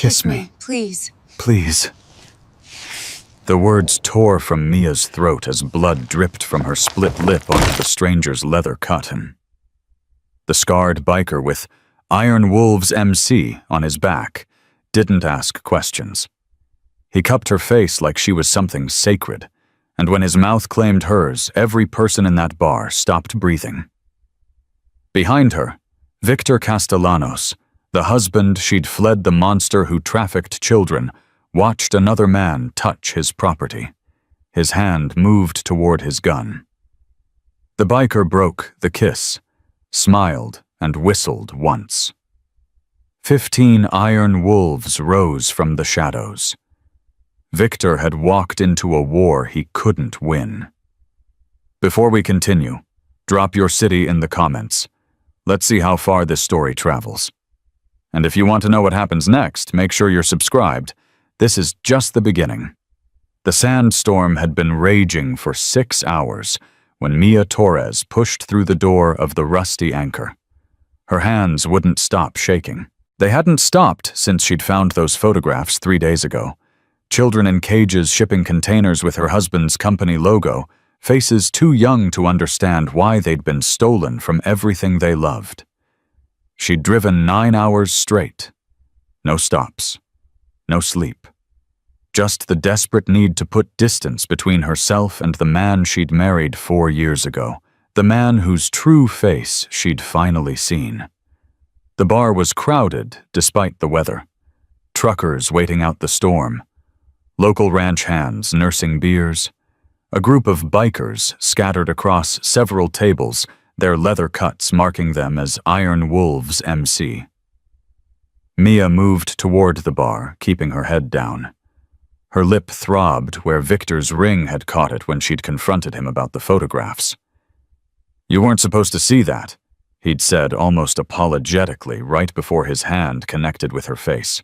Kiss me. Please. Please. The words tore from Mia's throat as blood dripped from her split lip onto the stranger's leather cotton. The scarred biker with Iron Wolves MC on his back didn't ask questions. He cupped her face like she was something sacred, and when his mouth claimed hers, every person in that bar stopped breathing. Behind her, Victor Castellanos, the husband she'd fled the monster who trafficked children, watched another man touch his property. His hand moved toward his gun. The biker broke the kiss, smiled, and whistled once. 15 iron wolves rose from the shadows. Victor had walked into a war he couldn't win. Before we continue, drop your city in the comments. Let's see how far this story travels. And if you want to know what happens next, make sure you're subscribed. This is just the beginning. The sandstorm had been raging for 6 hours when Mia Torres pushed through the door of the Rusty Anchor. Her hands wouldn't stop shaking. They hadn't stopped since she'd found those photographs 3 days ago. Children in cages shipping containers with her husband's company logo, faces too young to understand why they'd been stolen from everything they loved. She'd driven 9 hours straight. No stops. No sleep. Just the desperate need to put distance between herself and the man she'd married 4 years ago, the man whose true face she'd finally seen. The bar was crowded despite the weather. Truckers waiting out the storm. Local ranch hands nursing beers. A group of bikers scattered across several tables, their leather cuts marking them as Iron Wolves MC. Mia moved toward the bar, keeping her head down. Her lip throbbed where Victor's ring had caught it when she'd confronted him about the photographs. "You weren't supposed to see that," he'd said almost apologetically right before his hand connected with her face.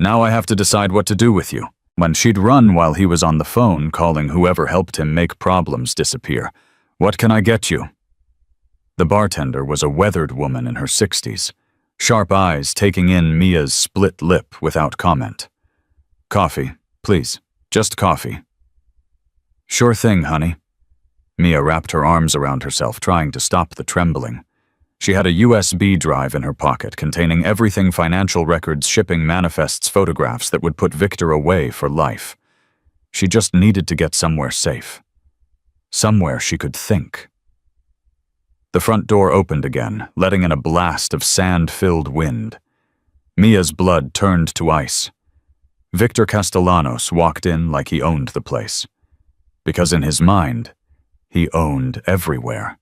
"Now I have to decide what to do with you." When she'd run while he was on the phone calling whoever helped him make problems disappear. "What can I get you?" The bartender was a weathered woman in her 60s, sharp eyes taking in Mia's split lip without comment. "Coffee, please. Just coffee." "Sure thing, honey." Mia wrapped her arms around herself, trying to stop the trembling. She had a USB drive in her pocket containing everything financial records, shipping manifests, photographs that would put Victor away for life. She just needed to get somewhere safe. Somewhere she could think. The front door opened again, letting in a blast of sand-filled wind. Mia's blood turned to ice. Victor Castellanos walked in like he owned the place. Because in his mind, he owned everywhere.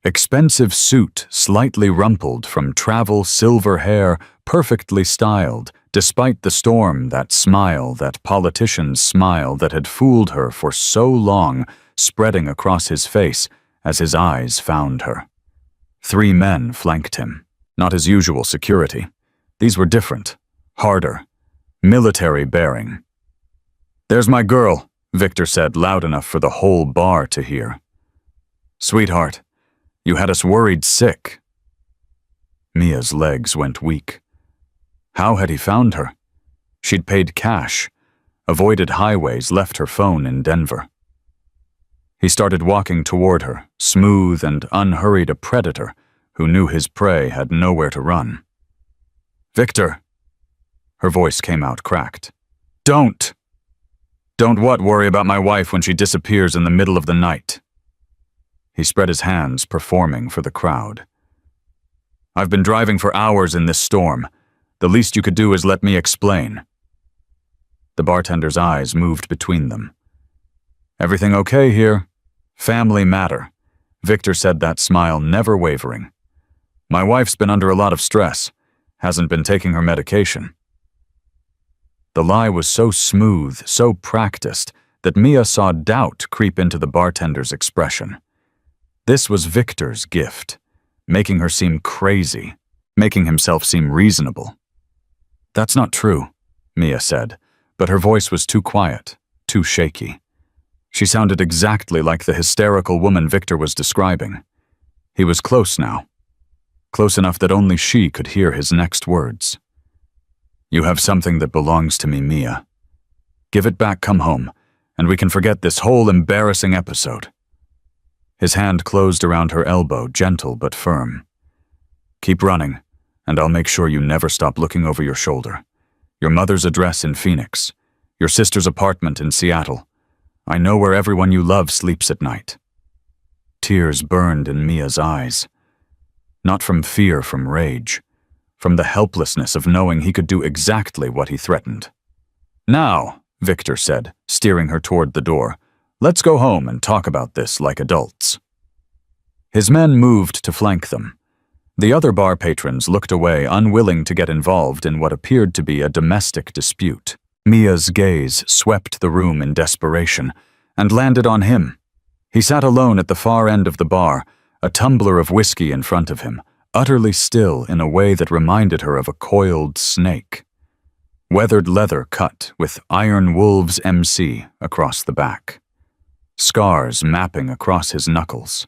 Expensive suit, slightly rumpled from travel, silver hair, perfectly styled, despite the storm, that smile, that politician's smile that had fooled her for so long, spreading across his face as his eyes found her. 3 men flanked him, not his usual security. These were different, harder, military bearing. "There's my girl," Victor said loud enough for the whole bar to hear. "Sweetheart, you had us worried sick." Mia's legs went weak. How had he found her? She'd paid cash, avoided highways, left her phone in Denver. He started walking toward her, smooth and unhurried, a predator who knew his prey had nowhere to run. "Victor." Her voice came out cracked. "Don't." "Don't what? Worry about my wife when she disappears in the middle of the night." He spread his hands, performing for the crowd. "I've been driving for hours in this storm. The least you could do is let me explain." The bartender's eyes moved between them. "Everything okay here? Family matter," Victor said, that smile never wavering. "My wife's been under a lot of stress, hasn't been taking her medication." The lie was so smooth, so practiced, that Mia saw doubt creep into the bartender's expression. This was Victor's gift, making her seem crazy, making himself seem reasonable. "That's not true," Mia said, but her voice was too quiet, too shaky. She sounded exactly like the hysterical woman Victor was describing. He was close now, close enough that only she could hear his next words. You have something that belongs to me, Mia. Give it back, come home, and we can forget this whole embarrassing episode. His hand closed around her elbow, gentle but firm. Keep running, and I'll make sure you never stop looking over your shoulder. Your mother's address in Phoenix. Your sister's apartment in Seattle. I know where everyone you love sleeps at night. Tears burned in Mia's eyes. Not from fear, from rage. From the helplessness of knowing he could do exactly what he threatened. Now, Victor said, steering her toward the door, let's go home and talk about this like adults. His men moved to flank them. The other bar patrons looked away, unwilling to get involved in what appeared to be a domestic dispute. Mia's gaze swept the room in desperation and landed on him. He sat alone at the far end of the bar, a tumbler of whiskey in front of him, utterly still in a way that reminded her of a coiled snake. Weathered leather cut with Iron Wolves MC across the back. Scars mapping across his knuckles.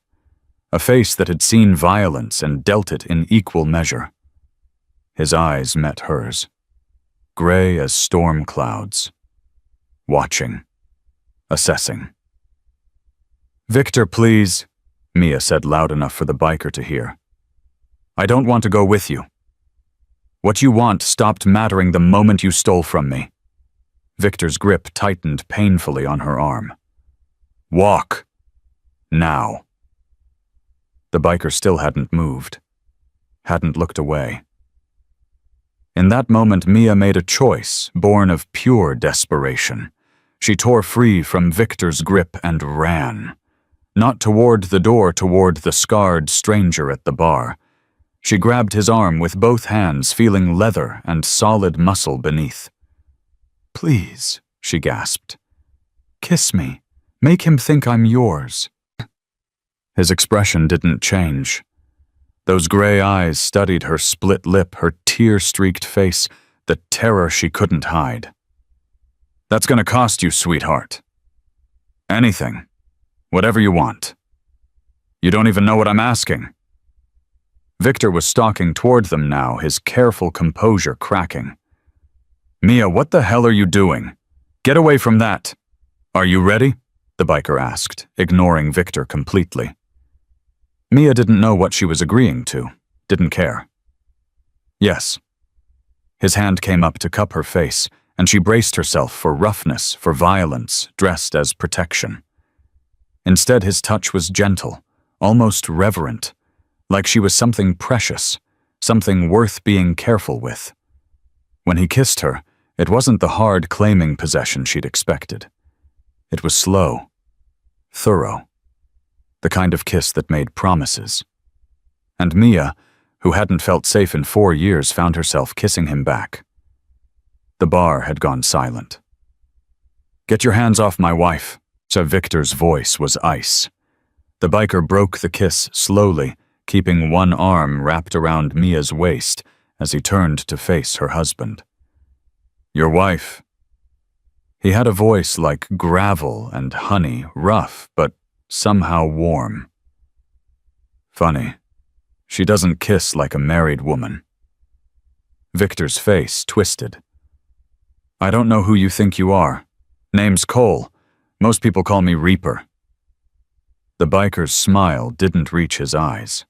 A face that had seen violence and dealt it in equal measure. His eyes met hers, gray as storm clouds. Watching. Assessing. Victor, please, Mia said loud enough for the biker to hear. I don't want to go with you. What you want stopped mattering the moment you stole from me. Victor's grip tightened painfully on her arm. Walk. Now. The biker still hadn't moved. Hadn't looked away. In that moment, Mia made a choice, born of pure desperation. She tore free from Victor's grip and ran. Not toward the door, toward the scarred stranger at the bar. She grabbed his arm with both hands, feeling leather and solid muscle beneath. Please, she gasped. Kiss me. Make him think I'm yours. His expression didn't change. Those gray eyes studied her split lip, her tear-streaked face, the terror she couldn't hide. That's gonna cost you, sweetheart. Anything. Whatever you want. You don't even know what I'm asking. Victor was stalking toward them now, his careful composure cracking. Mia, what the hell are you doing? Get away from that. Are you ready? The biker asked, ignoring Victor completely. Mia didn't know what she was agreeing to, didn't care. Yes. His hand came up to cup her face, and she braced herself for roughness, for violence, dressed as protection. Instead, his touch was gentle, almost reverent, like she was something precious, something worth being careful with. When he kissed her, it wasn't the hard claiming possession she'd expected. It was slow, thorough, the kind of kiss that made promises. And Mia, who hadn't felt safe in 4 years, found herself kissing him back. The bar had gone silent. Get your hands off my wife, said Victor's voice was ice. The biker broke the kiss slowly, keeping one arm wrapped around Mia's waist as he turned to face her husband. Your wife. He had a voice like gravel and honey, rough, but somehow warm. Funny. She doesn't kiss like a married woman. Victor's face twisted. I don't know who you think you are. Name's Cole. Most people call me Reaper. The biker's smile didn't reach his eyes.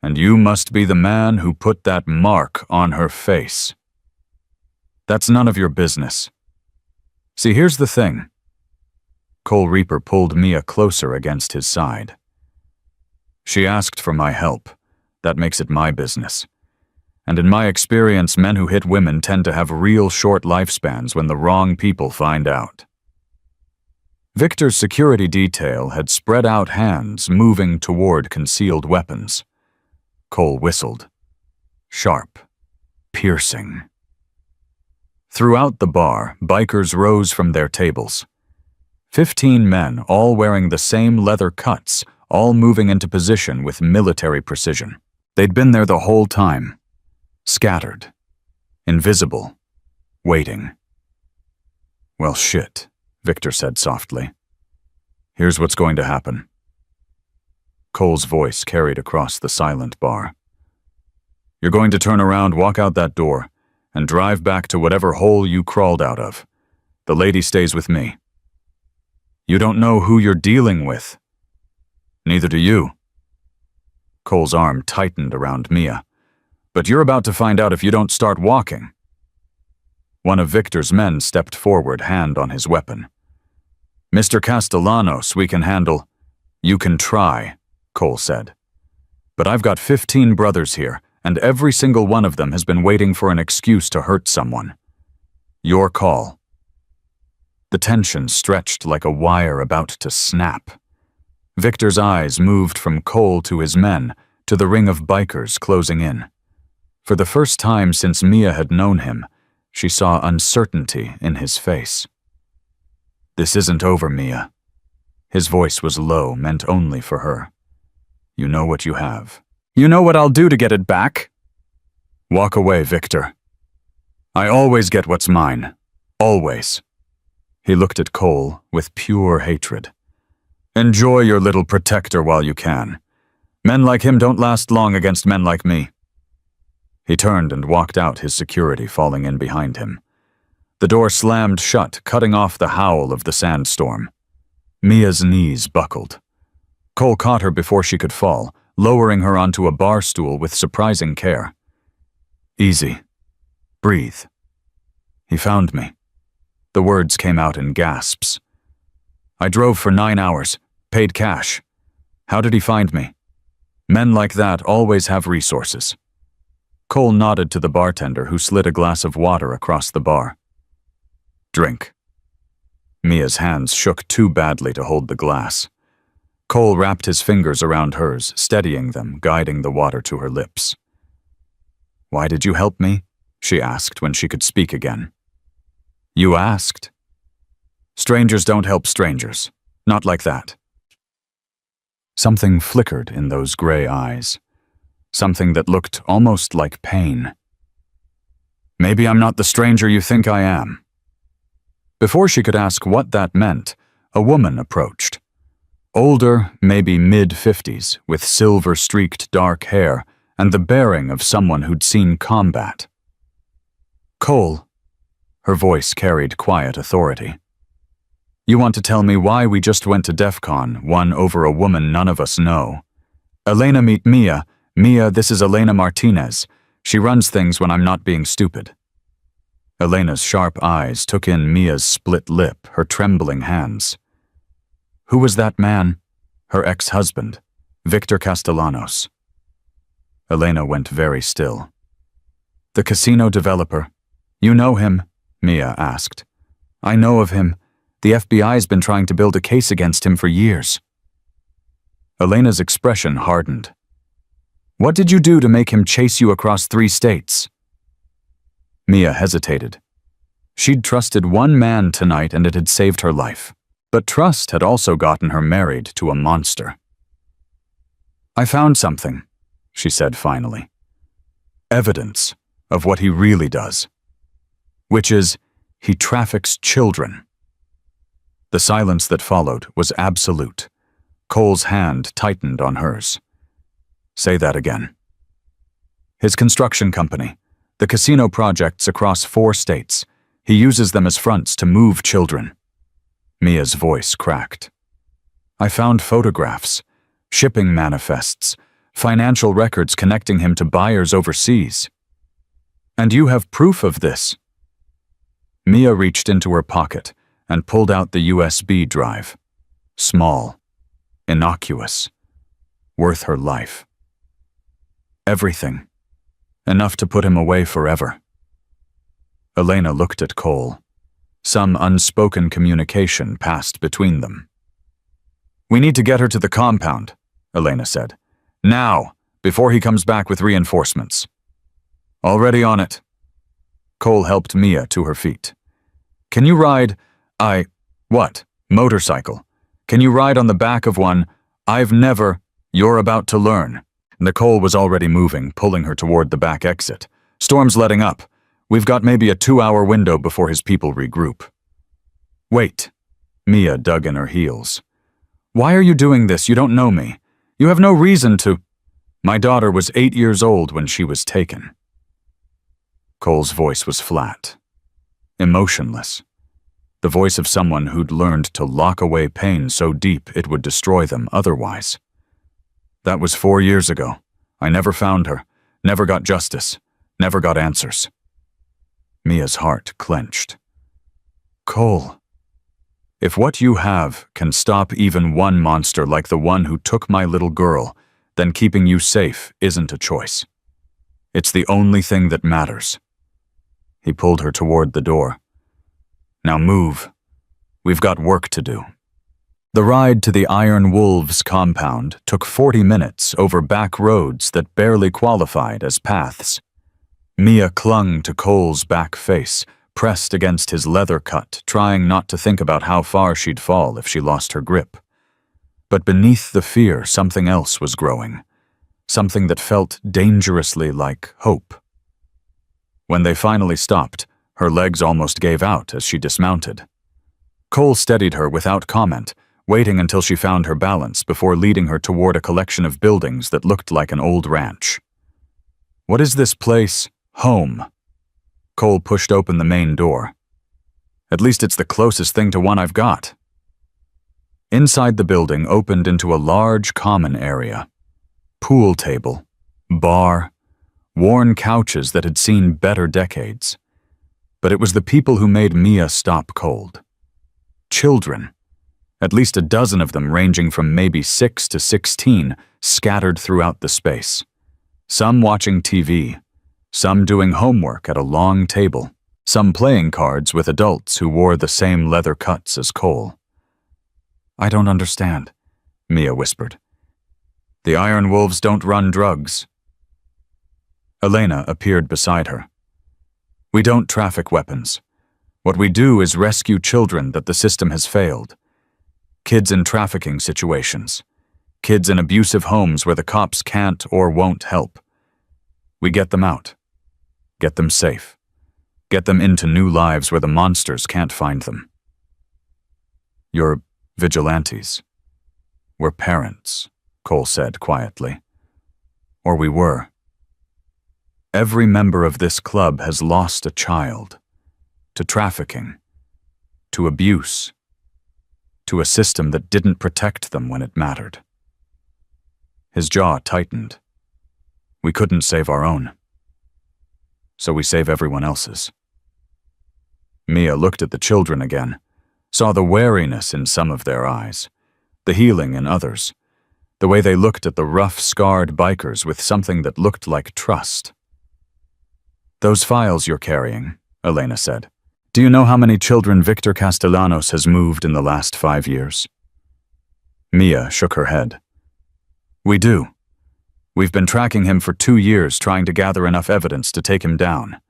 And you must be the man who put that mark on her face. That's none of your business. See, here's the thing. Cole Reaper pulled Mia closer against his side. She asked for my help. That makes it my business. And in my experience, men who hit women tend to have real short lifespans when the wrong people find out. Victor's security detail had spread out hands, moving toward concealed weapons. Cole whistled. Sharp. Piercing. Throughout the bar, bikers rose from their tables. 15 men, all wearing the same leather cuts, all moving into position with military precision. They'd been there the whole time. Scattered. Invisible. Waiting. Well, shit, Victor said softly. Here's what's going to happen. Cole's voice carried across the silent bar. You're going to turn around, walk out that door, and drive back to whatever hole you crawled out of. The lady stays with me. You don't know who you're dealing with. Neither do you. Cole's arm tightened around Mia. But you're about to find out if you don't start walking. One of Victor's men stepped forward, hand on his weapon. Mr. Castellanos, we can handle. You can try, Cole said. But I've got 15 brothers here, and every single one of them has been waiting for an excuse to hurt someone. Your call. The tension stretched like a wire about to snap. Victor's eyes moved from Cole to his men, to the ring of bikers closing in. For the first time since Mia had known him, she saw uncertainty in his face. This isn't over, Mia. His voice was low, meant only for her. You know what you have. You know what I'll do to get it back? Walk away, Victor. I always get what's mine. Always. He looked at Cole with pure hatred. Enjoy your little protector while you can. Men like him don't last long against men like me. He turned and walked out, his security falling in behind him. The door slammed shut, cutting off the howl of the sandstorm. Mia's knees buckled. Cole caught her before she could fall, lowering her onto a bar stool with surprising care. Easy. Breathe. He found me. The words came out in gasps. I drove for 9 hours, paid cash. How did he find me? Men like that always have resources. Cole nodded to the bartender, who slid a glass of water across the bar. Drink. Mia's hands shook too badly to hold the glass. Cole wrapped his fingers around hers, steadying them, guiding the water to her lips. Why did you help me? She asked when she could speak again. You asked? Strangers don't help strangers. Not like that. Something flickered in those gray eyes. Something that looked almost like pain. Maybe I'm not the stranger you think I am. Before she could ask what that meant, a woman approached. Older, maybe mid-50s, with silver-streaked dark hair and the bearing of someone who'd seen combat. Cole. Her voice carried quiet authority. You want to tell me why we just went to DEF CON, one over a woman none of us know? Elena, meet Mia. Mia, this is Elena Martinez. She runs things when I'm not being stupid. Elena's sharp eyes took in Mia's split lip, her trembling hands. Who was that man? Her ex-husband, Victor Castellanos. Elena went very still. The casino developer. You know him? Mia asked. I know of him. The FBI's been trying to build a case against him for years. Elena's expression hardened. What did you do to make him chase you across 3 states? Mia hesitated. She'd trusted one man tonight and it had saved her life. But trust had also gotten her married to a monster. I found something, she said finally. Evidence of what he really does. Which is, he traffics children. The silence that followed was absolute. Cole's hand tightened on hers. Say that again. His construction company, the casino projects across 4 states, he uses them as fronts to move children. Mia's voice cracked. I found photographs, shipping manifests, financial records connecting him to buyers overseas. And you have proof of this. Mia reached into her pocket and pulled out the USB drive. Small, innocuous, worth her life. Everything. Enough to put him away forever. Elena looked at Cole. Some unspoken communication passed between them. We need to get her to the compound, Elena said. Now, before he comes back with reinforcements. Already on it. Cole helped Mia to her feet. Can you ride... What? Motorcycle. Can you ride on the back of one? I've never... You're about to learn. Nicole was already moving, pulling her toward the back exit. Storm's letting up. We've got maybe a 2-hour window before his people regroup. Wait. Mia dug in her heels. Why are you doing this? You don't know me. You have no reason to... My daughter was 8 years old when she was taken. Cole's voice was flat, emotionless. The voice of someone who'd learned to lock away pain so deep it would destroy them otherwise. That was 4 years ago. I never found her, never got justice, never got answers. Mia's heart clenched. Cole, if what you have can stop even one monster like the one who took my little girl, then keeping you safe isn't a choice. It's the only thing that matters. He pulled her toward the door. Now move. We've got work to do. The ride to the Iron Wolves compound took 40 minutes over back roads that barely qualified as paths. Mia clung to Cole's back face, pressed against his leather cut, trying not to think about how far she'd fall if she lost her grip. But beneath the fear, something else was growing, something that felt dangerously like hope. When they finally stopped, her legs almost gave out as she dismounted. Cole steadied her without comment, waiting until she found her balance before leading her toward a collection of buildings that looked like an old ranch. What is this place? Home. Cole pushed open the main door. At least it's the closest thing to one I've got. Inside the building opened into a large common area. Pool table, bar, worn couches that had seen better decades. But it was the people who made Mia stop cold. Children, at least a dozen of them ranging from maybe 6 to 16, scattered throughout the space. Some watching TV, some doing homework at a long table, some playing cards with adults who wore the same leather cuts as Cole. I don't understand, Mia whispered. The Iron Wolves don't run drugs. Elena appeared beside her. We don't traffic weapons. What we do is rescue children that the system has failed. Kids in trafficking situations. Kids in abusive homes where the cops can't or won't help. We get them out. Get them safe. Get them into new lives where the monsters can't find them. You're vigilantes. We're parents, Cole said quietly. Or we were. Every member of this club has lost a child. To trafficking. To abuse. To a system that didn't protect them when it mattered. His jaw tightened. We couldn't save our own. So we save everyone else's. Mia looked at the children again, saw the wariness in some of their eyes, the healing in others, the way they looked at the rough, scarred bikers with something that looked like trust. Those files you're carrying, Elena said. Do you know how many children Victor Castellanos has moved in the last 5 years? Mia shook her head. We do. We've been tracking him for 2 years, trying to gather enough evidence to take him down.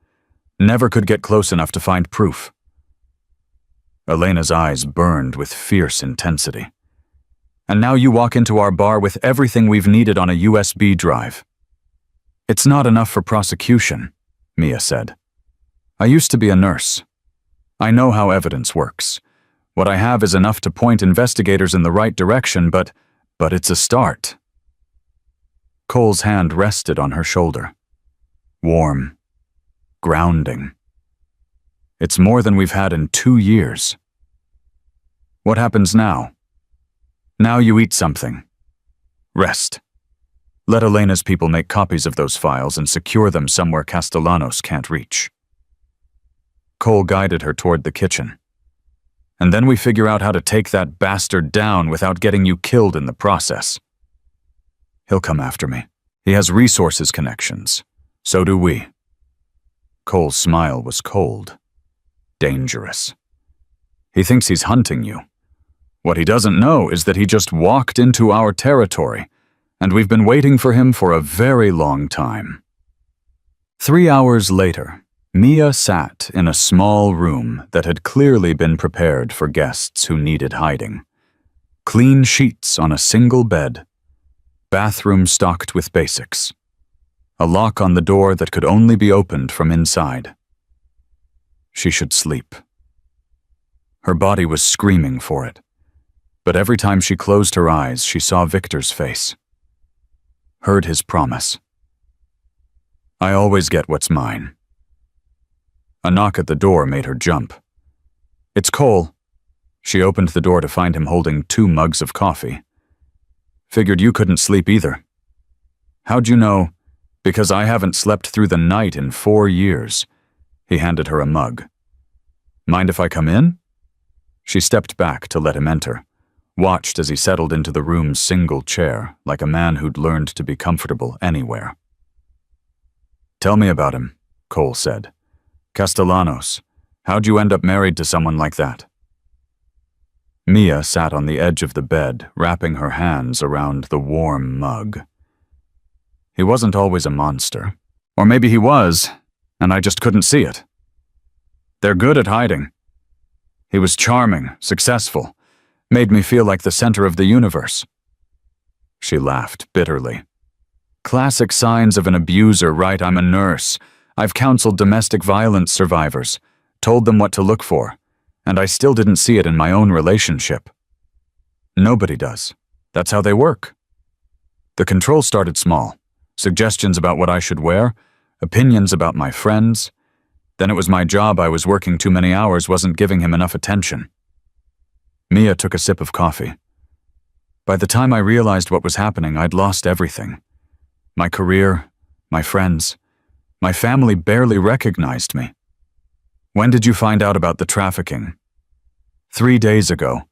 Never could get close enough to find proof. Elena's eyes burned with fierce intensity. And now you walk into our bar with everything we've needed on a USB drive. It's not enough for prosecution, Mia said. I used to be a nurse. I know how evidence works. What I have is enough to point investigators in the right direction, but it's a start. Cole's hand rested on her shoulder. Warm. Grounding. It's more than we've had in 2 years. What happens now? Now you eat something. Rest. Let Elena's people make copies of those files and secure them somewhere Castellanos can't reach. Cole guided her toward the kitchen. And then we figure out how to take that bastard down without getting you killed in the process. He'll come after me. He has resources connections. So do we. Cole's smile was cold. Dangerous. He thinks he's hunting you. What he doesn't know is that he just walked into our territory, and we've been waiting for him for a very long time. 3 hours later, Mia sat in a small room that had clearly been prepared for guests who needed hiding. Clean sheets on a single bed. Bathroom stocked with basics. A lock on the door that could only be opened from inside. She should sleep. Her body was screaming for it, but every time she closed her eyes, she saw Victor's face. Heard his promise. I always get what's mine. A knock at the door made her jump. "It's Cole." She opened the door to find him holding 2 mugs of coffee. "Figured you couldn't sleep either." "How'd you know?" "Because I haven't slept through the night in 4 years. He handed her a mug. "Mind if I come in?" She stepped back to let him enter, watched as he settled into the room's single chair, like a man who'd learned to be comfortable anywhere. "Tell me about him," Cole said. "Castellanos, how'd you end up married to someone like that?" Mia sat on the edge of the bed, wrapping her hands around the warm mug. "He wasn't always a monster. Or maybe he was, and I just couldn't see it. They're good at hiding. He was charming, successful, made me feel like the center of the universe." She laughed bitterly. "Classic signs of an abuser, right? I'm a nurse. I've counseled domestic violence survivors, told them what to look for, and I still didn't see it in my own relationship. Nobody does. That's how they work." The control started small. Suggestions about what I should wear, opinions about my friends. Then it was my job. I was working too many hours, wasn't giving him enough attention. Mia took a sip of coffee. By the time I realized what was happening, I'd lost everything. My career, my friends, my family barely recognized me. "When did you find out about the trafficking?" 3 days ago.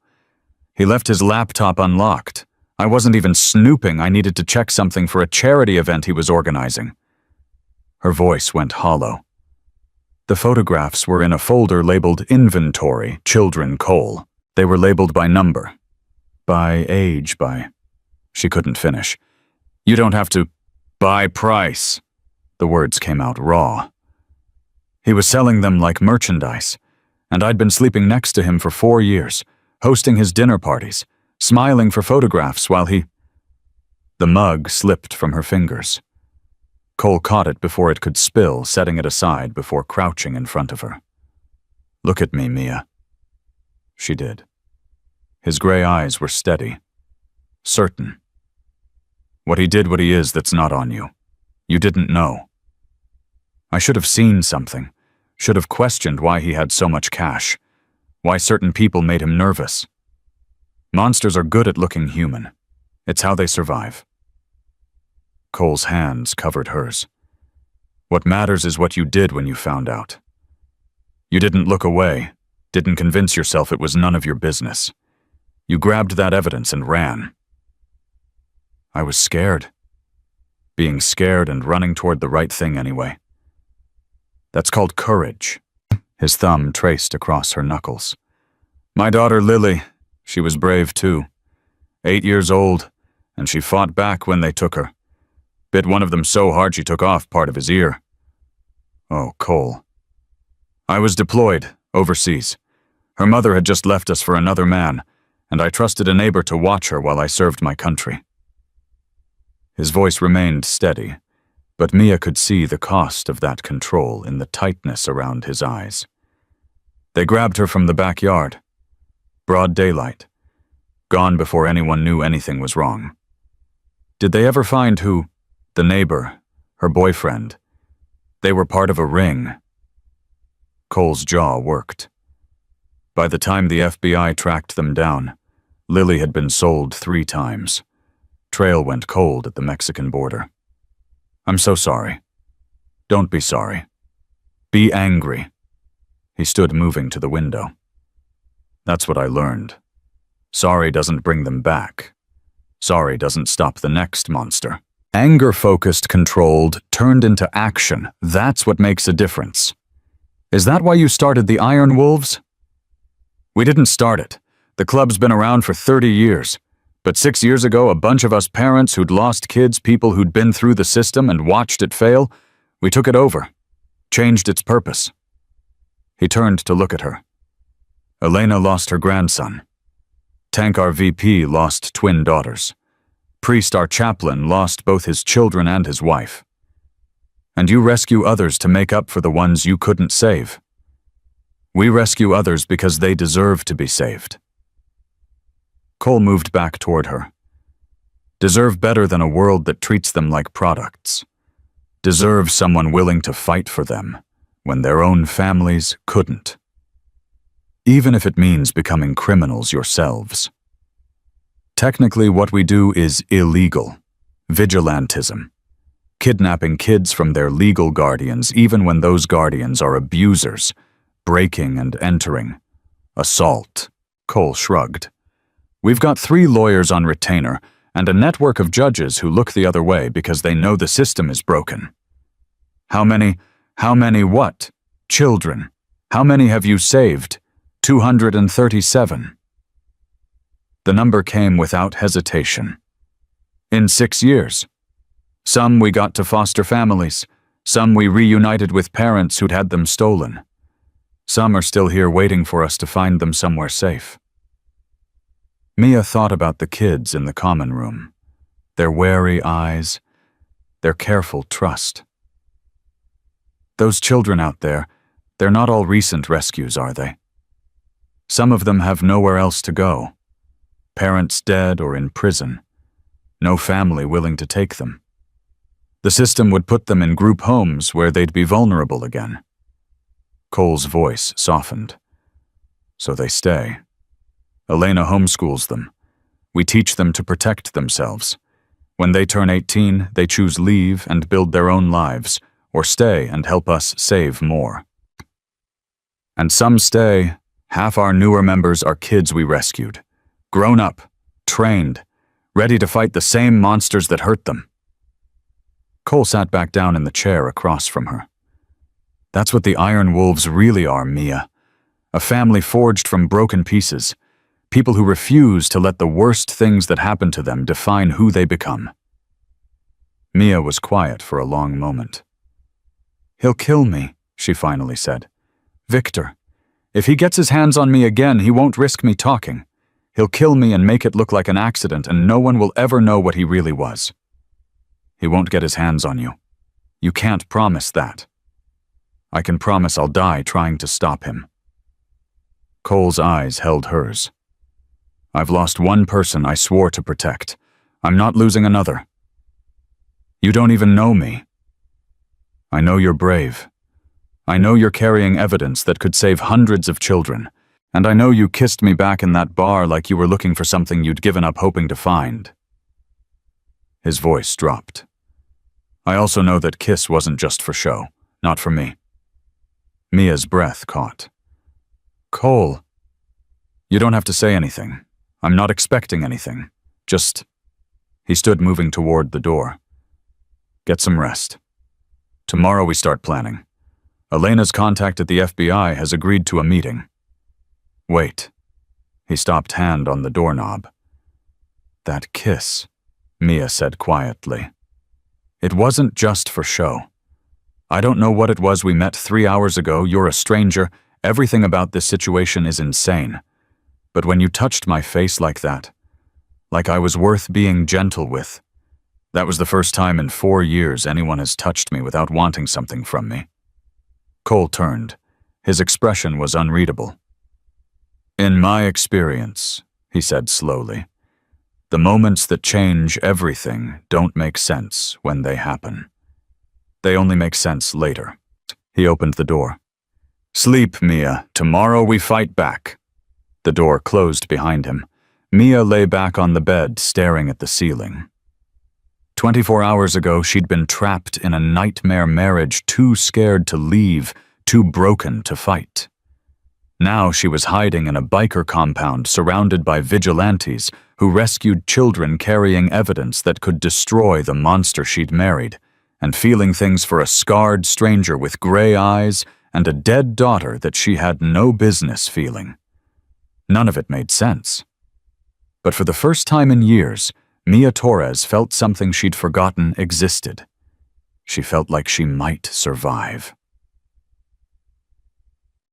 He left his laptop unlocked. I wasn't even snooping. I needed to check something for a charity event he was organizing. Her voice went hollow. The photographs were in a folder labeled Inventory, Children Cole. They were labeled by number, by age, by... She couldn't finish. "You don't have to... by price." The words came out raw. He was selling them like merchandise, and I'd been sleeping next to him for 4 years, hosting his dinner parties, smiling for photographs while he... The mug slipped from her fingers. Cole caught it before it could spill, setting it aside before crouching in front of her. "Look at me, Mia." She did. His gray eyes were steady, certain. "What he did, what he is, that's not on you. You didn't know. I should have seen something, should have questioned why he had so much cash, why certain people made him nervous. Monsters are good at looking human. It's how they survive." Cole's hands covered hers. "What matters is what you did when you found out. You didn't look away, didn't convince yourself it was none of your business. You grabbed that evidence and ran." I was scared. Being scared and running toward the right thing anyway. That's called courage. His thumb traced across her knuckles. "My daughter Lily, she was brave too. 8 years old, and she fought back when they took her. Bit one of them so hard she took off part of his ear." "Oh, Cole." "I was deployed, overseas. Her mother had just left us for another man, and I trusted a neighbor to watch her while I served my country." His voice remained steady, but Mia could see the cost of that control in the tightness around his eyes. "They grabbed her from the backyard. Broad daylight. Gone before anyone knew anything was wrong. Did they ever find who? The neighbor, her boyfriend. They were part of a ring." Cole's jaw worked. By the time the FBI tracked them down, Lily had been sold 3 times. Trail went cold at the Mexican border. "I'm so sorry." "Don't be sorry. Be angry." He stood moving to the window. "That's what I learned. Sorry doesn't bring them back. Sorry doesn't stop the next monster. Anger-focused, controlled, turned into action. That's what makes a difference. Is that why you started the Iron Wolves?" "We didn't start it. The club's been around for 30 years. But 6 years ago, a bunch of us parents who'd lost kids, people who'd been through the system and watched it fail, we took it over, changed its purpose." He turned to look at her. "Elena lost her grandson. Tank, our VP, lost twin daughters. Priest, our chaplain, lost both his children and his wife. And you rescue others to make up for the ones you couldn't save. We rescue others because they deserve to be saved." Cole moved back toward her. "Deserve better than a world that treats them like products. Deserve someone willing to fight for them, when their own families couldn't. Even if it means becoming criminals yourselves. Technically, what we do is illegal. Vigilantism. Kidnapping kids from their legal guardians, even when those guardians are abusers. Breaking and entering. Assault. Cole shrugged. We've got 3 lawyers on retainer and a network of judges who look the other way because they know the system is broken. How many what? Children. How many have you saved? 237. The number came without hesitation. In 6 years. Some we got to foster families. Some we reunited with parents who'd had them stolen. Some are still here waiting for us to find them somewhere safe. Mia thought about the kids in the common room. Their wary eyes. Their careful trust. Those children out there, they're not all recent rescues, are they? Some of them have nowhere else to go. Parents dead or in prison. No family willing to take them. The system would put them in group homes where they'd be vulnerable again. Cole's voice softened. So they stay. Elena homeschools them. We teach them to protect themselves. When they turn 18, they choose leave and build their own lives, or stay and help us save more. And some stay. Half our newer members are kids we rescued. Grown up, trained, ready to fight the same monsters that hurt them. Cole sat back down in the chair across from her. That's what the Iron Wolves really are, Mia. A family forged from broken pieces. People who refuse to let the worst things that happen to them define who they become. Mia was quiet for a long moment. He'll kill me, she finally said. Victor. If he gets his hands on me again, he won't risk me talking. He'll kill me and make it look like an accident, and no one will ever know what he really was. He won't get his hands on you. You can't promise that. I can promise I'll die trying to stop him. Cole's eyes held hers. I've lost one person I swore to protect. I'm not losing another. You don't even know me. I know you're brave. I know you're carrying evidence that could save hundreds of children, and I know you kissed me back in that bar like you were looking for something you'd given up hoping to find. His voice dropped. I also know that kiss wasn't just for show, not for me. Mia's breath caught. Cole. You don't have to say anything. I'm not expecting anything. Just... He stood moving toward the door. Get some rest. Tomorrow we start planning. Elena's contact at the FBI has agreed to a meeting. Wait. He stopped hand on the doorknob. That kiss, Mia said quietly. It wasn't just for show. I don't know what it was we met 3 hours ago. You're a stranger. Everything about this situation is insane. But when you touched my face like that, like I was worth being gentle with, that was the first time in 4 years anyone has touched me without wanting something from me. Cole turned. His expression was unreadable. In my experience, he said slowly, the moments that change everything don't make sense when they happen. They only make sense later. He opened the door. Sleep, Mia. Tomorrow we fight back. The door closed behind him. Mia lay back on the bed, staring at the ceiling. 24 hours ago, she'd been trapped in a nightmare marriage, too scared to leave, too broken to fight. Now she was hiding in a biker compound surrounded by vigilantes who rescued children carrying evidence that could destroy the monster she'd married, and feeling things for a scarred stranger with gray eyes and a dead daughter that she had no business feeling. None of it made sense. But for the first time in years, Mia Torres felt something she'd forgotten existed. She felt like she might survive.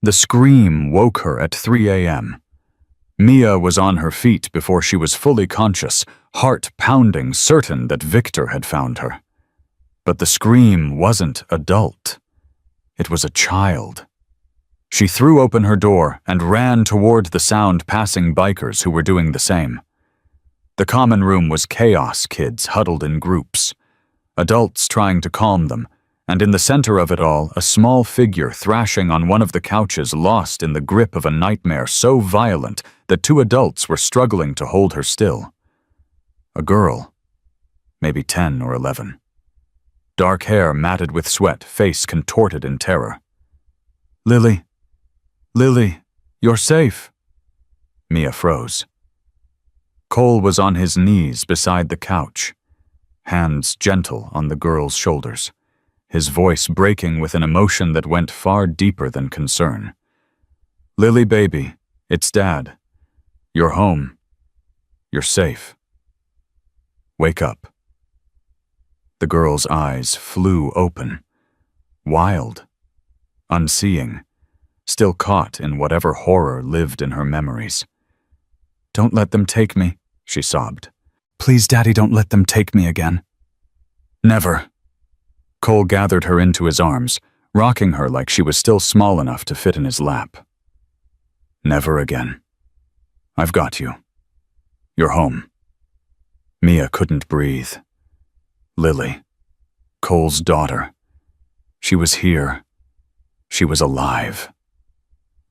The scream woke her at 3 a.m. Mia was on her feet before she was fully conscious, heart pounding, certain that Victor had found her. But the scream wasn't adult. It was a child. She threw open her door and ran toward the sound, passing bikers who were doing the same. The common room was chaos, kids huddled in groups. Adults trying to calm them, and in the center of it all, a small figure thrashing on one of the couches, lost in the grip of a nightmare so violent that two adults were struggling to hold her still. A girl, maybe 10 or 11. Dark hair matted with sweat, face contorted in terror. "Lily, Lily, you're safe." Mia froze. Cole was on his knees beside the couch, hands gentle on the girl's shoulders, his voice breaking with an emotion that went far deeper than concern. "Lily, baby, it's Dad. You're home. You're safe. Wake up." The girl's eyes flew open, wild, unseeing, still caught in whatever horror lived in her memories. "Don't let them take me," she sobbed. "Please, Daddy, don't let them take me again." "Never." Cole gathered her into his arms, rocking her like she was still small enough to fit in his lap. "Never again. I've got you. You're home." Mia couldn't breathe. Lily, Cole's daughter. She was here. She was alive.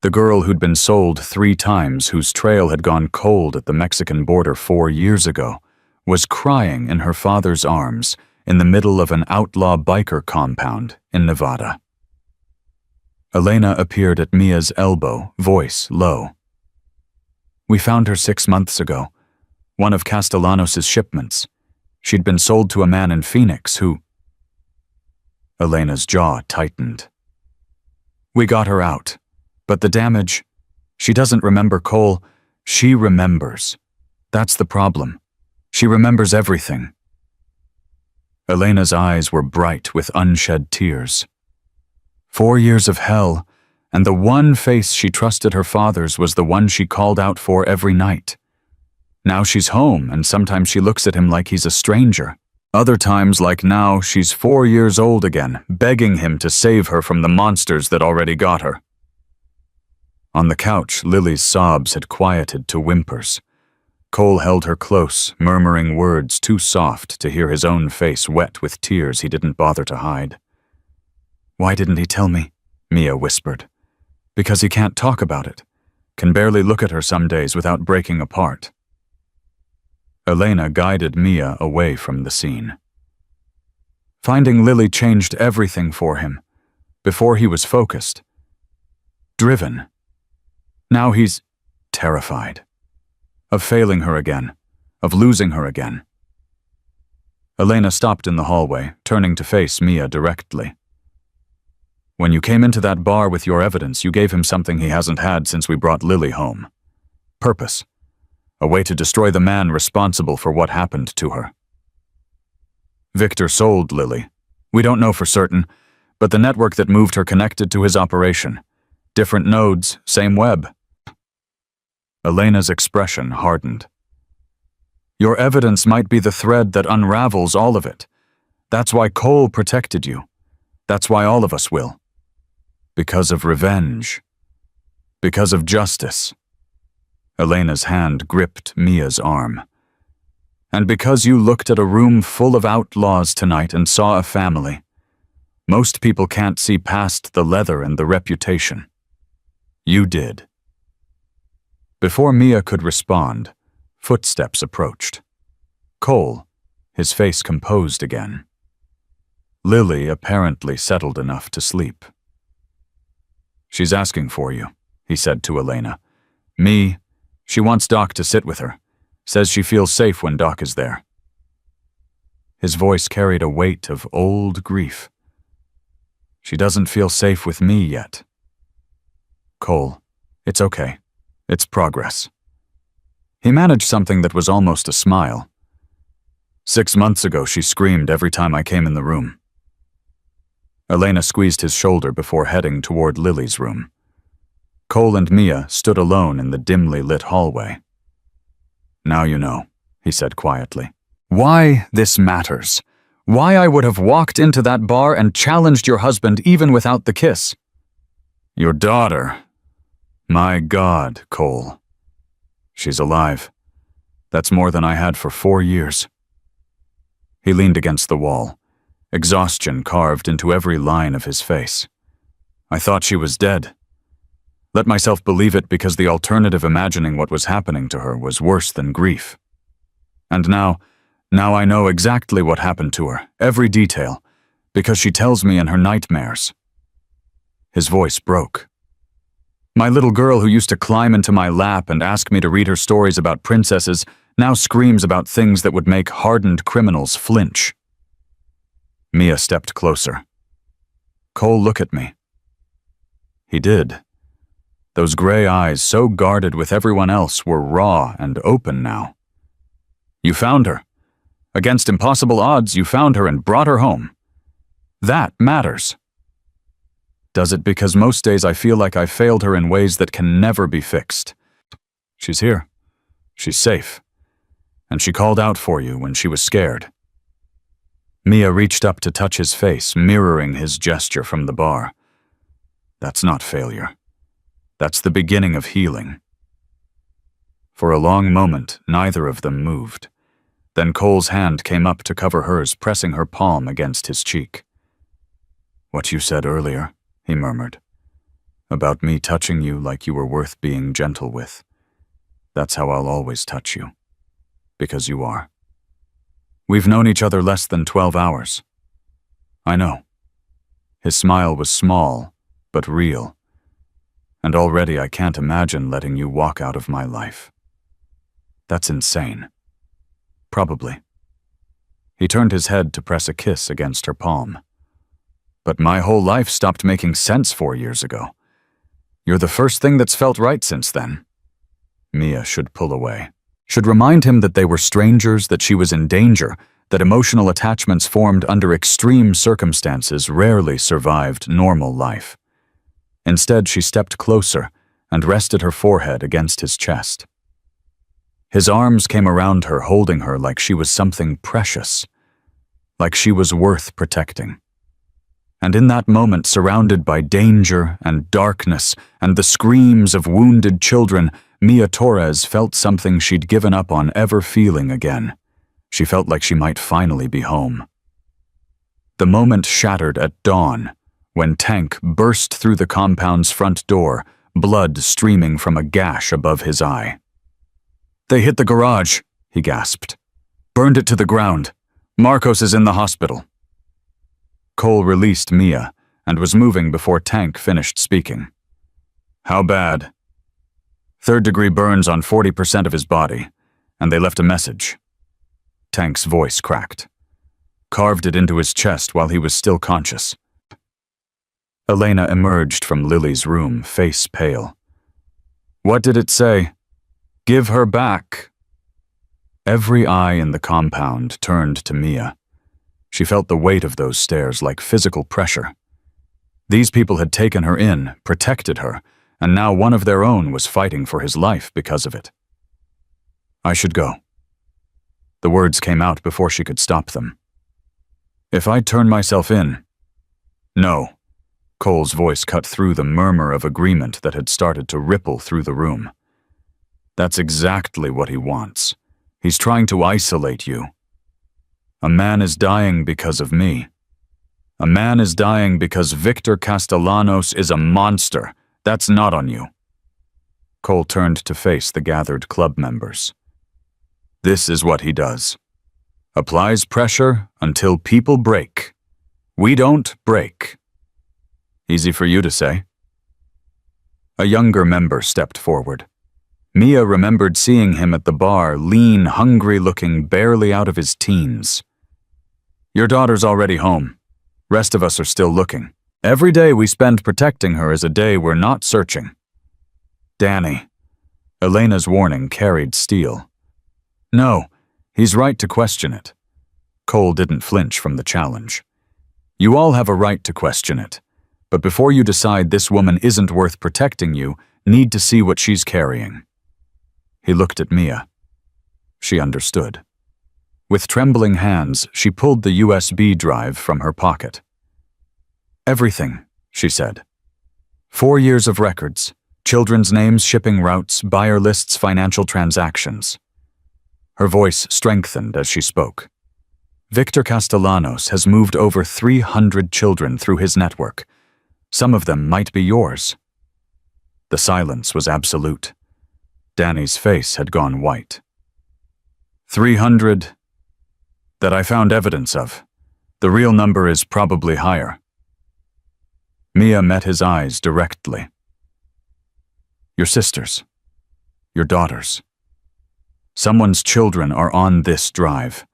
The girl who'd been sold 3 times, whose trail had gone cold at the Mexican border 4 years ago, was crying in her father's arms in the middle of an outlaw biker compound in Nevada. Elena appeared at Mia's elbow, voice low. "We found her 6 months ago, one of Castellanos' shipments. She'd been sold to a man in Phoenix who—" Elena's jaw tightened. "We got her out, but the damage, she doesn't remember Cole. She remembers. That's the problem. She remembers everything." Elena's eyes were bright with unshed tears. 4 years of hell, and the one face she trusted her father's was the one she called out for every night. Now she's home, and sometimes she looks at him like he's a stranger. Other times, like now, she's 4 years old again, begging him to save her from the monsters that already got her. On the couch, Lily's sobs had quieted to whimpers. Cole held her close, murmuring words too soft to hear his own face wet with tears he didn't bother to hide. "Why didn't he tell me?" Mia whispered. "Because he can't talk about it. Can barely look at her some days without breaking apart." Elena guided Mia away from the scene. Finding Lily changed everything for him. Before he was focused, driven. Now he's terrified. Of failing her again, of losing her again. Elena stopped in the hallway, turning to face Mia directly. "When you came into that bar with your evidence, you gave him something he hasn't had since we brought Lily home. Purpose. A way to destroy the man responsible for what happened to her. Victor sold Lily. We don't know for certain, but the network that moved her connected to his operation. Different nodes, same web." Elena's expression hardened. "Your evidence might be the thread that unravels all of it. That's why Cole protected you. That's why all of us will. Because of revenge. Because of justice." Elena's hand gripped Mia's arm. "And because you looked at a room full of outlaws tonight and saw a family. Most people can't see past the leather and the reputation. You did." Before Mia could respond, footsteps approached. Cole, his face composed again. Lily apparently settled enough to sleep. "She's asking for you," he said to Elena. She wants Doc to sit with her. Says she feels safe when Doc is there." His voice carried a weight of old grief. "She doesn't feel safe with me yet." "Cole, it's okay. It's progress." He managed something that was almost a smile. 6 months ago, she screamed every time I came in the room." Elena squeezed his shoulder before heading toward Lily's room. Cole and Mia stood alone in the dimly lit hallway. "Now you know," he said quietly. "Why this matters. Why I would have walked into that bar and challenged your husband even without the kiss." "Your daughter. My God, Cole. She's alive. That's more than I had for 4 years." He leaned against the wall, Exhaustion carved into every line of his face. I thought she was dead. Let myself believe it because the alternative imagining what was happening to her was worse than grief. And now I know exactly what happened to her, every detail, because she tells me in her nightmares. His voice broke. My little girl who used to climb into my lap and ask me to read her stories about princesses now screams about things that would make hardened criminals flinch. Mia stepped closer. Cole, look at me. He did. Those gray eyes, so guarded with everyone else, were raw and open now. You found her. Against impossible odds, you found her and brought her home. That matters. Does it because most days I feel like I failed her in ways that can never be fixed. She's here. She's safe. And she called out for you when she was scared. Mia reached up to touch his face, mirroring his gesture from the bar. That's not failure. That's the beginning of healing. For a long moment, neither of them moved. Then Cole's hand came up to cover hers, pressing her palm against his cheek. What you said earlier, he murmured, about me touching you like you were worth being gentle with. That's how I'll always touch you. Because you are. We've known each other less than 12 hours. I know. His smile was small, but real. And already I can't imagine letting you walk out of my life. That's insane. Probably. He turned his head to press a kiss against her palm. But my whole life stopped making sense 4 years ago. You're the first thing that's felt right since then. Mia should pull away. Should remind him that they were strangers, that she was in danger, that emotional attachments formed under extreme circumstances rarely survived normal life. Instead, she stepped closer and rested her forehead against his chest. His arms came around her, holding her like she was something precious, like she was worth protecting. And in that moment, surrounded by danger and darkness and the screams of wounded children, Mia Torres felt something she'd given up on ever feeling again. She felt like she might finally be home. The moment shattered at dawn, when Tank burst through the compound's front door, blood streaming from a gash above his eye. They hit the garage, he gasped. Burned it to the ground. Marcos is in the hospital. Cole released Mia and was moving before Tank finished speaking. How bad? 3rd-degree burns on 40% of his body, and they left a message. Tank's voice cracked. Carved it into his chest while he was still conscious. Elena emerged from Lily's room, face pale. What did it say? Give her back. Every eye in the compound turned to Mia. She felt the weight of those stares like physical pressure. These people had taken her in, protected her, and now one of their own was fighting for his life because of it. I should go. The words came out before she could stop them. If I'd turn myself in. No. Cole's voice cut through the murmur of agreement that had started to ripple through the room. That's exactly what he wants. He's trying to isolate you. A man is dying because of me. A man is dying because Victor Castellanos is a monster. That's not on you. Cole turned to face the gathered club members. This is what he does. Applies pressure until people break. We don't break. Easy for you to say. A younger member stepped forward. Mia remembered seeing him at the bar, lean, hungry-looking, barely out of his teens. Your daughter's already home. Rest of us are still looking. Every day we spend protecting her is a day we're not searching. Danny. Elena's warning carried steel. No, he's right to question it. Cole didn't flinch from the challenge. You all have a right to question it. But before you decide this woman isn't worth protecting, you need to see what she's carrying. He looked at Mia. She understood. With trembling hands, she pulled the USB drive from her pocket. Everything, she said. 4 years of records, children's names, shipping routes, buyer lists, financial transactions. Her voice strengthened as she spoke. Victor Castellanos has moved over 300 children through his network. Some of them might be yours." The silence was absolute. Danny's face had gone white. 300 that I found evidence of. The real number is probably higher. Mia met his eyes directly. Your sisters. Your daughters. Someone's children are on this drive.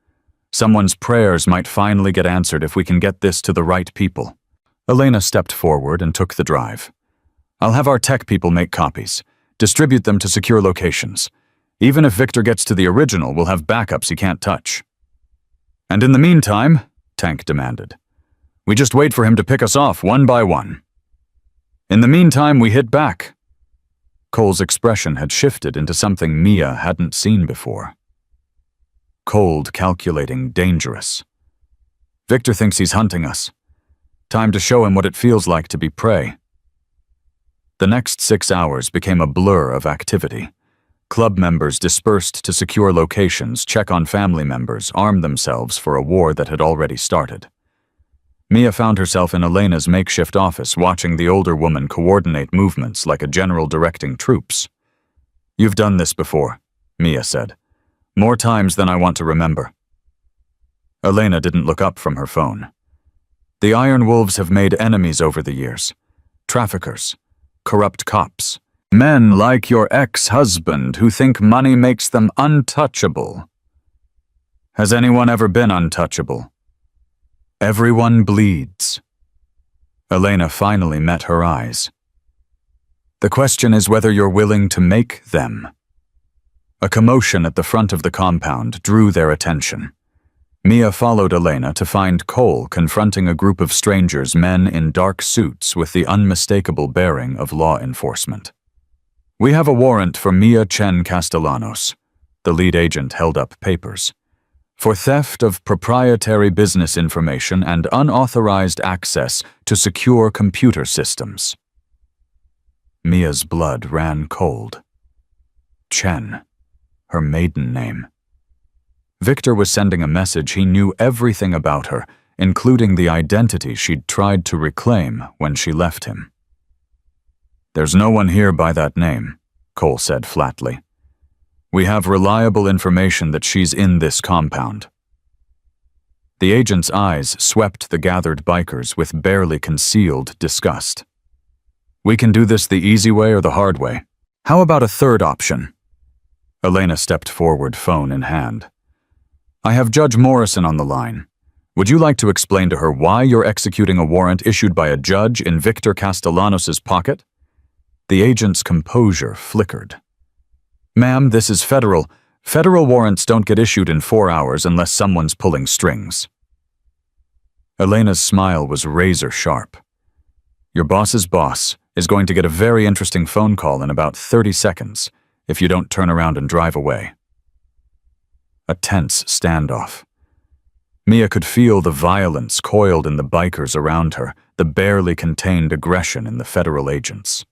Someone's prayers might finally get answered if we can get this to the right people. Elena stepped forward and took the drive. I'll have our tech people make copies, distribute them to secure locations. Even if Victor gets to the original, we'll have backups he can't touch. And in the meantime, Tank demanded, we just wait for him to pick us off one by one. In the meantime, we hit back. Cole's expression had shifted into something Mia hadn't seen before. Cold, calculating, dangerous. Victor thinks he's hunting us. Time to show him what it feels like to be prey. The next 6 hours became a blur of activity. Club members dispersed to secure locations, check on family members, arm themselves for a war that had already started. Mia found herself in Elena's makeshift office, watching the older woman coordinate movements like a general directing troops. You've done this before, Mia said. More times than I want to remember. Elena didn't look up from her phone. The Iron Wolves have made enemies over the years. Traffickers. Corrupt cops. Men like your ex-husband who think money makes them untouchable. Has anyone ever been untouchable? Everyone bleeds. Elena finally met her eyes. The question is whether you're willing to make them. A commotion at the front of the compound drew their attention. Mia followed Elena to find Cole confronting a group of strangers, men in dark suits with the unmistakable bearing of law enforcement. We have a warrant for Mia Chen Castellanos. The lead agent held up papers. For theft of proprietary business information and unauthorized access to secure computer systems. Mia's blood ran cold. Chen, her maiden name. Victor was sending a message he knew everything about her, including the identity she'd tried to reclaim when she left him. There's no one here by that name, Cole said flatly. We have reliable information that she's in this compound. The agent's eyes swept the gathered bikers with barely concealed disgust. We can do this the easy way or the hard way. How about a third option? Elena stepped forward, phone in hand. I have Judge Morrison on the line. Would you like to explain to her why you're executing a warrant issued by a judge in Victor Castellanos' pocket? The agent's composure flickered. Ma'am, this is federal. Federal warrants don't get issued in 4 hours unless someone's pulling strings. Elena's smile was razor sharp. Your boss's boss is going to get a very interesting phone call in about 30 seconds if you don't turn around and drive away. A tense standoff. Mia could feel the violence coiled in the bikers around her, the barely contained aggression in the federal agents.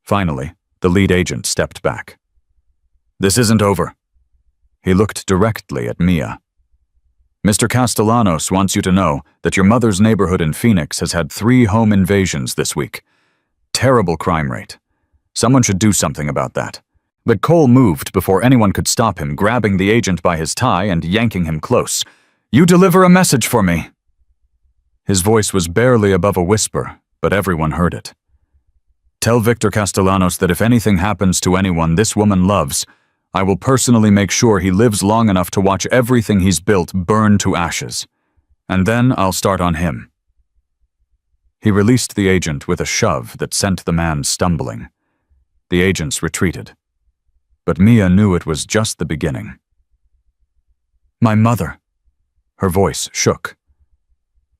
Finally, the lead agent stepped back. This isn't over. He looked directly at Mia. Mr. Castellanos wants you to know that your mother's neighborhood in Phoenix has had 3 home invasions this week. Terrible crime rate. Someone should do something about that. But Cole moved before anyone could stop him, grabbing the agent by his tie and yanking him close. You deliver a message for me. His voice was barely above a whisper, but everyone heard it. Tell Victor Castellanos that if anything happens to anyone this woman loves, I will personally make sure he lives long enough to watch everything he's built burn to ashes. And then I'll start on him. He released the agent with a shove that sent the man stumbling. The agents retreated. But Mia knew it was just the beginning. My mother. Her voice shook.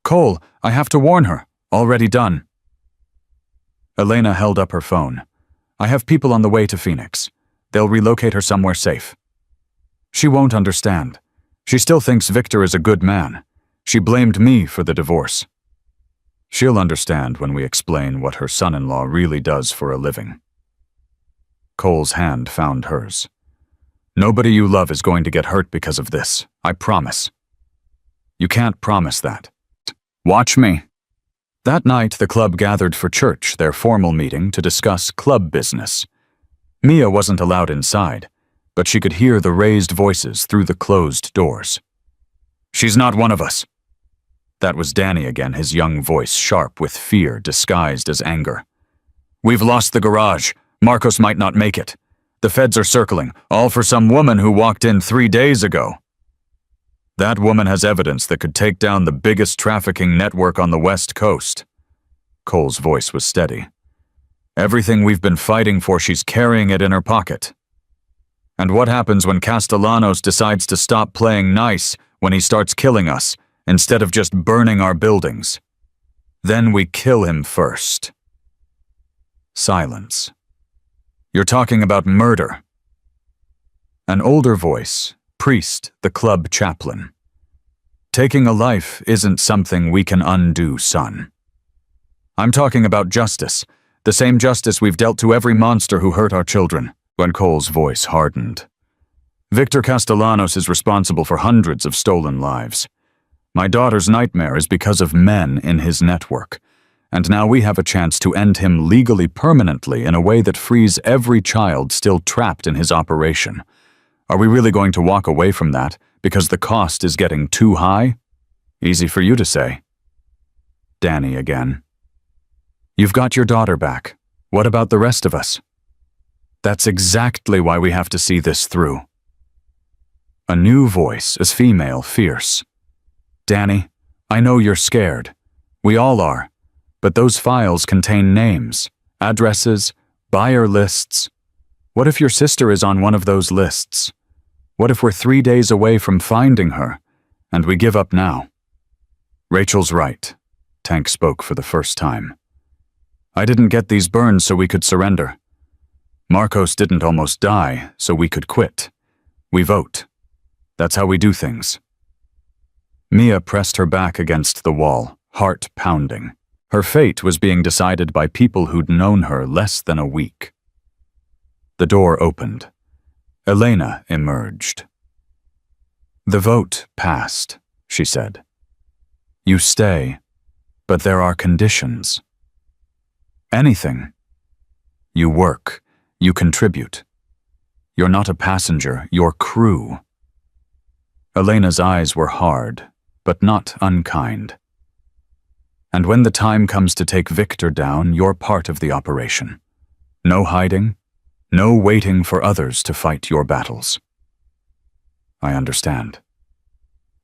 Cole, I have to warn her. Already done. Elena held up her phone. I have people on the way to Phoenix. They'll relocate her somewhere safe. She won't understand. She still thinks Victor is a good man. She blamed me for the divorce. She'll understand when we explain what her son-in-law really does for a living. Cole's hand found hers. Nobody you love is going to get hurt because of this, I promise. You can't promise that. Watch me. That night, the club gathered for church, their formal meeting to discuss club business. Mia wasn't allowed inside, but she could hear the raised voices through the closed doors. She's not one of us. That was Danny again, his young voice sharp with fear disguised as anger. We've lost the garage. Marcos might not make it. The feds are circling, all for some woman who walked in 3 days ago. That woman has evidence that could take down the biggest trafficking network on the West Coast. Cole's voice was steady. Everything we've been fighting for, she's carrying it in her pocket. And what happens when Castellanos decides to stop playing nice when he starts killing us, instead of just burning our buildings? Then we kill him first. Silence. You're talking about murder. An older voice, priest, the club chaplain. Taking a life isn't something we can undo, son. I'm talking about justice, the same justice we've dealt to every monster who hurt our children. When Cole's voice hardened. Victor Castellanos is responsible for hundreds of stolen lives. My daughter's nightmare is because of men in his network, and now we have a chance to end him legally permanently in a way that frees every child still trapped in his operation. Are we really going to walk away from that because the cost is getting too high? Easy for you to say. Danny again. You've got your daughter back. What about the rest of us? That's exactly why we have to see this through. A new voice, as female, fierce. Danny, I know you're scared. We all are. But those files contain names, addresses, buyer lists. What if your sister is on one of those lists? What if we're 3 days away from finding her, and we give up now? Rachel's right. Tank spoke for the first time. I didn't get these burns so we could surrender. Marcos didn't almost die, so we could quit. We vote. That's how we do things. Mia pressed her back against the wall, heart pounding. Her fate was being decided by people who'd known her less than a week. The door opened. Elena emerged. The vote passed, she said. You stay, but there are conditions. Anything. You work. You contribute. You're not a passenger, you're crew. Elena's eyes were hard, but not unkind. And when the time comes to take Victor down, you're part of the operation. No hiding, no waiting for others to fight your battles. I understand.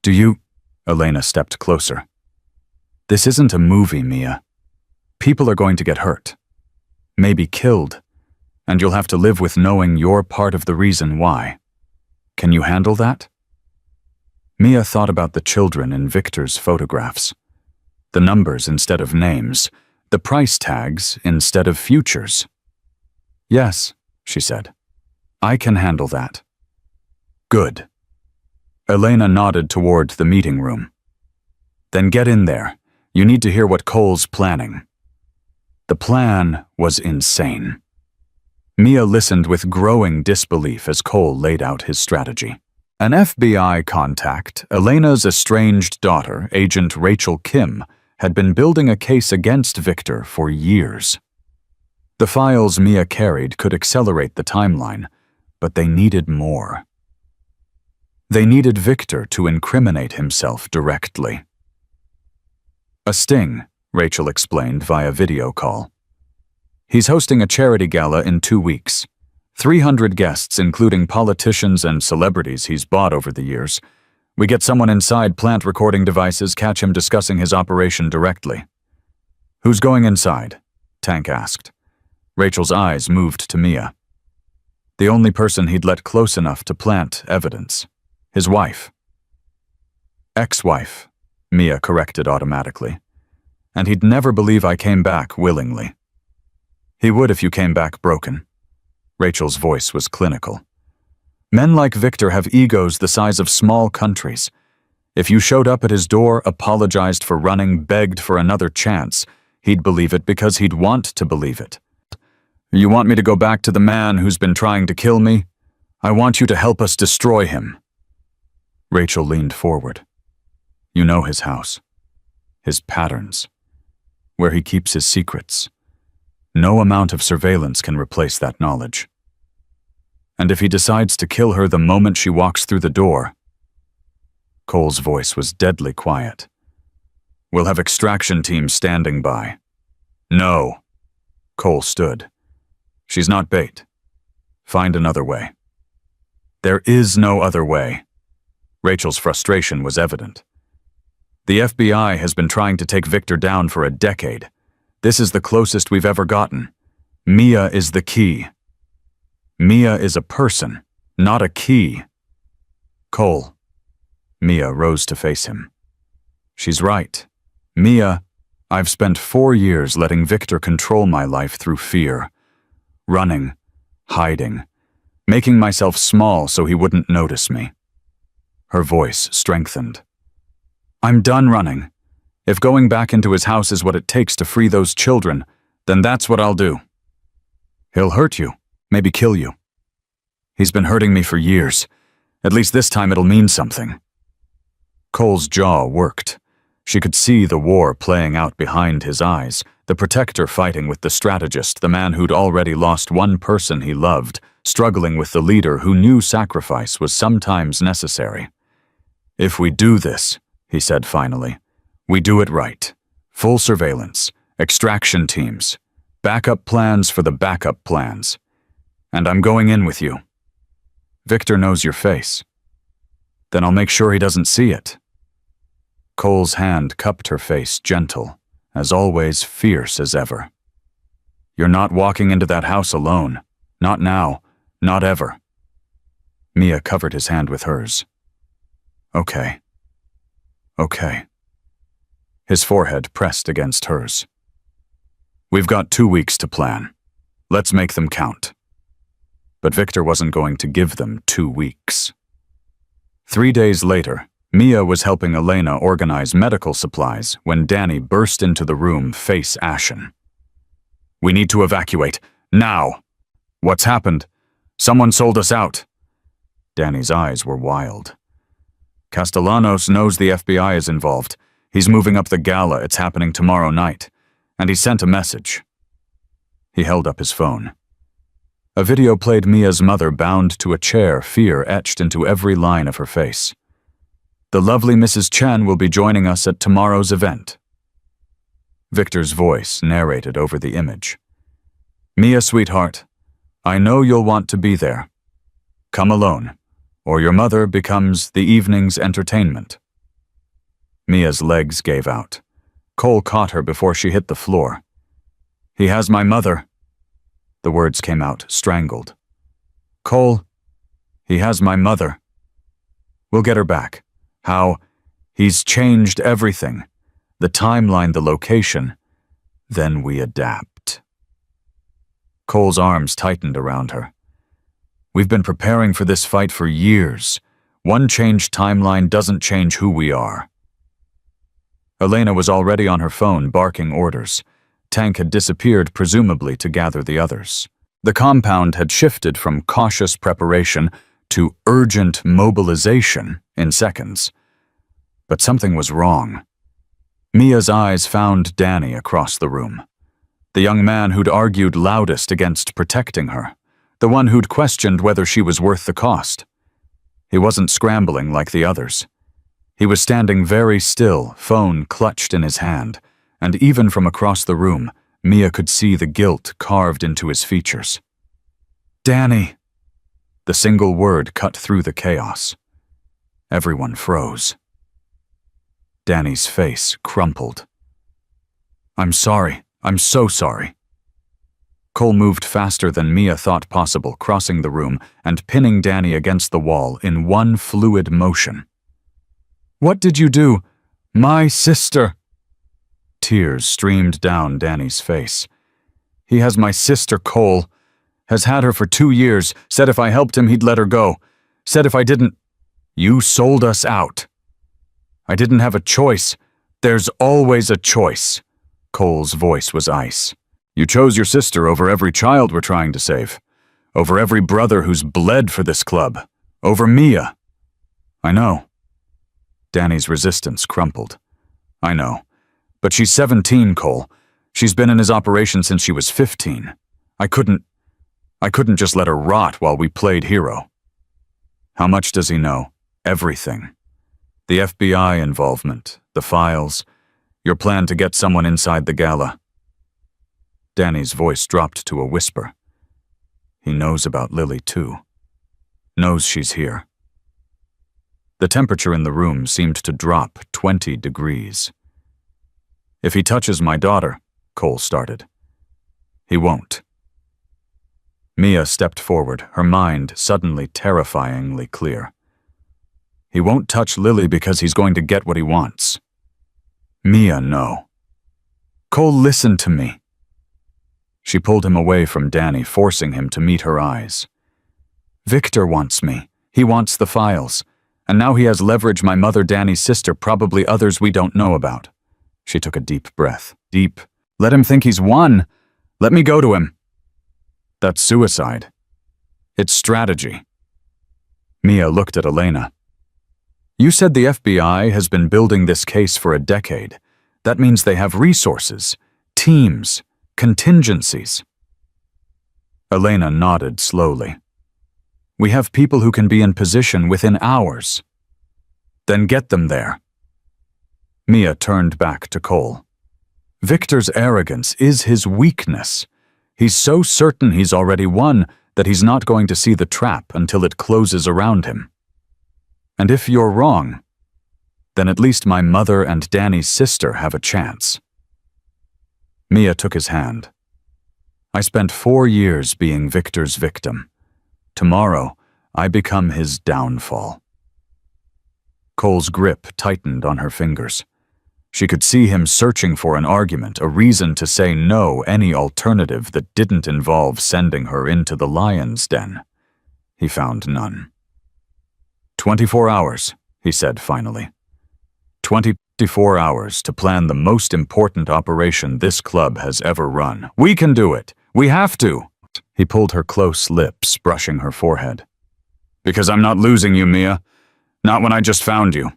Do you? Elena stepped closer. This isn't a movie, Mia. People are going to get hurt, maybe killed. And you'll have to live with knowing you're part of the reason why. Can you handle that? Mia thought about the children in Victor's photographs. The numbers instead of names, the price tags instead of futures. Yes, she said. I can handle that. Good. Elena nodded toward the meeting room. Then get in there. You need to hear what Cole's planning. The plan was insane. Mia listened with growing disbelief as Cole laid out his strategy. An FBI contact, Elena's estranged daughter, Agent Rachel Kim, had been building a case against Victor for years. The files Mia carried could accelerate the timeline, but they needed more. They needed Victor to incriminate himself directly. A sting, Rachel explained via video call. He's hosting a charity gala in 2 weeks. 300 guests, including politicians and celebrities he's bought over the years. We get someone inside plant recording devices, catch him discussing his operation directly. Who's going inside? Tank asked. Rachel's eyes moved to Mia. The only person he'd let close enough to plant evidence. His wife. Ex-wife, Mia corrected automatically. And he'd never believe I came back willingly. He would if you came back broken. Rachel's voice was clinical. Men like Victor have egos the size of small countries. If you showed up at his door, apologized for running, begged for another chance, he'd believe it because he'd want to believe it. You want me to go back to the man who's been trying to kill me? I want you to help us destroy him. Rachel leaned forward. You know his house, his patterns, where he keeps his secrets. No amount of surveillance can replace that knowledge. And if he decides to kill her the moment she walks through the door— Cole's voice was deadly quiet. We'll have extraction teams standing by. No. Cole stood. She's not bait. Find another way. There is no other way. Rachel's frustration was evident. The FBI has been trying to take Victor down for a decade. This is the closest we've ever gotten. Mia is the key. Mia is a person, not a key. Cole. Mia rose to face him. She's right. Mia, I've spent 4 years letting Victor control my life through fear. Running, hiding, making myself small so he wouldn't notice me. Her voice strengthened. I'm done running. If going back into his house is what it takes to free those children, then that's what I'll do. He'll hurt you, maybe kill you. He's been hurting me for years. At least this time it'll mean something. Cole's jaw worked. She could see the war playing out behind his eyes, the protector fighting with the strategist, the man who'd already lost one person he loved, struggling with the leader who knew sacrifice was sometimes necessary. If we do this, he said finally, we do it right. Full surveillance, extraction teams, backup plans for the backup plans. And I'm going in with you. Victor knows your face. Then I'll make sure he doesn't see it. Cole's hand cupped her face, gentle, as always fierce as ever. You're not walking into that house alone. Not now. Not ever. Mia covered his hand with hers. Okay. Okay. His forehead pressed against hers. We've got 2 weeks to plan. Let's make them count. But Victor wasn't going to give them 2 weeks. 3 days later, Mia was helping Elena organize medical supplies when Danny burst into the room, face ashen. We need to evacuate. Now! What's happened? Someone sold us out. Danny's eyes were wild. Castellanos knows the FBI is involved. He's moving up the gala. It's happening tomorrow night. And he sent a message. He held up his phone. A video played Mia's mother bound to a chair, fear etched into every line of her face. The lovely Mrs. Chen will be joining us at tomorrow's event. Victor's voice narrated over the image. Mia, sweetheart, I know you'll want to be there. Come alone, or your mother becomes the evening's entertainment. Mia's legs gave out. Cole caught her before she hit the floor. He has my mother. The words came out, strangled. Cole, he has my mother. We'll get her back. How? He's changed everything. The timeline, the location. Then we adapt. Cole's arms tightened around her. We've been preparing for this fight for years. One changed timeline doesn't change who we are. Elena was already on her phone, barking orders. Tank had disappeared, presumably to gather the others. The compound had shifted from cautious preparation to urgent mobilization in seconds. But something was wrong. Mia's eyes found Danny across the room. The young man who'd argued loudest against protecting her. The one who'd questioned whether she was worth the cost. He wasn't scrambling like the others. He was standing very still, phone clutched in his hand, and even from across the room, Mia could see the guilt carved into his features. Danny! The single word cut through the chaos. Everyone froze. Danny's face crumpled. I'm sorry. I'm so sorry. Cole moved faster than Mia thought possible, crossing the room and pinning Danny against the wall in one fluid motion. What did you do? My sister! Tears streamed down Danny's face. He has my sister, Cole. Has had her for 2 years, said if I helped him he'd let her go. Said if I didn't— You sold us out. I didn't have a choice. There's always a choice. Cole's voice was ice. You chose your sister over every child we're trying to save. Over every brother who's bled for this club. Over Mia. I know. Danny's resistance crumpled. I know. But she's 17, Cole. She's been in his operation since she was 15. I couldn't just let her rot while we played hero. How much does he know? Everything. The FBI involvement, the files, your plan to get someone inside the gala. Danny's voice dropped to a whisper. He knows about Lily, too. Knows she's here. The temperature in the room seemed to drop 20 degrees. If he touches my daughter, Cole started. He won't. Mia stepped forward, her mind suddenly terrifyingly clear. He won't touch Lily because he's going to get what he wants. Mia, no. Cole, listen to me. She pulled him away from Danny, forcing him to meet her eyes. Victor wants me. He wants the files. And now he has leverage my mother, Danny's sister, probably others we don't know about. She took a deep breath. Deep. Let him think he's won. Let me go to him. That's suicide. It's strategy. Mia looked at Elena. You said the FBI has been building this case for a decade. That means they have resources, teams, contingencies. Elena nodded slowly. We have people who can be in position within hours. Then get them there. Mia turned back to Cole. Victor's arrogance is his weakness. He's so certain he's already won that he's not going to see the trap until it closes around him. And if you're wrong, then at least my mother and Danny's sister have a chance. Mia took his hand. I spent 4 years being Victor's victim. Tomorrow, I become his downfall. Cole's grip tightened on her fingers. She could see him searching for an argument, a reason to say no any alternative that didn't involve sending her into the lion's den. He found none. 24 hours, he said finally. 24 hours to plan the most important operation this club has ever run. We can do it. We have to. He pulled her close lips, brushing her forehead. Because I'm not losing you, Mia. Not when I just found you.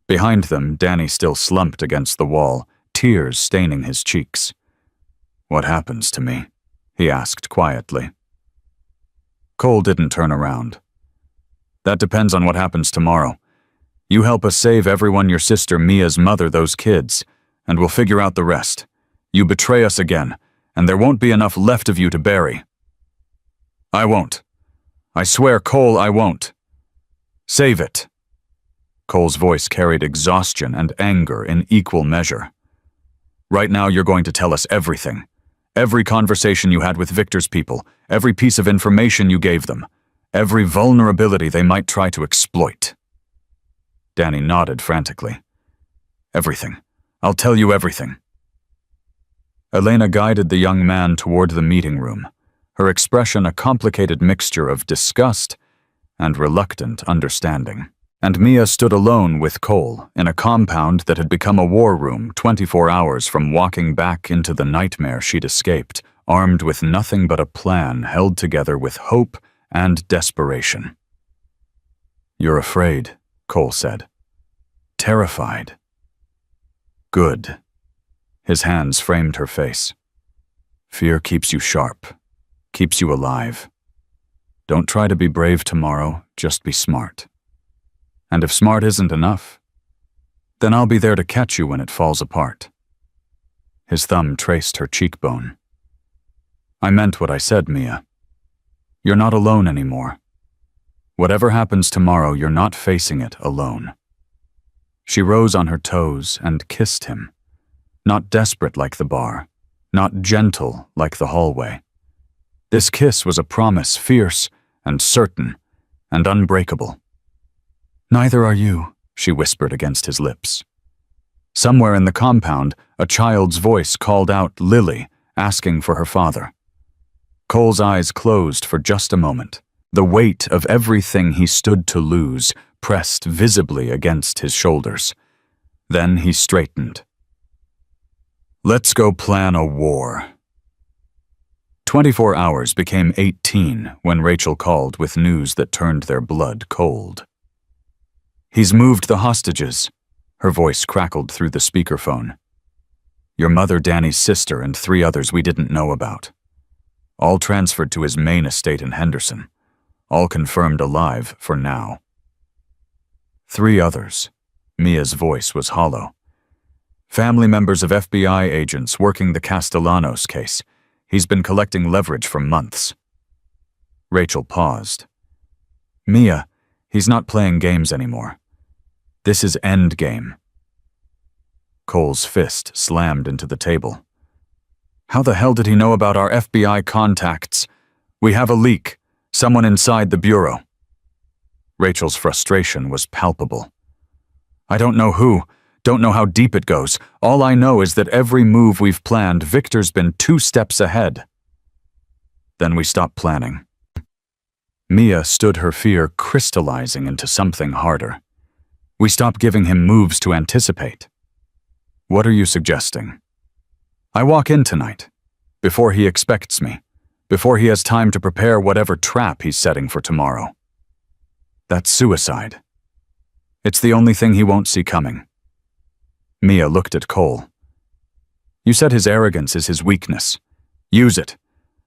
Behind them, Danny still slumped against the wall, tears staining his cheeks. What happens to me? He asked quietly. Cole didn't turn around. That depends on what happens tomorrow. You help us save everyone, your sister Mia's mother, those kids, and we'll figure out the rest. You betray us again, and there won't be enough left of you to bury. I won't. I swear, Cole, I won't. Save it. Cole's voice carried exhaustion and anger in equal measure. Right now you're going to tell us everything. Every conversation you had with Victor's people, every piece of information you gave them, every vulnerability they might try to exploit. Danny nodded frantically. Everything. I'll tell you everything. Elena guided the young man toward the meeting room, her expression a complicated mixture of disgust and reluctant understanding. And Mia stood alone with Cole in a compound that had become a war room 24 hours from walking back into the nightmare she'd escaped, armed with nothing but a plan held together with hope and desperation. You're afraid, Cole said. Terrified. Good. His hands framed her face. Fear keeps you sharp, keeps you alive. Don't try to be brave tomorrow, just be smart. And if smart isn't enough, then I'll be there to catch you when it falls apart. His thumb traced her cheekbone. I meant what I said, Mia. You're not alone anymore. Whatever happens tomorrow, you're not facing it alone. She rose on her toes and kissed him, not desperate like the bar, not gentle like the hallway. This kiss was a promise, fierce and certain and unbreakable. Neither are you, she whispered against his lips. Somewhere in the compound, a child's voice called out Lily, asking for her father. Cole's eyes closed for just a moment. The weight of everything he stood to lose pressed visibly against his shoulders. Then he straightened. Let's go plan a war. 24 hours became 18 when Rachel called with news that turned their blood cold. He's moved the hostages. Her voice crackled through the speakerphone. Your mother, Danny's sister, and 3 others we didn't know about. All transferred to his main estate in Henderson. All confirmed alive for now. 3 others. Mia's voice was hollow. Family members of FBI agents working the Castellanos case. He's been collecting leverage for months. Rachel paused. Mia, he's not playing games anymore. This is endgame. Cole's fist slammed into the table. How the hell did he know about our FBI contacts? We have a leak. Someone inside the bureau. Rachel's frustration was palpable. I don't know who, don't know how deep it goes. All I know is that every move we've planned, Victor's been 2 steps ahead. Then we stopped planning. Mia stood her fear crystallizing into something harder. We stopped giving him moves to anticipate. What are you suggesting? I walk in tonight, before he expects me, before he has time to prepare whatever trap he's setting for tomorrow. That's suicide. It's the only thing he won't see coming. Mia looked at Cole. You said his arrogance is his weakness. Use it.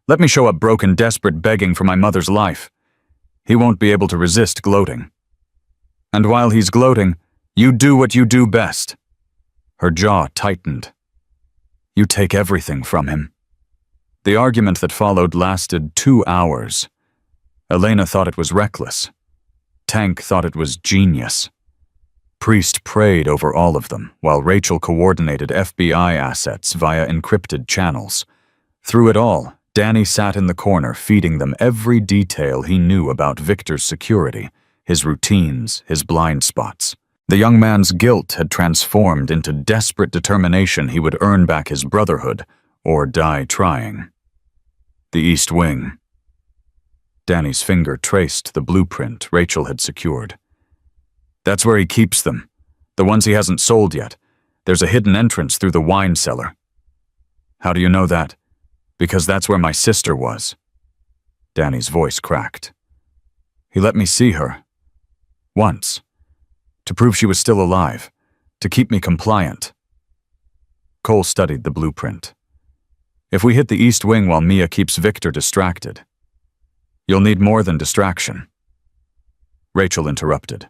Let me show up broken, desperate, begging for my mother's life. He won't be able to resist gloating. And while he's gloating, you do what you do best. Her jaw tightened. You take everything from him. The argument that followed lasted 2 hours. Elena thought it was reckless. Tank thought it was genius. Priest prayed over all of them, while Rachel coordinated FBI assets via encrypted channels. Through it all, Danny sat in the corner feeding them every detail he knew about Victor's security, his routines, his blind spots. The young man's guilt had transformed into desperate determination he would earn back his brotherhood, or die trying. The East Wing. Danny's finger traced the blueprint Rachel had secured. That's where he keeps them, the ones he hasn't sold yet. There's a hidden entrance through the wine cellar. How do you know that? Because that's where my sister was. Danny's voice cracked. He let me see her. Once. To prove she was still alive. To keep me compliant. Cole studied the blueprint. If we hit the East Wing while Mia keeps Victor distracted, you'll need more than distraction. Rachel interrupted.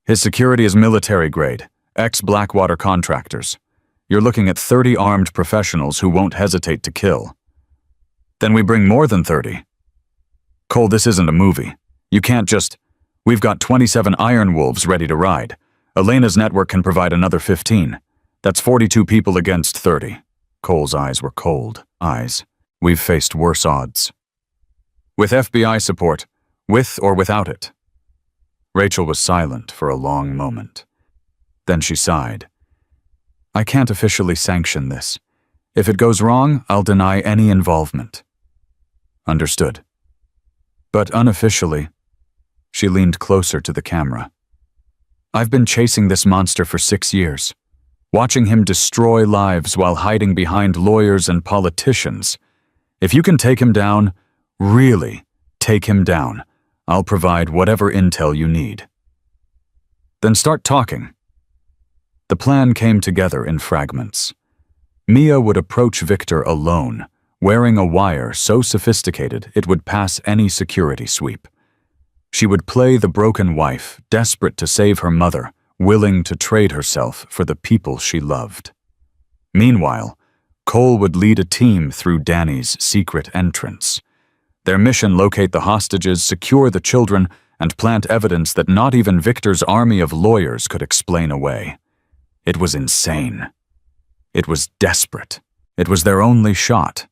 His security is military grade, ex-Blackwater contractors. You're looking at 30 armed professionals who won't hesitate to kill. Then we bring more than 30. Cole, this isn't a movie. You can't just... We've got 27 Iron Wolves ready to ride. Elena's network can provide another 15. That's 42 people against 30. Cole's eyes were cold. Eyes. We've faced worse odds. With FBI support, with or without it. Rachel was silent for a long moment. Then she sighed. I can't officially sanction this. If it goes wrong, I'll deny any involvement. Understood. But unofficially, she leaned closer to the camera. I've been chasing this monster for 6 years, watching him destroy lives while hiding behind lawyers and politicians. If you can take him down, really take him down, I'll provide whatever intel you need. Then start talking. The plan came together in fragments. Mia would approach Victor alone, wearing a wire so sophisticated it would pass any security sweep. She would play the broken wife, desperate to save her mother, willing to trade herself for the people she loved. Meanwhile, Cole would lead a team through Danny's secret entrance. Their mission: locate the hostages, secure the children, and plant evidence that not even Victor's army of lawyers could explain away. It was insane. It was desperate. It was their only shot.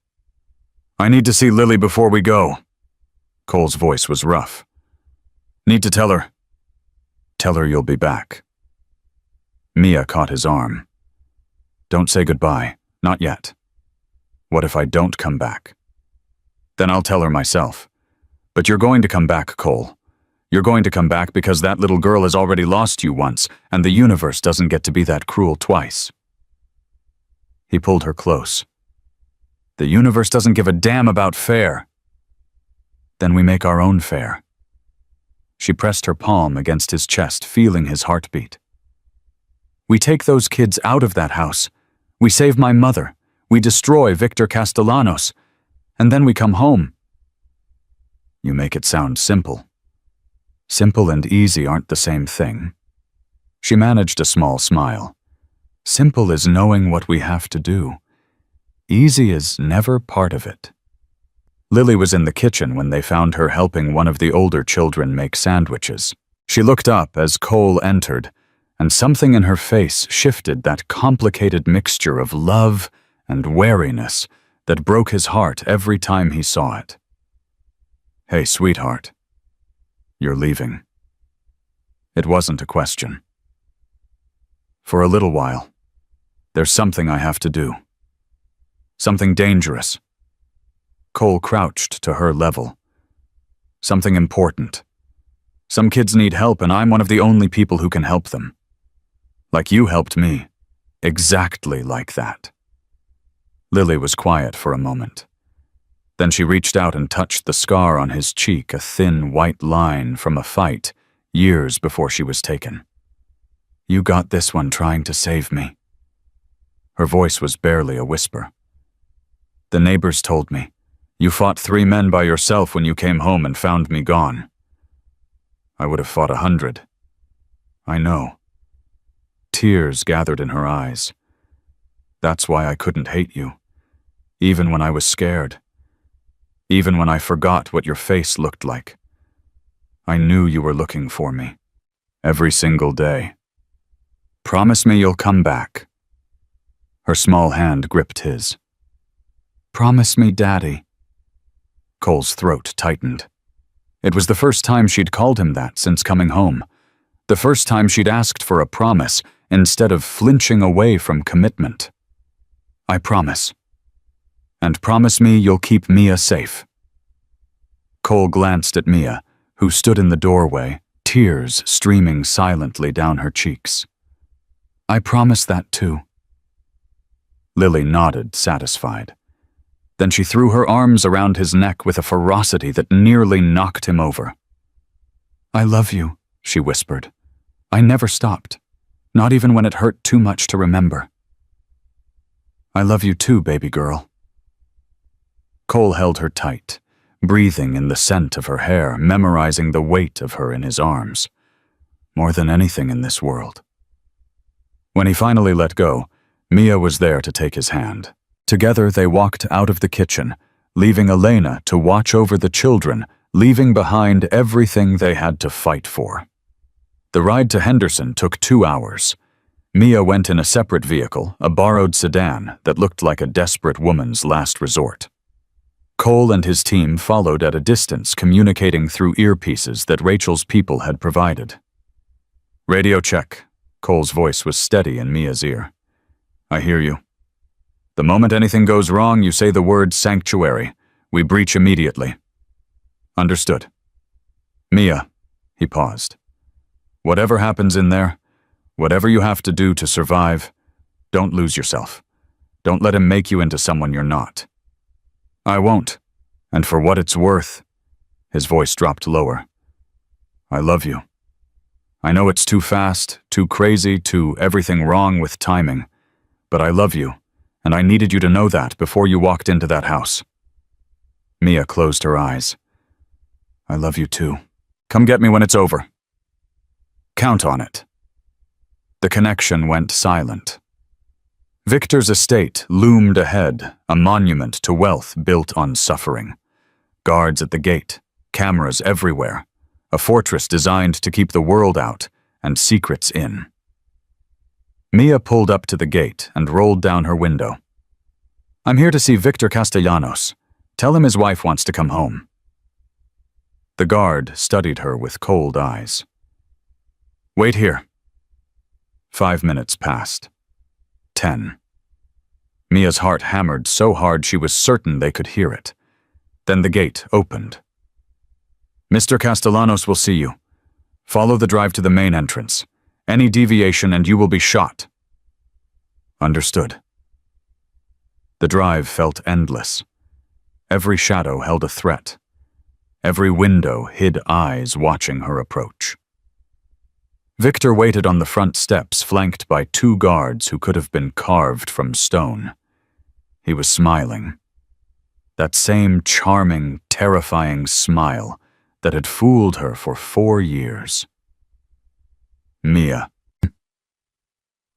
I need to see Lily before we go. Cole's voice was rough. Need to tell her. Tell her you'll be back. Mia caught his arm. Don't say goodbye. Not yet. What if I don't come back? Then I'll tell her myself. But you're going to come back, Cole. You're going to come back because that little girl has already lost you once, and the universe doesn't get to be that cruel twice. He pulled her close. The universe doesn't give a damn about fair. Then we make our own fair. She pressed her palm against his chest, feeling his heartbeat. We take those kids out of that house. We save my mother. We destroy Victor Castellanos. And then we come home. You make it sound simple. Simple and easy aren't the same thing. She managed a small smile. Simple is knowing what we have to do. Easy is never part of it. Lily was in the kitchen when they found her helping one of the older children make sandwiches. She looked up as Cole entered, and something in her face shifted that complicated mixture of love and wariness that broke his heart every time he saw it. Hey, sweetheart. You're leaving. It wasn't a question. For a little while, there's something I have to do. Something dangerous. Cole crouched to her level. Something important. Some kids need help, and I'm one of the only people who can help them. Like you helped me. Exactly like that. Lily was quiet for a moment. Then she reached out and touched the scar on his cheek, a thin white line from a fight years before she was taken. You got this one trying to save me. Her voice was barely a whisper. The neighbors told me, you fought 3 men by yourself when you came home and found me gone. I would have fought 100. I know. Tears gathered in her eyes. That's why I couldn't hate you, even when I was scared. Even when I forgot what your face looked like. I knew you were looking for me. Every single day. Promise me you'll come back. Her small hand gripped his. Promise me, Daddy. Cole's throat tightened. It was the first time she'd called him that since coming home. The first time she'd asked for a promise instead of flinching away from commitment. I promise. And promise me you'll keep Mia safe. Cole glanced at Mia, who stood in the doorway, tears streaming silently down her cheeks. I promise that too. Lily nodded, satisfied. Then she threw her arms around his neck with a ferocity that nearly knocked him over. I love you, she whispered. I never stopped, not even when it hurt too much to remember. I love you too, baby girl. Cole held her tight, breathing in the scent of her hair, memorizing the weight of her in his arms. More than anything in this world. When he finally let go, Mia was there to take his hand. Together they walked out of the kitchen, leaving Elena to watch over the children, leaving behind everything they had to fight for. The ride to Henderson took 2 hours. Mia went in a separate vehicle, a borrowed sedan that looked like a desperate woman's last resort. Cole and his team followed at a distance, communicating through earpieces that Rachel's people had provided. Radio check. Cole's voice was steady in Mia's ear. I hear you. The moment anything goes wrong, you say the word sanctuary. We breach immediately. Understood. Mia, he paused. Whatever happens in there, whatever you have to do to survive, don't lose yourself. Don't let him make you into someone you're not. I won't. And for what it's worth, his voice dropped lower. I love you. I know it's too fast, too crazy, too everything wrong with timing, but I love you, and I needed you to know that before you walked into that house. Mia closed her eyes. I love you too. Come get me when it's over. Count on it. The connection went silent. Victor's estate loomed ahead, a monument to wealth built on suffering. Guards at the gate, cameras everywhere, a fortress designed to keep the world out and secrets in. Mia pulled up to the gate and rolled down her window. I'm here to see Victor Castellanos. Tell him his wife wants to come home. The guard studied her with cold eyes. Wait here. 5 minutes passed. 10. Mia's heart hammered so hard she was certain they could hear it. Then the gate opened. Mr. Castellanos will see you. Follow the drive to the main entrance. Any deviation and you will be shot. Understood. The drive felt endless. Every shadow held a threat. Every window hid eyes watching her approach. Victor waited on the front steps, flanked by 2 guards who could have been carved from stone. He was smiling. That same charming, terrifying smile that had fooled her for 4 years. Mia.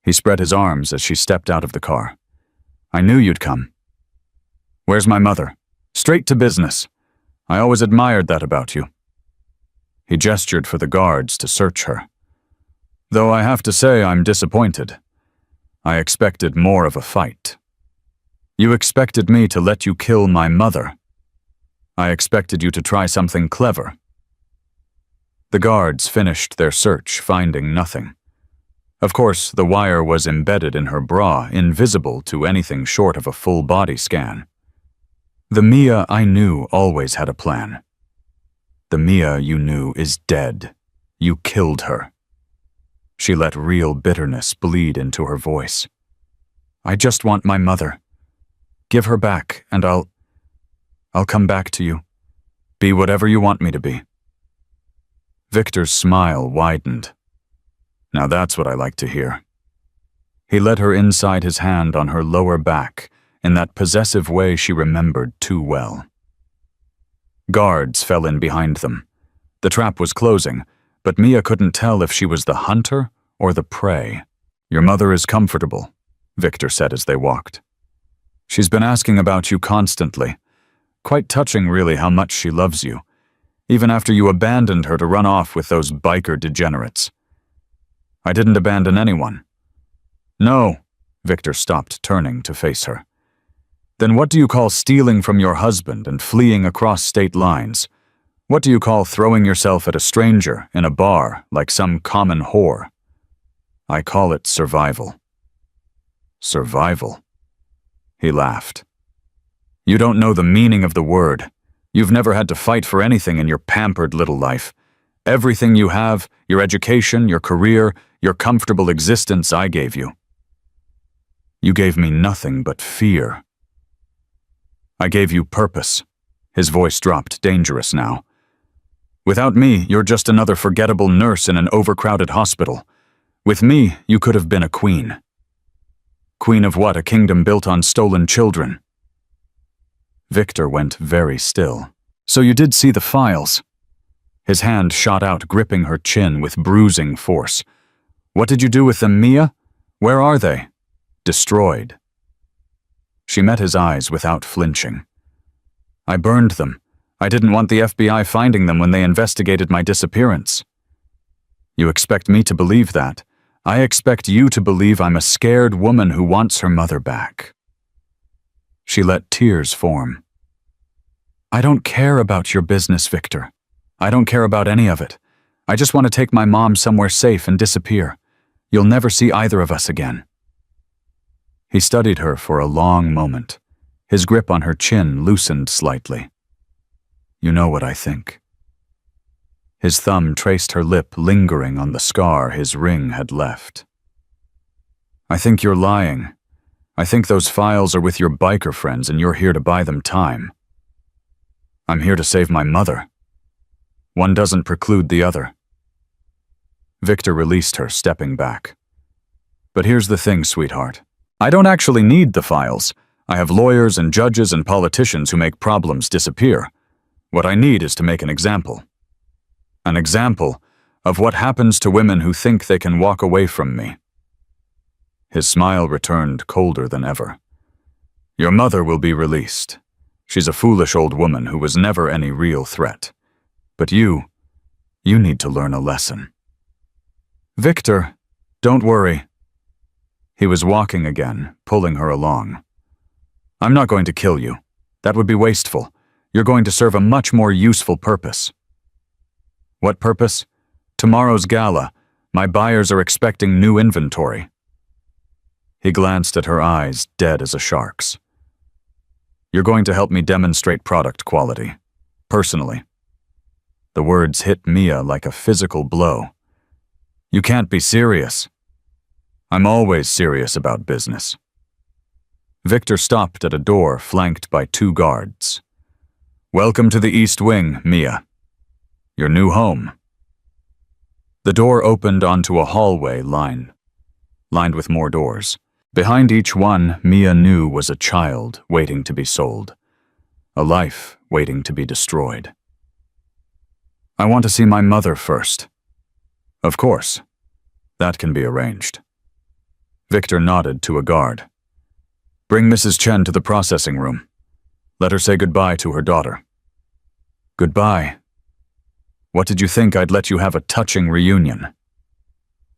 He spread his arms as she stepped out of the car. I knew you'd come. Where's my mother? Straight to business. I always admired that about you. He gestured for the guards to search her. Though I have to say I'm disappointed. I expected more of a fight. You expected me to let you kill my mother. I expected you to try something clever. The guards finished their search, finding nothing. Of course, the wire was embedded in her bra, invisible to anything short of a full body scan. The Mia I knew always had a plan. The Mia you knew is dead. You killed her. She let real bitterness bleed into her voice. I just want my mother. Give her back, and I'll come back to you. Be whatever you want me to be. Victor's smile widened. Now that's what I like to hear. He led her inside his hand on her lower back, in that possessive way she remembered too well. Guards fell in behind them. The trap was closing, but Mia couldn't tell if she was the hunter or the prey. Your mother is comfortable, Victor said as they walked. She's been asking about you constantly. Quite touching, really, how much she loves you, even after you abandoned her to run off with those biker degenerates. I didn't abandon anyone. No, Victor stopped, turning to face her. Then what do you call stealing from your husband and fleeing across state lines? What do you call throwing yourself at a stranger in a bar like some common whore? I call it survival. Survival? He laughed. You don't know the meaning of the word. You've never had to fight for anything in your pampered little life. Everything you have, your education, your career, your comfortable existence, I gave you. You gave me nothing but fear. I gave you purpose. His voice dropped, dangerous now. Without me, you're just another forgettable nurse in an overcrowded hospital. With me, you could have been a queen. Queen of what? A kingdom built on stolen children. Victor went very still. So you did see the files? His hand shot out, gripping her chin with bruising force. What did you do with them, Mia? Where are they? Destroyed. She met his eyes without flinching. I burned them. I didn't want the FBI finding them when they investigated my disappearance. You expect me to believe that? I expect you to believe I'm a scared woman who wants her mother back. She let tears form. I don't care about your business, Victor. I don't care about any of it. I just want to take my mom somewhere safe and disappear. You'll never see either of us again. He studied her for a long moment. His grip on her chin loosened slightly. You know what I think. His thumb traced her lip, lingering on the scar his ring had left. I think you're lying. I think those files are with your biker friends and you're here to buy them time. I'm here to save my mother. One doesn't preclude the other. Victor released her, stepping back. But here's the thing, sweetheart. I don't actually need the files. I have lawyers and judges and politicians who make problems disappear. What I need is to make an example. An example of what happens to women who think they can walk away from me. His smile returned, colder than ever. Your mother will be released. She's a foolish old woman who was never any real threat. But you need to learn a lesson. Victor, don't worry. He was walking again, pulling her along. I'm not going to kill you. That would be wasteful. You're going to serve a much more useful purpose. What purpose? Tomorrow's gala. My buyers are expecting new inventory. He glanced at her eyes, dead as a shark's. You're going to help me demonstrate product quality. Personally. The words hit Mia like a physical blow. You can't be serious. I'm always serious about business. Victor stopped at a door flanked by 2 guards. Welcome to the East Wing, Mia. Your new home. The door opened onto a hallway lined with more doors. Behind each one, Mia knew was a child waiting to be sold. A life waiting to be destroyed. I want to see my mother first. Of course. That can be arranged. Victor nodded to a guard. Bring Mrs. Chen to the processing room. Let her say goodbye to her daughter. Goodbye. What did you think I'd let you have a touching reunion?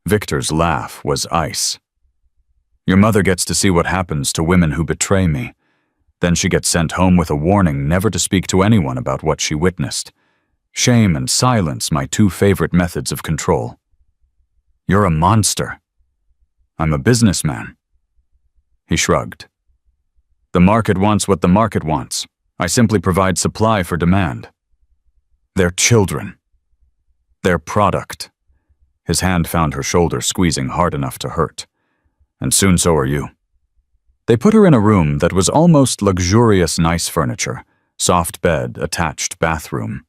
Victor's laugh was ice. Your mother gets to see what happens to women who betray me. Then she gets sent home with a warning never to speak to anyone about what she witnessed. Shame and silence, my two favorite methods of control. You're a monster. I'm a businessman. He shrugged. The market wants what the market wants. I simply provide supply for demand. They're children. Their product. His hand found her shoulder, squeezing hard enough to hurt. And soon so are you. They put her in a room that was almost luxurious nice furniture, soft bed, attached bathroom.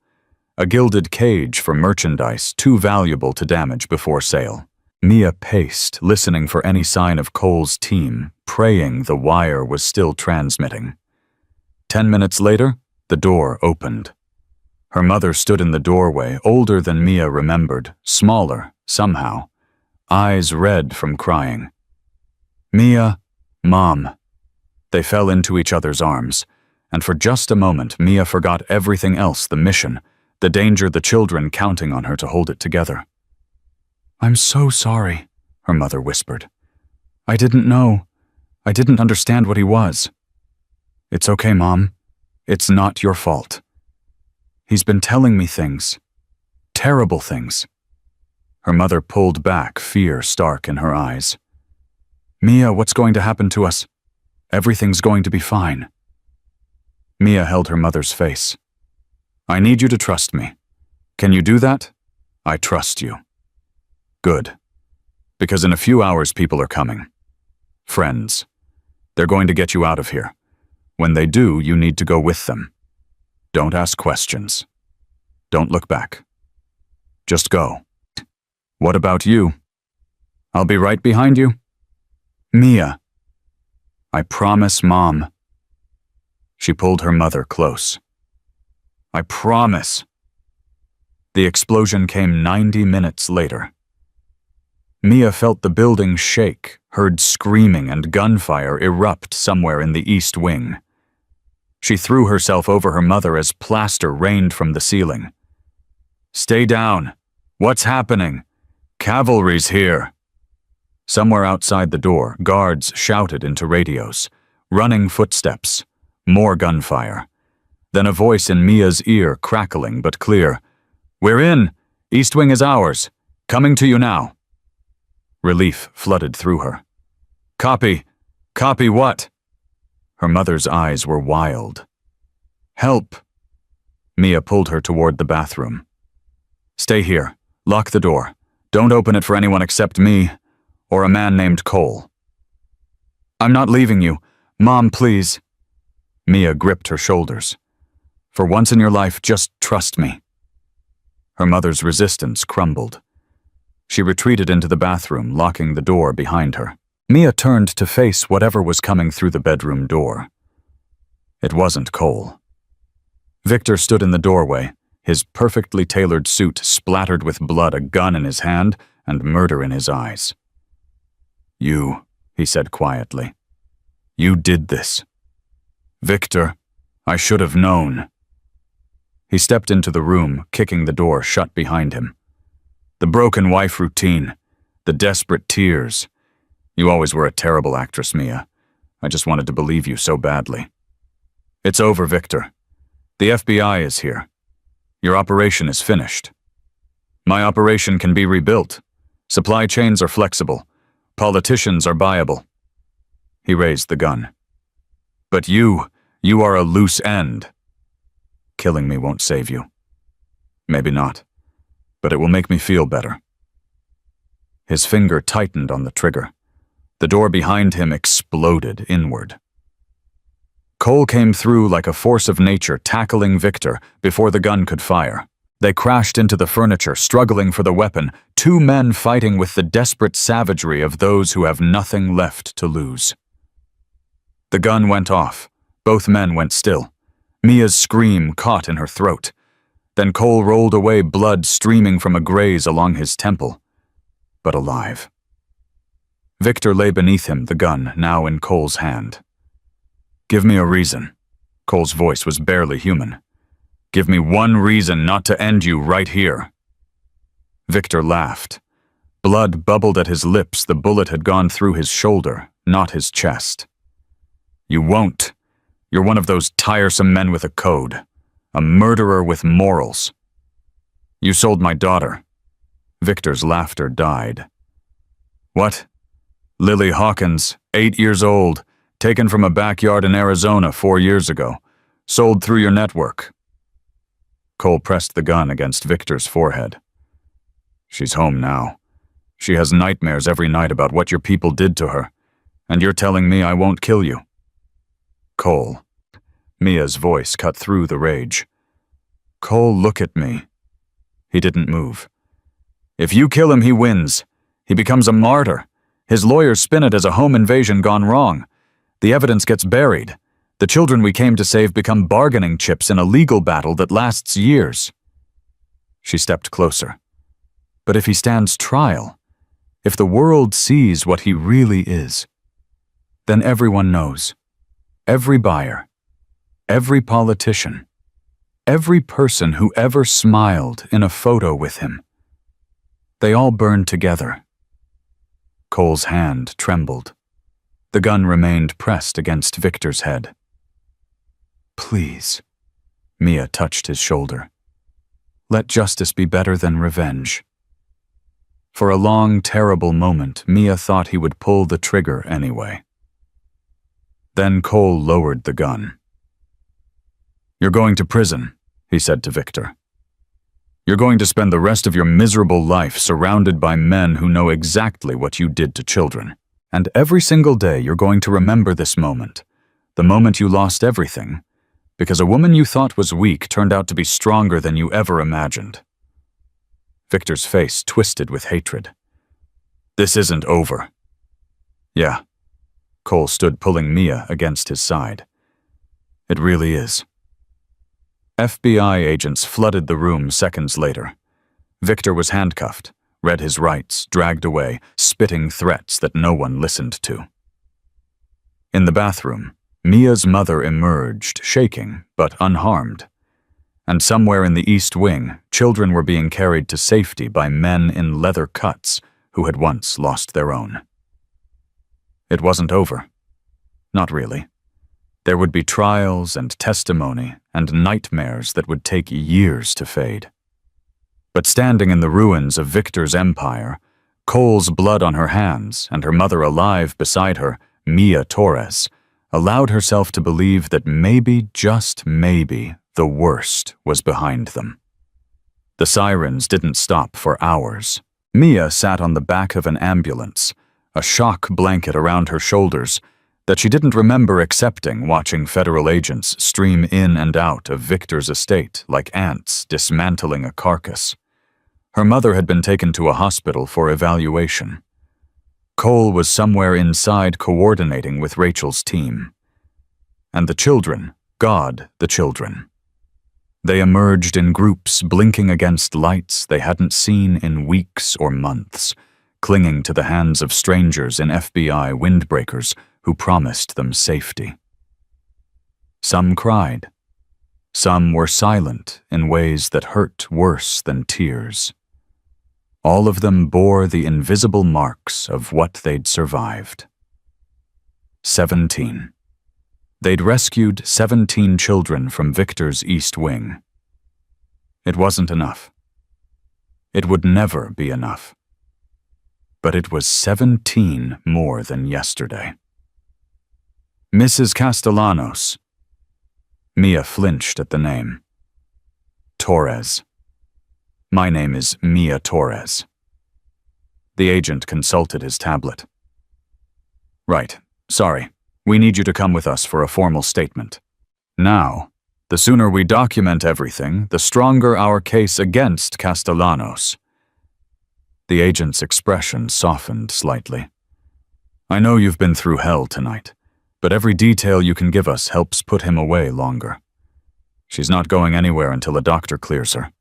A gilded cage for merchandise too valuable to damage before sale. Mia paced, listening for any sign of Cole's team, praying the wire was still transmitting. 10 minutes later, the door opened. Her mother stood in the doorway, older than Mia remembered, smaller, somehow, eyes red from crying. Mia, Mom. They fell into each other's arms, and for just a moment Mia forgot everything else, the mission, the danger, the children counting on her to hold it together. I'm so sorry, her mother whispered. I didn't know. I didn't understand what he was. It's okay, Mom. It's not your fault. He's been telling me things. Terrible things. Her mother pulled back, fear stark in her eyes. Mia, what's going to happen to us? Everything's going to be fine. Mia held her mother's face. I need you to trust me. Can you do that? I trust you. Good. Because in a few hours people are coming. Friends. They're going to get you out of here. When they do, you need to go with them. Don't ask questions. Don't look back. Just go. What about you? I'll be right behind you. Mia. I promise, Mom. She pulled her mother close. I promise. The explosion came 90 minutes later. Mia felt the building shake, heard screaming and gunfire erupt somewhere in the East Wing. She threw herself over her mother as plaster rained from the ceiling. Stay down. What's happening? Cavalry's here. Somewhere outside the door, guards shouted into radios. Running footsteps. More gunfire. Then a voice in Mia's ear, crackling but clear. We're in. East Wing is ours. Coming to you now. Relief flooded through her. Copy. Copy what? Her mother's eyes were wild. Help. Mia pulled her toward the bathroom. Stay here. Lock the door. Don't open it for anyone except me, or a man named Cole. I'm not leaving you. Mom, please. Mia gripped her shoulders. For once in your life, just trust me. Her mother's resistance crumbled. She retreated into the bathroom, locking the door behind her. Mia turned to face whatever was coming through the bedroom door. It wasn't Cole. Victor stood in the doorway, his perfectly tailored suit splattered with blood, a gun in his hand, and murder in his eyes. You, he said quietly. You did this. Victor, I should have known. He stepped into the room, kicking the door shut behind him. The broken wife routine, the desperate tears. You always were a terrible actress, Mia. I just wanted to believe you so badly. It's over, Victor. The FBI is here. Your operation is finished. My operation can be rebuilt. Supply chains are flexible. Politicians are viable. He raised the gun. But you are a loose end. Killing me won't save you. Maybe not, but it will make me feel better. His finger tightened on the trigger. The door behind him exploded inward. Cole came through like a force of nature, tackling Victor before the gun could fire. They crashed into the furniture, struggling for the weapon, two men fighting with the desperate savagery of those who have nothing left to lose. The gun went off. Both men went still. Mia's scream caught in her throat. Then Cole rolled away, blood streaming from a graze along his temple, but alive. Victor lay beneath him, the gun now in Cole's hand. "Give me a reason." Cole's voice was barely human. "Give me one reason not to end you right here." Victor laughed. Blood bubbled at his lips. The bullet had gone through his shoulder, not his chest. "You won't. You're one of those tiresome men with a code. A murderer with morals. You sold my daughter." Victor's laughter died. "What? Lily Hawkins, 8 years old, taken from a backyard in Arizona 4 years ago. Sold through your network." Cole pressed the gun against Victor's forehead. "She's home now. She has nightmares every night about what your people did to her, and you're telling me I won't kill you?" "Cole." Mia's voice cut through the rage. "Cole, look at me." He didn't move. "If you kill him, he wins. He becomes a martyr. His lawyers spin it as a home invasion gone wrong. The evidence gets buried. The children we came to save become bargaining chips in a legal battle that lasts years." She stepped closer. "But if he stands trial, if the world sees what he really is, then everyone knows. Every buyer, every politician, every person who ever smiled in a photo with him. They all burn together." Cole's hand trembled. The gun remained pressed against Victor's head. "Please." Mia touched his shoulder. "Let justice be better than revenge." For a long, terrible moment, Mia thought he would pull the trigger anyway. Then Cole lowered the gun. "You're going to prison," he said to Victor. "You're going to spend the rest of your miserable life surrounded by men who know exactly what you did to children. And every single day you're going to remember this moment, the moment you lost everything, because a woman you thought was weak turned out to be stronger than you ever imagined." Victor's face twisted with hatred. "This isn't over." "Yeah." Cole stood pulling Mia against his side. "It really is." FBI agents flooded the room seconds later. Victor was handcuffed, read his rights, dragged away, spitting threats that no one listened to. In the bathroom, Mia's mother emerged, shaking but unharmed. And somewhere in the East Wing, children were being carried to safety by men in leather cuts who had once lost their own. It wasn't over. Not really. There would be trials and testimony and nightmares that would take years to fade. But standing in the ruins of Victor's empire, Cole's blood on her hands and her mother alive beside her, Mia Torres, allowed herself to believe that maybe, just maybe, the worst was behind them. The sirens didn't stop for hours. Mia sat on the back of an ambulance, a shock blanket around her shoulders that she didn't remember accepting, watching federal agents stream in and out of Victor's estate like ants dismantling a carcass. Her mother had been taken to a hospital for evaluation. Cole was somewhere inside coordinating with Rachel's team. And the children, the children. They emerged in groups, blinking against lights they hadn't seen in weeks or months, clinging to the hands of strangers in FBI windbreakers who promised them safety. Some cried. Some were silent in ways that hurt worse than tears. All of them bore the invisible marks of what they'd survived. 17. They'd rescued 17 children from Victor's East Wing. It wasn't enough. It would never be enough. But it was 17 more than yesterday. "Mrs. Castellanos." Mia flinched at the name. "Torres. My name is Mia Torres." The agent consulted his tablet. "Right. Sorry. We need you to come with us for a formal statement. Now, the sooner we document everything, the stronger our case against Castellanos." The agent's expression softened slightly. "I know you've been through hell tonight, but every detail you can give us helps put him away longer. She's not going anywhere until a doctor clears her."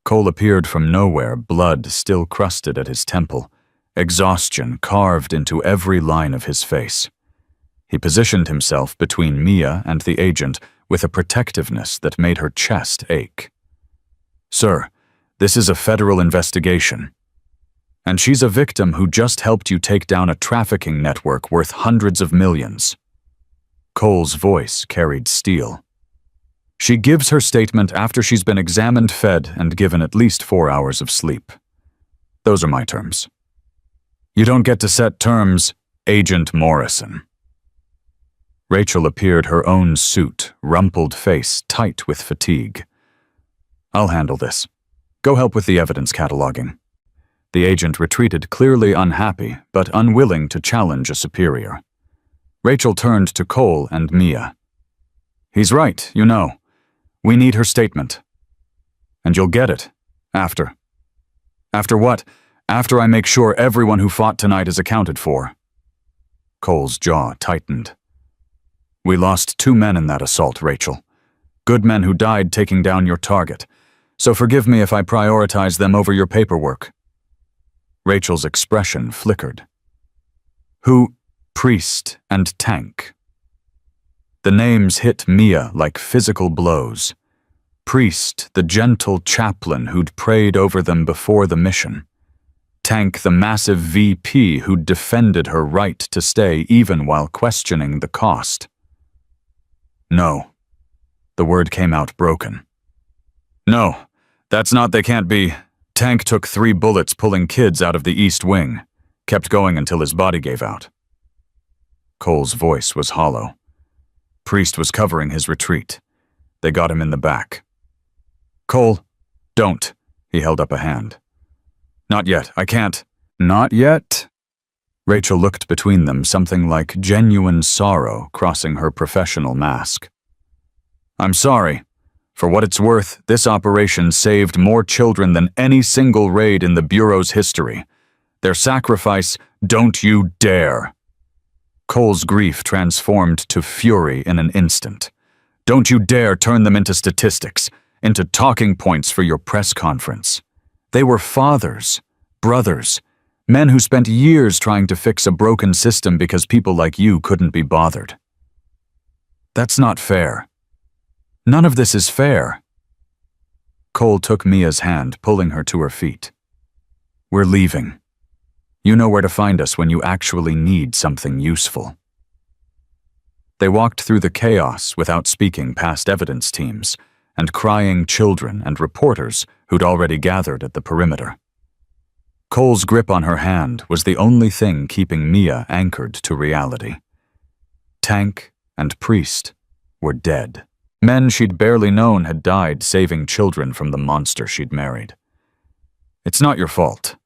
Cole appeared from nowhere, blood still crusted at his temple, exhaustion carved into every line of his face. He positioned himself between Mia and the agent with a protectiveness that made her chest ache. "Sir, this is a federal investigation. And she's a victim who just helped you take down a trafficking network worth hundreds of millions." Cole's voice carried steel. "She gives her statement after she's been examined, fed, and given at least 4 hours of sleep. Those are my terms." "You don't get to set terms, Agent Morrison." Rachel appeared, her own suit, rumpled face tight with fatigue. "I'll handle this. Go help with the evidence cataloging." The agent retreated, clearly unhappy, but unwilling to challenge a superior. Rachel turned to Cole and Mia. "He's right, you know. We need her statement. And you'll get it. After." "After what? After I make sure everyone who fought tonight is accounted for." Cole's jaw tightened. "We lost 2 men in that assault, Rachel. Good men who died taking down your target. So forgive me if I prioritize them over your paperwork." Rachel's expression flickered. "Who? Priest and Tank." The names hit Mia like physical blows. Priest, the gentle chaplain who'd prayed over them before the mission. Tank, the massive VP who'd defended her right to stay even while questioning the cost. "No." The word came out broken. "No, that's not, they can't be. Tank took 3 bullets pulling kids out of the East Wing. Kept going until his body gave out." Cole's voice was hollow. Priest was covering his retreat. They got him in the back. "Cole, don't." He held up a hand. "Not yet, I can't." "Not yet?" Rachel looked between them, something like genuine sorrow crossing her professional mask. "I'm sorry. For what it's worth, this operation saved more children than any single raid in the Bureau's history. Their sacrifice, don't you dare." Cole's grief transformed to fury in an instant. "Don't you dare turn them into statistics, into talking points for your press conference. They were fathers, brothers, men who spent years trying to fix a broken system because people like you couldn't be bothered. That's not fair. None of this is fair." Cole took Mia's hand, pulling her to her feet. "We're leaving. You know where to find us when you actually need something useful." They walked through the chaos without speaking past evidence teams and crying children and reporters who'd already gathered at the perimeter. Cole's grip on her hand was the only thing keeping Mia anchored to reality. Tank and Priest were dead. Men she'd barely known had died saving children from the monster she'd married. "It's not your fault."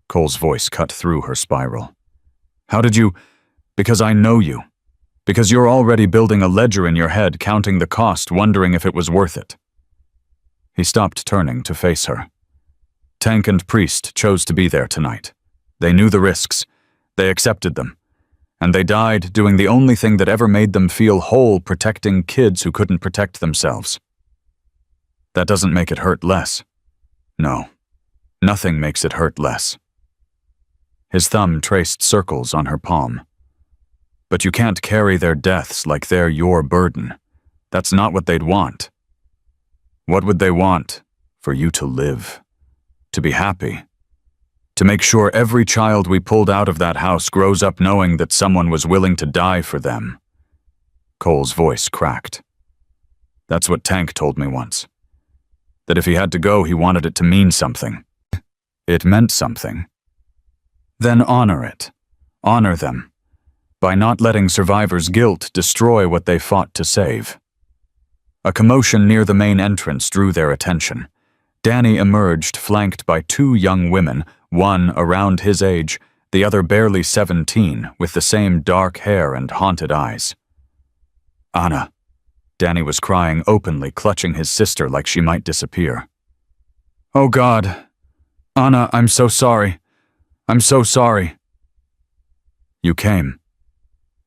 Cole's voice cut through her spiral. "How did you? Because I know you. Because you're already building a ledger in your head, counting the cost, wondering if it was worth it." He stopped, turning to face her. "Tank and Priest chose to be there tonight. They knew the risks. They accepted them. And they died doing the only thing that ever made them feel whole, protecting kids who couldn't protect themselves. That doesn't make it hurt less. No, nothing makes it hurt less." His thumb traced circles on her palm. "But you can't carry their deaths like they're your burden. That's not what they'd want. What would they want? For you to live. To be happy. To make sure every child we pulled out of that house grows up knowing that someone was willing to die for them." Cole's voice cracked. "That's what Tank told me once. That if he had to go, he wanted it to mean something. It meant something. Then honor it. Honor them. By not letting survivors' guilt destroy what they fought to save." A commotion near the main entrance drew their attention. Danny emerged, flanked by 2 young women, one around his age, the other barely 17, with the same dark hair and haunted eyes. "Anna." Danny was crying openly, clutching his sister like she might disappear. "Oh God. Anna, I'm so sorry. I'm so sorry." "You came."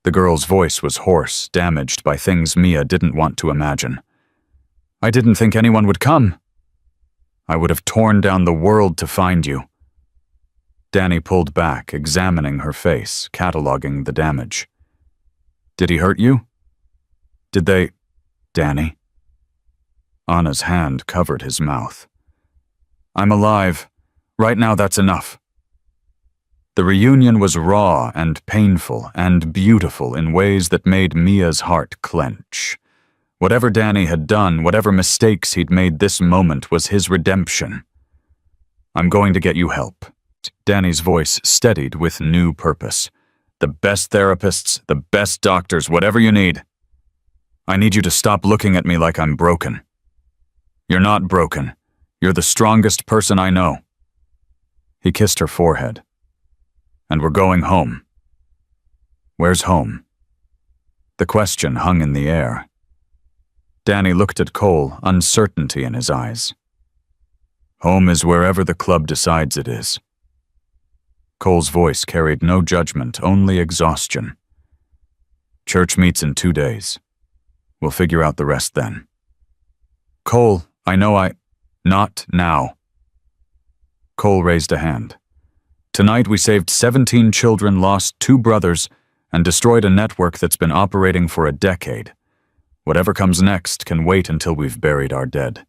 The girl's voice was hoarse, damaged by things Mia didn't want to imagine. "I didn't think anyone would come. I would have torn down the world to find you." Danny pulled back, examining her face, cataloging the damage. "Did he hurt you? Did they—" "Danny?" Anna's hand covered his mouth. "I'm alive. Right now, that's enough." The reunion was raw and painful and beautiful in ways that made Mia's heart clench. Whatever Danny had done, whatever mistakes he'd made, this moment was his redemption. "I'm going to get you help." Danny's voice steadied with new purpose. "The best therapists, the best doctors, whatever you need. I need you to stop looking at me like I'm broken. You're not broken. You're the strongest person I know." He kissed her forehead. "And we're going home." "Where's home?" The question hung in the air. Danny looked at Cole, uncertainty in his eyes. "Home is wherever the club decides it is." Cole's voice carried no judgment, only exhaustion. "Church meets in 2 days. We'll figure out the rest then." "Cole, I know Not now." Cole raised a hand. "Tonight we saved 17 children, lost 2 brothers, and destroyed a network that's been operating for a decade. Whatever comes next can wait until we've buried our dead."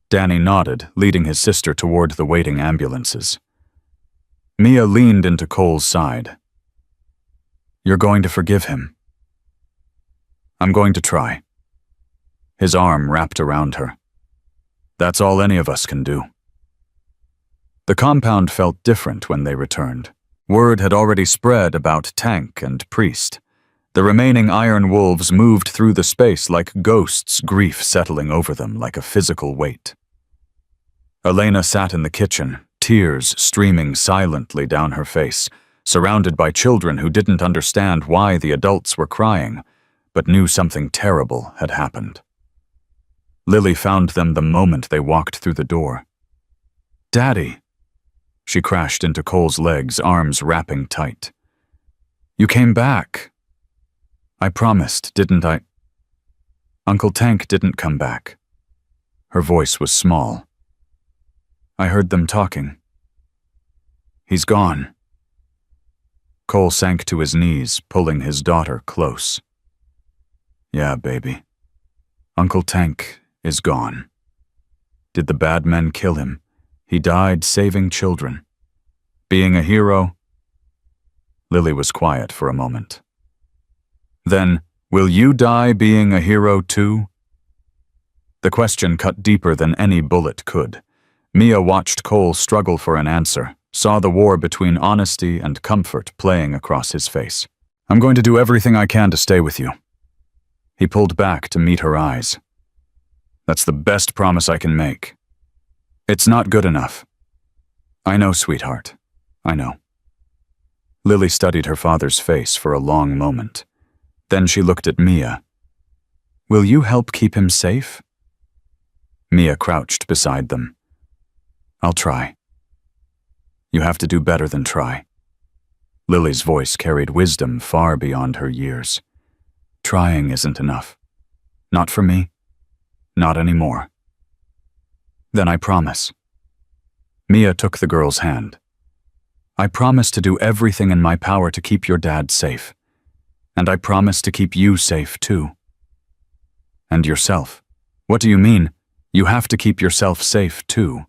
Danny nodded, leading his sister toward the waiting ambulances. Mia leaned into Cole's side. "You're going to forgive him?" "I'm going to try." His arm wrapped around her. "That's all any of us can do." The compound felt different when they returned. Word had already spread about Tank and Priest. The remaining Iron Wolves moved through the space like ghosts, grief settling over them like a physical weight. Elena sat in the kitchen, tears streaming silently down her face, surrounded by children who didn't understand why the adults were crying, but knew something terrible had happened. Lily found them the moment they walked through the door. "Daddy!" She crashed into Cole's legs, arms wrapping tight. "You came back." "I promised, didn't I?" "Uncle Tank didn't come back." Her voice was small. "I heard them talking." "He's gone." Cole sank to his knees, pulling his daughter close. "Yeah, baby. Uncle Tank is gone. Did the bad men kill him? He died saving children. Being a hero?" Lily was quiet for a moment. "Then, will you die being a hero too?" The question cut deeper than any bullet could. Mia watched Cole struggle for an answer, saw the war between honesty and comfort playing across his face. "I'm going to do everything I can to stay with you." He pulled back to meet her eyes. "That's the best promise I can make." "It's not good enough." "I know, sweetheart. I know." Lily studied her father's face for a long moment. Then she looked at Mia. "Will you help keep him safe?" Mia crouched beside them. "I'll try." "You have to do better than try." Lily's voice carried wisdom far beyond her years. "Trying isn't enough. Not for me. Not anymore." "Then I promise." Mia took the girl's hand. "I promise to do everything in my power to keep your dad safe. And I promise to keep you safe too." "And yourself? What do you mean? You have to keep yourself safe too."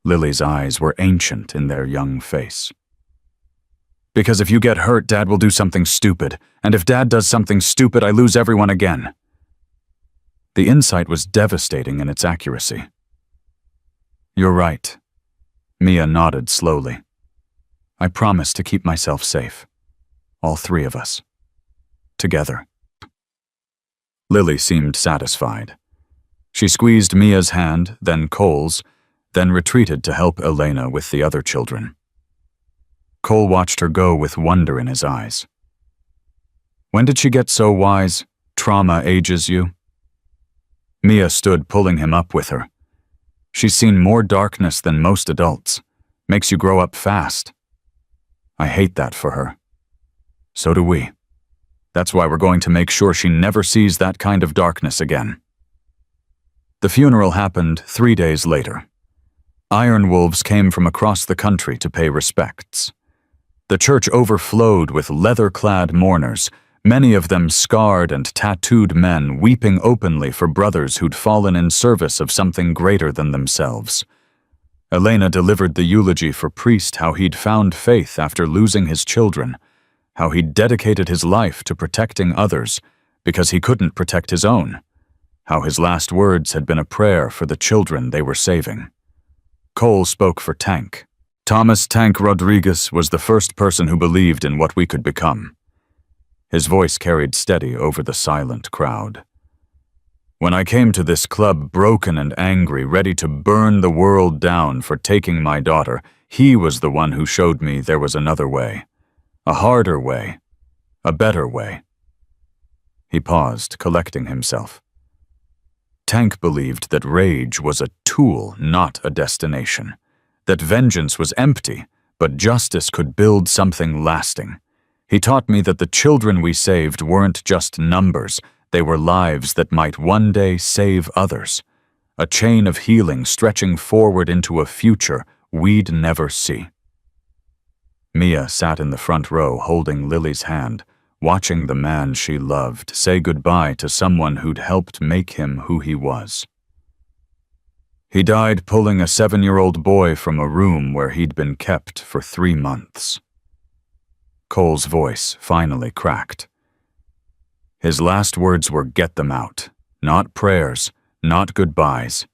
Lily's eyes were ancient in their young face. "Because if you get hurt, Dad will do something stupid. And if Dad does something stupid, I lose everyone again." The insight was devastating in its accuracy. "You're right." Mia nodded slowly. "I promise to keep myself safe. All 3 of us. Together." Lily seemed satisfied. She squeezed Mia's hand, then Cole's, then retreated to help Elena with the other children. Cole watched her go with wonder in his eyes. When did she get so wise? Trauma ages you? Mia stood, pulling him up with her. She's seen more darkness than most adults. Makes you grow up fast. I hate that for her. So do we. That's why we're going to make sure she never sees that kind of darkness again. The funeral happened 3 days later. Iron wolves came from across the country to pay respects. The church overflowed with leather-clad mourners, many of them scarred and tattooed men weeping openly for brothers who'd fallen in service of something greater than themselves. Elena delivered the eulogy for Priest, how he'd found faith after losing his children, how he'd dedicated his life to protecting others because he couldn't protect his own, how his last words had been a prayer for the children they were saving. Cole spoke for Tank. Thomas "Tank" Rodriguez was the first person who believed in what we could become. His voice carried steady over the silent crowd. When I came to this club broken and angry, ready to burn the world down for taking my daughter, he was the one who showed me there was another way. A harder way. A better way. He paused, collecting himself. Tank believed that rage was a tool, not a destination. That vengeance was empty, but justice could build something lasting. He taught me that the children we saved weren't just numbers, they were lives that might one day save others. A chain of healing stretching forward into a future we'd never see. Mia sat in the front row holding Lily's hand, watching the man she loved say goodbye to someone who'd helped make him who he was. He died pulling a 7-year-old boy from a room where he'd been kept for 3 months. Cole's voice finally cracked. His last words were, "Get them out." Not prayers, not goodbyes.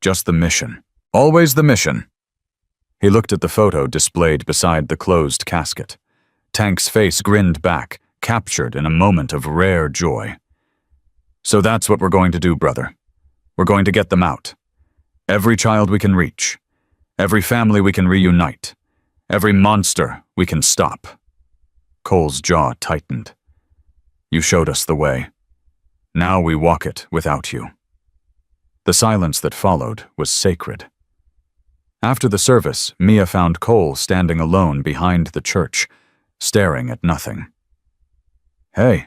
Just the mission. Always the mission. He looked at the photo displayed beside the closed casket. Tank's face grinned back, captured in a moment of rare joy. So that's what we're going to do, brother. We're going to get them out. Every child we can reach. Every family we can reunite. Every monster we can stop. Cole's jaw tightened. You showed us the way. Now we walk it without you. The silence that followed was sacred. After the service, Mia found Cole standing alone behind the church, staring at nothing. Hey.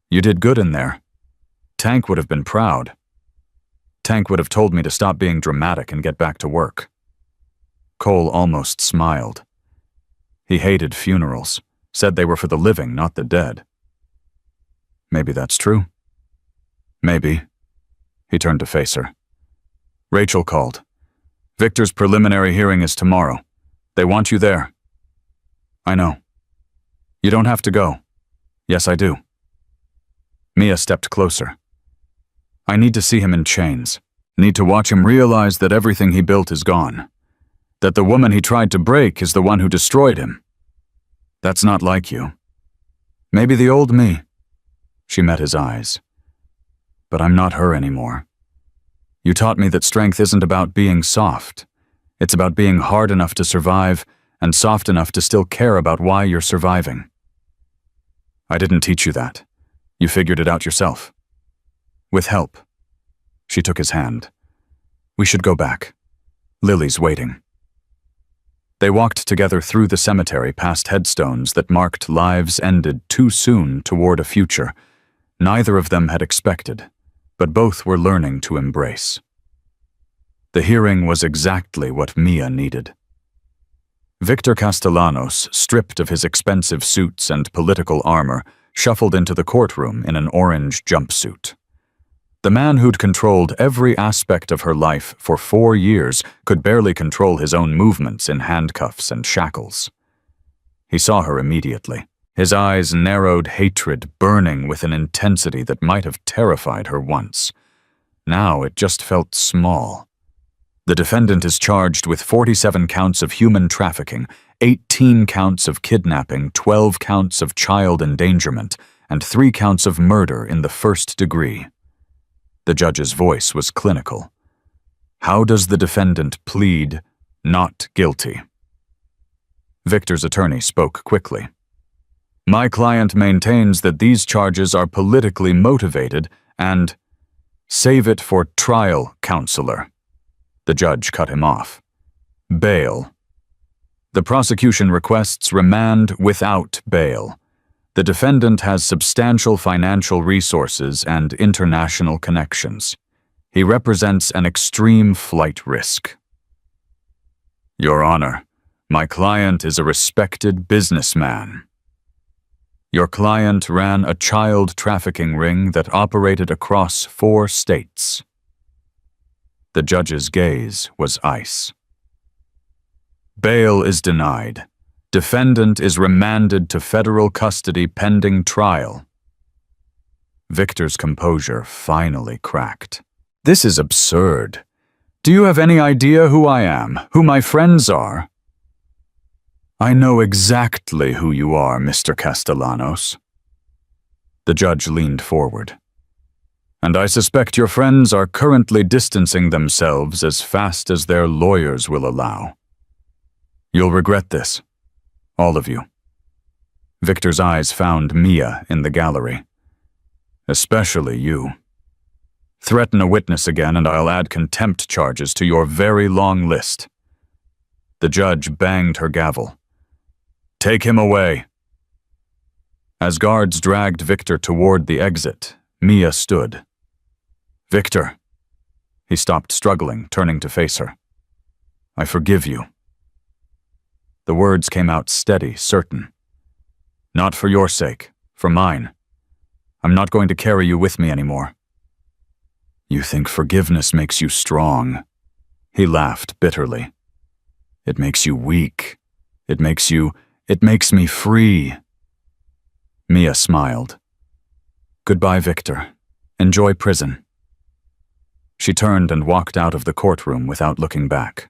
You did good in there. Tank would have been proud. Tank would have told me to stop being dramatic and get back to work. Cole almost smiled. He hated funerals, said they were for the living, not the dead. Maybe that's true. Maybe. He turned to face her. Rachel called. Victor's preliminary hearing is tomorrow. They want you there. I know. You don't have to go. Yes, I do. Mia stepped closer. I need to see him in chains. Need to watch him realize that everything he built is gone. That the woman he tried to break is the one who destroyed him. That's not like you. Maybe the old me. She met his eyes. But I'm not her anymore. You taught me that strength isn't about being soft. It's about being hard enough to survive and soft enough to still care about why you're surviving. I didn't teach you that. You figured it out yourself. With help. She took his hand. We should go back. Lily's waiting. They walked together through the cemetery past headstones that marked lives ended too soon toward a future neither of them had expected, but both were learning to embrace. The hearing was exactly what Mia needed. Victor Castellanos, stripped of his expensive suits and political armor, shuffled into the courtroom in an orange jumpsuit. The man who'd controlled every aspect of her life for 4 years could barely control his own movements in handcuffs and shackles. He saw her immediately, his eyes narrowed hatred burning with an intensity that might have terrified her once. Now it just felt small. The defendant is charged with 47 counts of human trafficking, 18 counts of kidnapping, 12 counts of child endangerment, and 3 counts of murder in the first degree. The judge's voice was clinical. How does the defendant plead not guilty? Victor's attorney spoke quickly. My client maintains that these charges are politically motivated and save it for trial, counselor. The judge cut him off. Bail. The prosecution requests remand without bail. The defendant has substantial financial resources and international connections. He represents an extreme flight risk. Your Honor, my client is a respected businessman. Your client ran a child trafficking ring that operated across 4 states. The judge's gaze was ice. Bail is denied. Defendant is remanded to federal custody pending trial. Victor's composure finally cracked. This is absurd. Do you have any idea who I am, who my friends are? I know exactly who you are, Mr. Castellanos. The judge leaned forward. And I suspect your friends are currently distancing themselves as fast as their lawyers will allow. You'll regret this, all of you. Victor's eyes found Mia in the gallery. Especially you. Threaten a witness again and I'll add contempt charges to your very long list. The judge banged her gavel. Take him away. As guards dragged Victor toward the exit, Mia stood. Victor. He stopped struggling, turning to face her. I forgive you. The words came out steady, certain. Not for your sake, for mine. I'm not going to carry you with me anymore. You think forgiveness makes you strong. He laughed bitterly. It makes you weak. It makes me free. Mia smiled. Goodbye, Victor. Enjoy prison. She turned and walked out of the courtroom without looking back.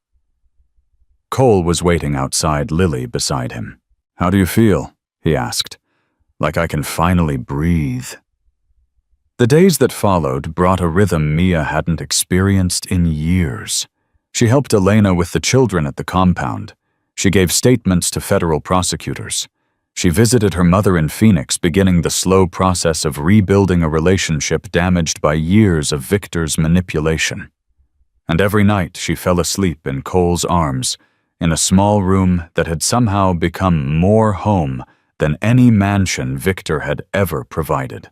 Cole was waiting outside Lily beside him. How do you feel? He asked. Like I can finally breathe. The days that followed brought a rhythm Mia hadn't experienced in years. She helped Elena with the children at the compound. She gave statements to federal prosecutors. She visited her mother in Phoenix, beginning the slow process of rebuilding a relationship damaged by years of Victor's manipulation. And every night she fell asleep in Cole's arms, in a small room that had somehow become more home than any mansion Victor had ever provided.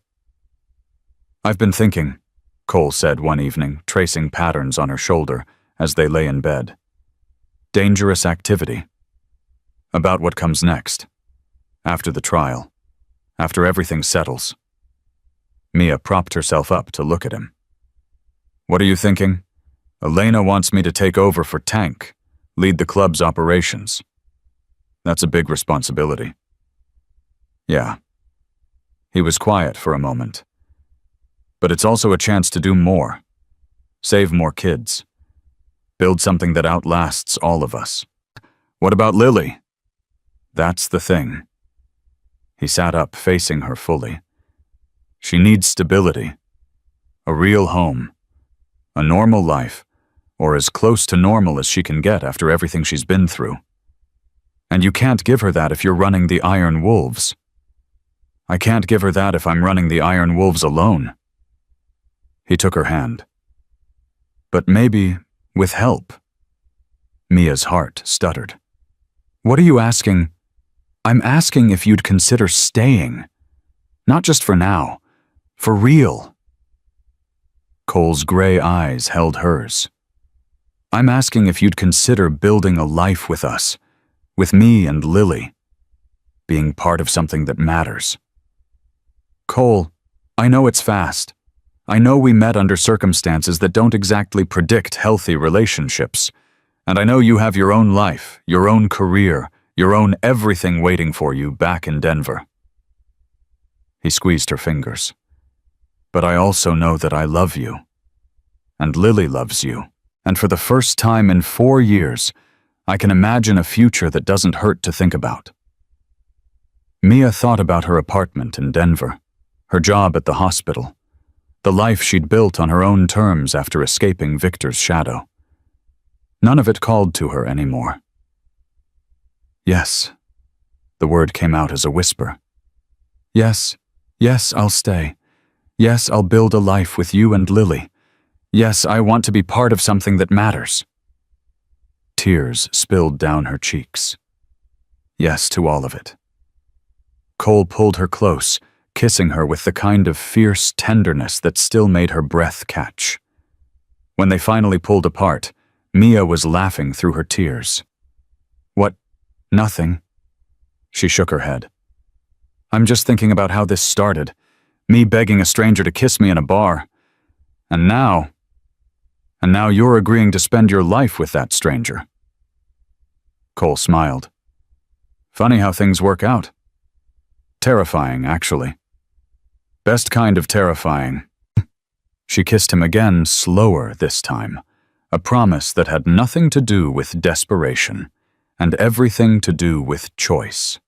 I've been thinking, Cole said one evening, tracing patterns on her shoulder as they lay in bed. Dangerous activity. About what comes next. After the trial. After everything settles. Mia propped herself up to look at him. What are you thinking? Elena wants me to take over for Tank, lead the club's operations. That's a big responsibility. Yeah. He was quiet for a moment. But it's also a chance to do more. Save more kids. Build something that outlasts all of us. What about Lily? That's the thing. He sat up, facing her fully. She needs stability. A real home. A normal life, or as close to normal as she can get after everything she's been through. And you can't give her that if you're running the Iron Wolves. I can't give her that if I'm running the Iron Wolves alone. He took her hand. But maybe with help. Mia's heart stuttered. What are you asking? I'm asking if you'd consider staying. Not just for now. For real. Cole's gray eyes held hers. I'm asking if you'd consider building a life with us. With me and Lily. Being part of something that matters. Cole, I know it's fast. I know we met under circumstances that don't exactly predict healthy relationships. And I know you have your own life, your own career, your own everything waiting for you back in Denver. He squeezed her fingers. But I also know that I love you. And Lily loves you. And for the first time in 4 years, I can imagine a future that doesn't hurt to think about. Mia thought about her apartment in Denver, her job at the hospital, the life she'd built on her own terms after escaping Victor's shadow. None of it called to her anymore. Yes. The word came out as a whisper. Yes, yes, I'll stay. Yes, I'll build a life with you and Lily. Yes, I want to be part of something that matters. Tears spilled down her cheeks. Yes to all of it. Cole pulled her close, kissing her with the kind of fierce tenderness that still made her breath catch. When they finally pulled apart, Mia was laughing through her tears. What? Nothing. She shook her head. I'm just thinking about how this started. Me begging a stranger to kiss me in a bar. And now you're agreeing to spend your life with that stranger. Cole smiled. Funny how things work out. Terrifying, actually. Best kind of terrifying. She kissed him again, slower this time, a promise that had nothing to do with desperation, and everything to do with choice.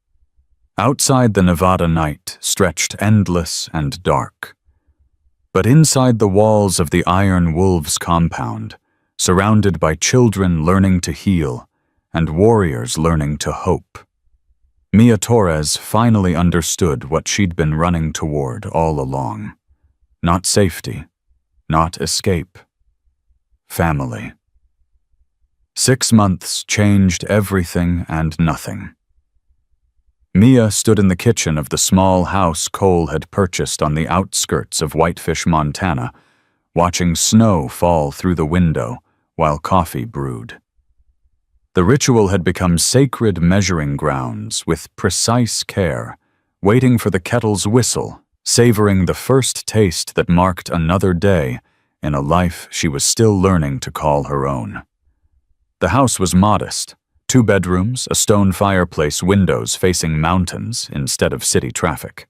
Outside the Nevada night stretched endless and dark. But inside the walls of the Iron Wolves compound, surrounded by children learning to heal and warriors learning to hope, Mia Torres finally understood what she'd been running toward all along. Not safety, not escape. Family. 6 months changed everything and nothing. Mia stood in the kitchen of the small house Cole had purchased on the outskirts of Whitefish, Montana, watching snow fall through the window while coffee brewed. The ritual had become sacred measuring grounds with precise care, waiting for the kettle's whistle, savoring the first taste that marked another day in a life she was still learning to call her own. The house was modest. 2 bedrooms, a stone fireplace, windows facing mountains instead of city traffic.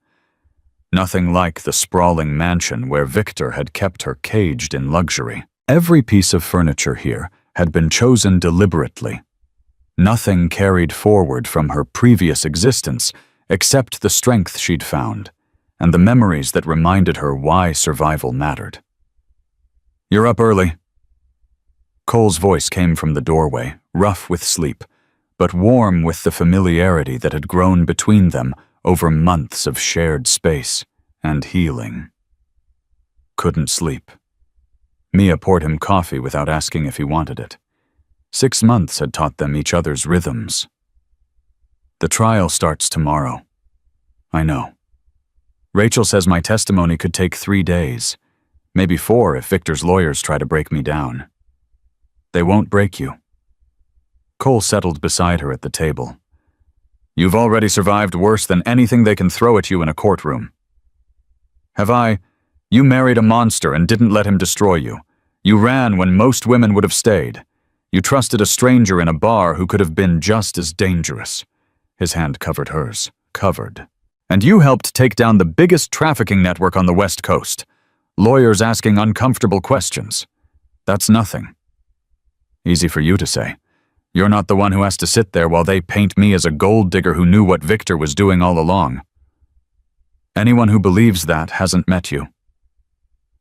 Nothing like the sprawling mansion where Victor had kept her caged in luxury. Every piece of furniture here had been chosen deliberately. Nothing carried forward from her previous existence except the strength she'd found and the memories that reminded her why survival mattered. You're up early. Cole's voice came from the doorway, rough with sleep, but warm with the familiarity that had grown between them over months of shared space and healing. Couldn't sleep. Mia poured him coffee without asking if he wanted it. 6 months had taught them each other's rhythms. The trial starts tomorrow. I know. Rachel says my testimony could take 3 days, maybe 4 if Victor's lawyers try to break me down. They won't break you. Cole settled beside her at the table. You've already survived worse than anything they can throw at you in a courtroom. Have I? You married a monster and didn't let him destroy you. You ran when most women would have stayed. You trusted a stranger in a bar who could have been just as dangerous. His hand covered hers. Covered. And you helped take down the biggest trafficking network on the West Coast. Lawyers asking uncomfortable questions. That's nothing. Easy for you to say. You're not the one who has to sit there while they paint me as a gold digger who knew what Victor was doing all along. Anyone who believes that hasn't met you.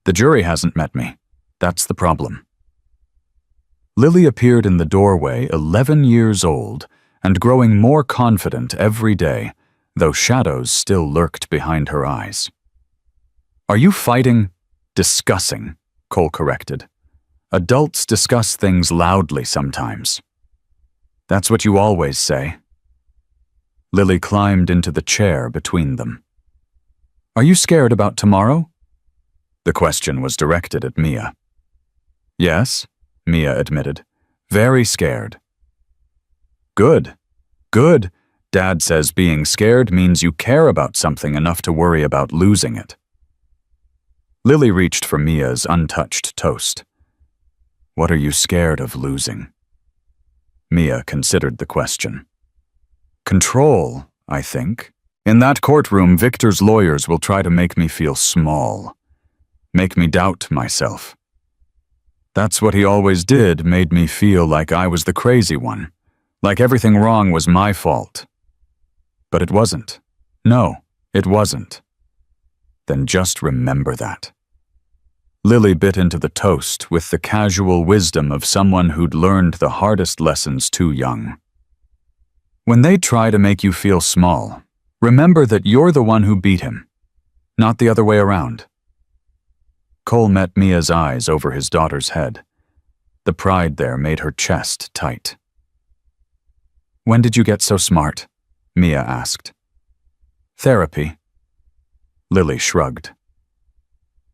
The jury hasn't met me. That's the problem. Lily appeared in the doorway, 11 years old, and growing more confident every day, though shadows still lurked behind her eyes. Are you fighting? Discussing, Cole corrected. Adults discuss things loudly sometimes. That's what you always say. Lily climbed into the chair between them. Are you scared about tomorrow? The question was directed at Mia. Yes, Mia admitted. Very scared. Good. Good. Dad says being scared means you care about something enough to worry about losing it. Lily reached for Mia's untouched toast. What are you scared of losing? Mia considered the question. Control, I think. In that courtroom, Victor's lawyers will try to make me feel small. Make me doubt myself. That's what he always did, made me feel like I was the crazy one, like everything wrong was my fault. But it wasn't. No, it wasn't. Then just remember that. Lily bit into the toast with the casual wisdom of someone who'd learned the hardest lessons too young. When they try to make you feel small, remember that you're the one who beat him, not the other way around. Cole met Mia's eyes over his daughter's head. The pride there made her chest tight. "When did you get so smart?" Mia asked. "Therapy." Lily shrugged.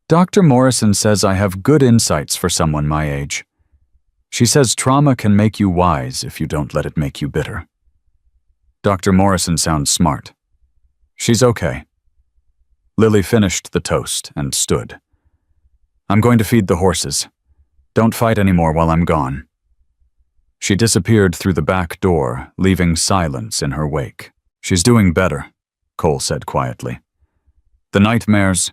"Dr. Morrison says I have good insights for someone my age. She says trauma can make you wise if you don't let it make you bitter." Dr. Morrison sounds smart. "She's okay." Lily finished the toast and stood. "I'm going to feed the horses. Don't fight anymore while I'm gone." She disappeared through the back door, leaving silence in her wake. "She's doing better," Cole said quietly. "The nightmares,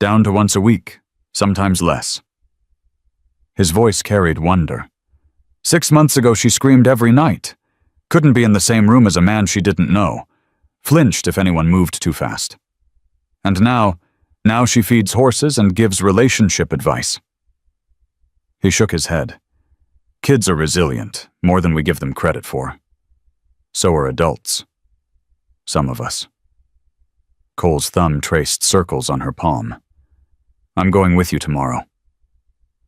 down to once a week, sometimes less." His voice carried wonder. 6 months ago she screamed every night. Couldn't be in the same room as a man she didn't know. Flinched if anyone moved too fast. And now she feeds horses and gives relationship advice. He shook his head. "Kids are resilient, more than we give them credit for. So are adults. Some of us." Cole's thumb traced circles on her palm. "I'm going with you tomorrow."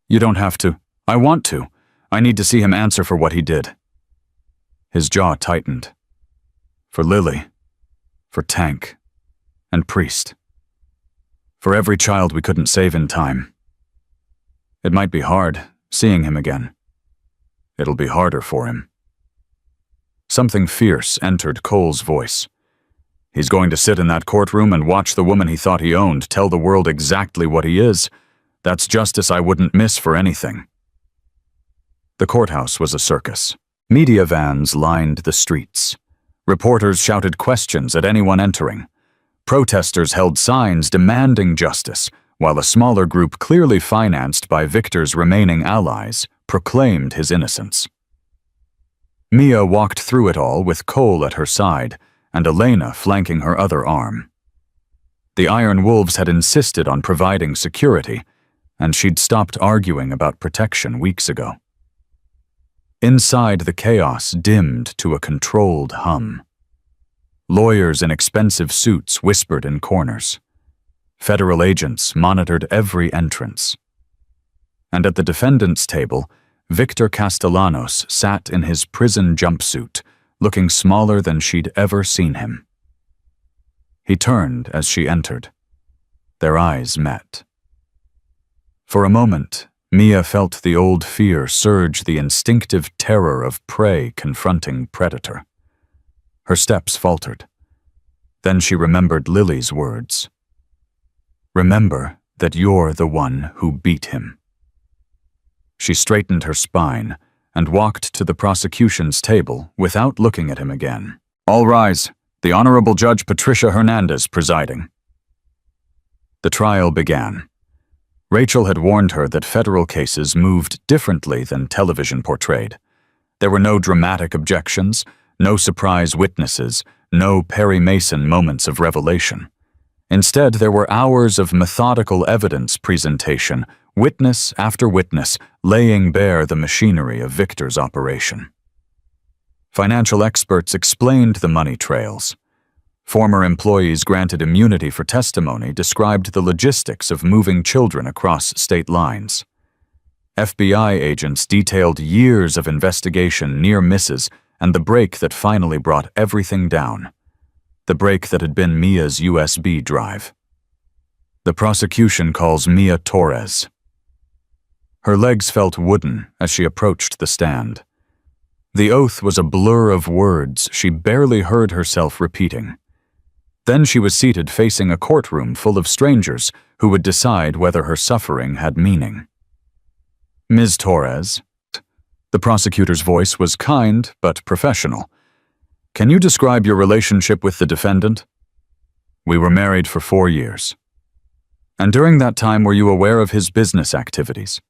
"You don't have to." "I want to. I need to see him answer for what he did." His jaw tightened. For Lily, for Tank, and Priest. For every child we couldn't save in time. It might be hard, seeing him again. It'll be harder for him. Something fierce entered Cole's voice. He's going to sit in that courtroom and watch the woman he thought he owned tell the world exactly what he is. That's justice I wouldn't miss for anything. The courthouse was a circus. Media vans lined the streets. Reporters shouted questions at anyone entering. Protesters held signs demanding justice, while a smaller group clearly financed by Victor's remaining allies proclaimed his innocence. Mia walked through it all with Cole at her side and Elena flanking her other arm. The Iron Wolves had insisted on providing security, and she'd stopped arguing about protection weeks ago. Inside, the chaos dimmed to a controlled hum. Lawyers in expensive suits whispered in corners. Federal agents monitored every entrance. And at the defendant's table, Victor Castellanos sat in his prison jumpsuit, looking smaller than she'd ever seen him. He turned as she entered. Their eyes met. For a moment, Mia felt the old fear surge, the instinctive terror of prey confronting predator. Her steps faltered. Then she remembered Lily's words. "Remember that you're the one who beat him." She straightened her spine and walked to the prosecution's table without looking at him again. "All rise. The Honorable Judge Patricia Hernandez presiding." The trial began. Rachel had warned her that federal cases moved differently than television portrayed. There were no dramatic objections, no surprise witnesses, no Perry Mason moments of revelation. Instead, there were hours of methodical evidence presentation, witness after witness, laying bare the machinery of Victor's operation. Financial experts explained the money trails. Former employees granted immunity for testimony described the logistics of moving children across state lines. FBI agents detailed years of investigation, near misses, and the break that finally brought everything down. The break that had been Mia's USB drive. The prosecution calls Mia Torres. Her legs felt wooden as she approached the stand. The oath was a blur of words she barely heard herself repeating. Then she was seated facing a courtroom full of strangers who would decide whether her suffering had meaning. "Ms. Torres," the prosecutor's voice was kind but professional. "Can you describe your relationship with the defendant?" "We were married for 4 years." "And during that time, were you aware of his business activities?"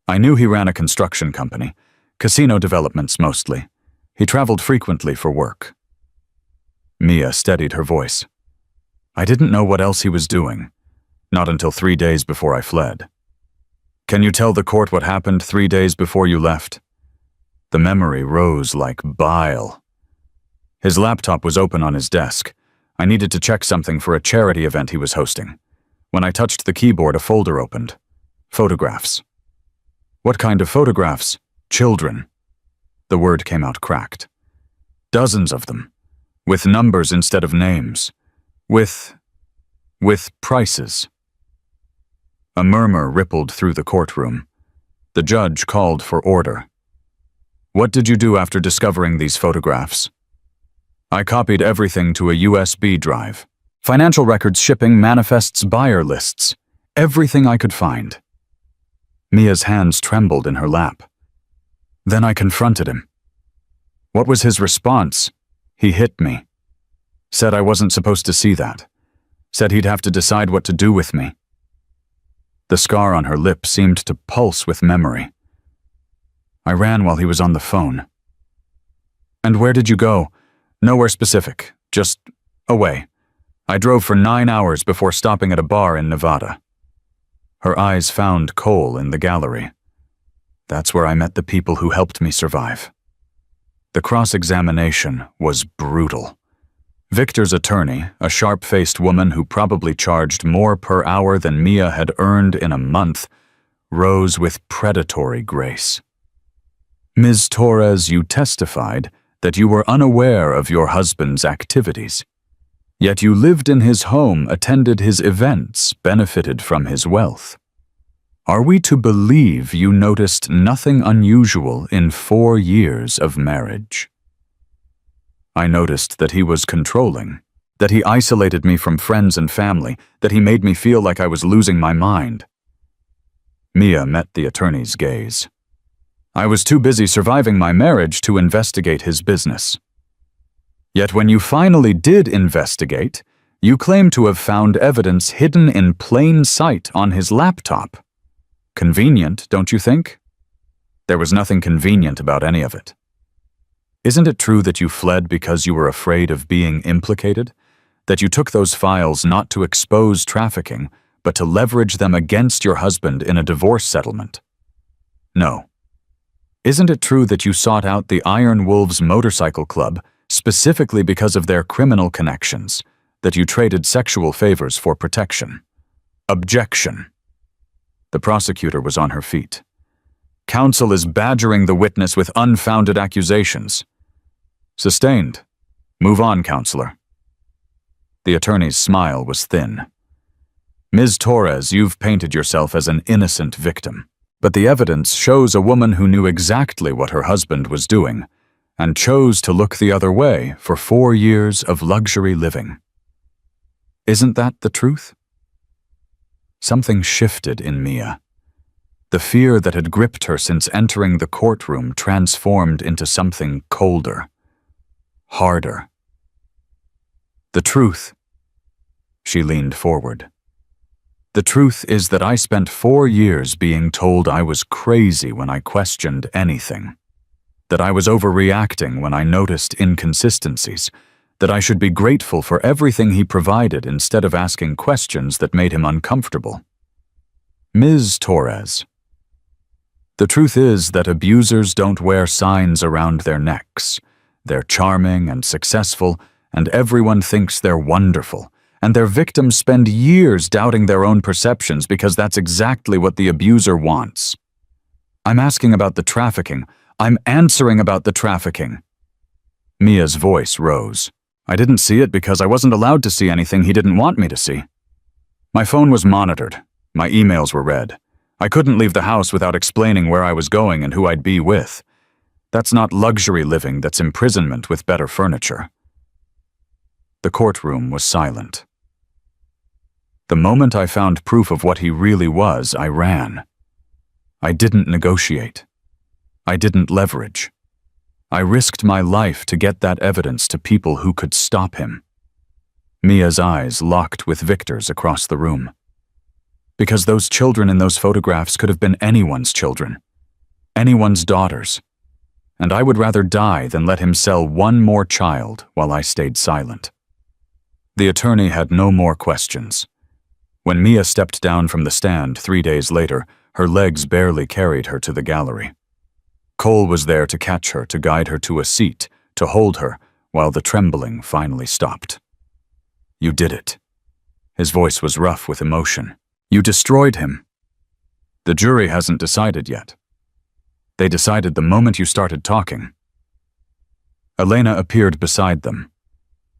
"I knew he ran a construction company, casino developments mostly. He traveled frequently for work." Mia steadied her voice. "I didn't know what else he was doing, not until 3 days before I fled." "Can you tell the court what happened 3 days before you left?" The memory rose like bile. His laptop was open on his desk. I needed to check something for a charity event he was hosting. When I touched the keyboard, a folder opened. Photographs. What kind of photographs? Children. The word came out cracked. Dozens of them. With numbers instead of names. With prices. A murmur rippled through the courtroom. The judge called for order. What did you do after discovering these photographs? I copied everything to a USB drive. Financial records, shipping, manifests, buyer lists. Everything I could find. Mia's hands trembled in her lap. Then I confronted him. What was his response? He hit me. Said I wasn't supposed to see that. Said he'd have to decide what to do with me. The scar on her lip seemed to pulse with memory. I ran while he was on the phone. And where did you go? Nowhere specific, just away. I drove for 9 hours before stopping at a bar in Nevada. Her eyes found Cole in the gallery. That's where I met the people who helped me survive. The cross-examination was brutal. Victor's attorney, a sharp-faced woman who probably charged more per hour than Mia had earned in a month, rose with predatory grace. Ms. Torres, you testified that you were unaware of your husband's activities. Yet you lived in his home, attended his events, benefited from his wealth. Are we to believe you noticed nothing unusual in 4 years of marriage? I noticed that he was controlling, that he isolated me from friends and family, that he made me feel like I was losing my mind. Mia met the attorney's gaze. I was too busy surviving my marriage to investigate his business. Yet when you finally did investigate, you claim to have found evidence hidden in plain sight on his laptop. Convenient, don't you think? There was nothing convenient about any of it. Isn't it true that you fled because you were afraid of being implicated? That you took those files not to expose trafficking, but to leverage them against your husband in a divorce settlement? No. Isn't it true that you sought out the Iron Wolves Motorcycle Club specifically because of their criminal connections, that you traded sexual favors for protection? Objection. The prosecutor was on her feet. Counsel is badgering the witness with unfounded accusations. Sustained. Move on, counselor. The attorney's smile was thin. Ms. Torres, you've painted yourself as an innocent victim, but the evidence shows a woman who knew exactly what her husband was doing and chose to look the other way for 4 years of luxury living. Isn't that the truth? Something shifted in Mia. The fear that had gripped her since entering the courtroom transformed into something colder, harder. The truth. She leaned forward. The truth is that I spent 4 years being told I was crazy when I questioned anything. That I was overreacting when I noticed inconsistencies, that I should be grateful for everything he provided instead of asking questions that made him uncomfortable. Ms. Torres. The truth is that abusers don't wear signs around their necks. They're charming and successful, and everyone thinks they're wonderful, and their victims spend years doubting their own perceptions because that's exactly what the abuser wants. I'm asking about the trafficking. I'm answering about the trafficking. Mia's voice rose. I didn't see it because I wasn't allowed to see anything he didn't want me to see. My phone was monitored. My emails were read. I couldn't leave the house without explaining where I was going and who I'd be with. That's not luxury living, that's imprisonment with better furniture. The courtroom was silent. The moment I found proof of what he really was, I ran. I didn't negotiate. I didn't leverage. I risked my life to get that evidence to people who could stop him. Mia's eyes locked with Victor's across the room. Because those children in those photographs could have been anyone's children, anyone's daughters, and I would rather die than let him sell one more child while I stayed silent. The attorney had no more questions. When Mia stepped down from the stand 3 days later, her legs barely carried her to the gallery. Cole was there to catch her, to guide her to a seat, to hold her, while the trembling finally stopped. You did it. His voice was rough with emotion. You destroyed him. The jury hasn't decided yet. They decided the moment you started talking. Elena appeared beside them.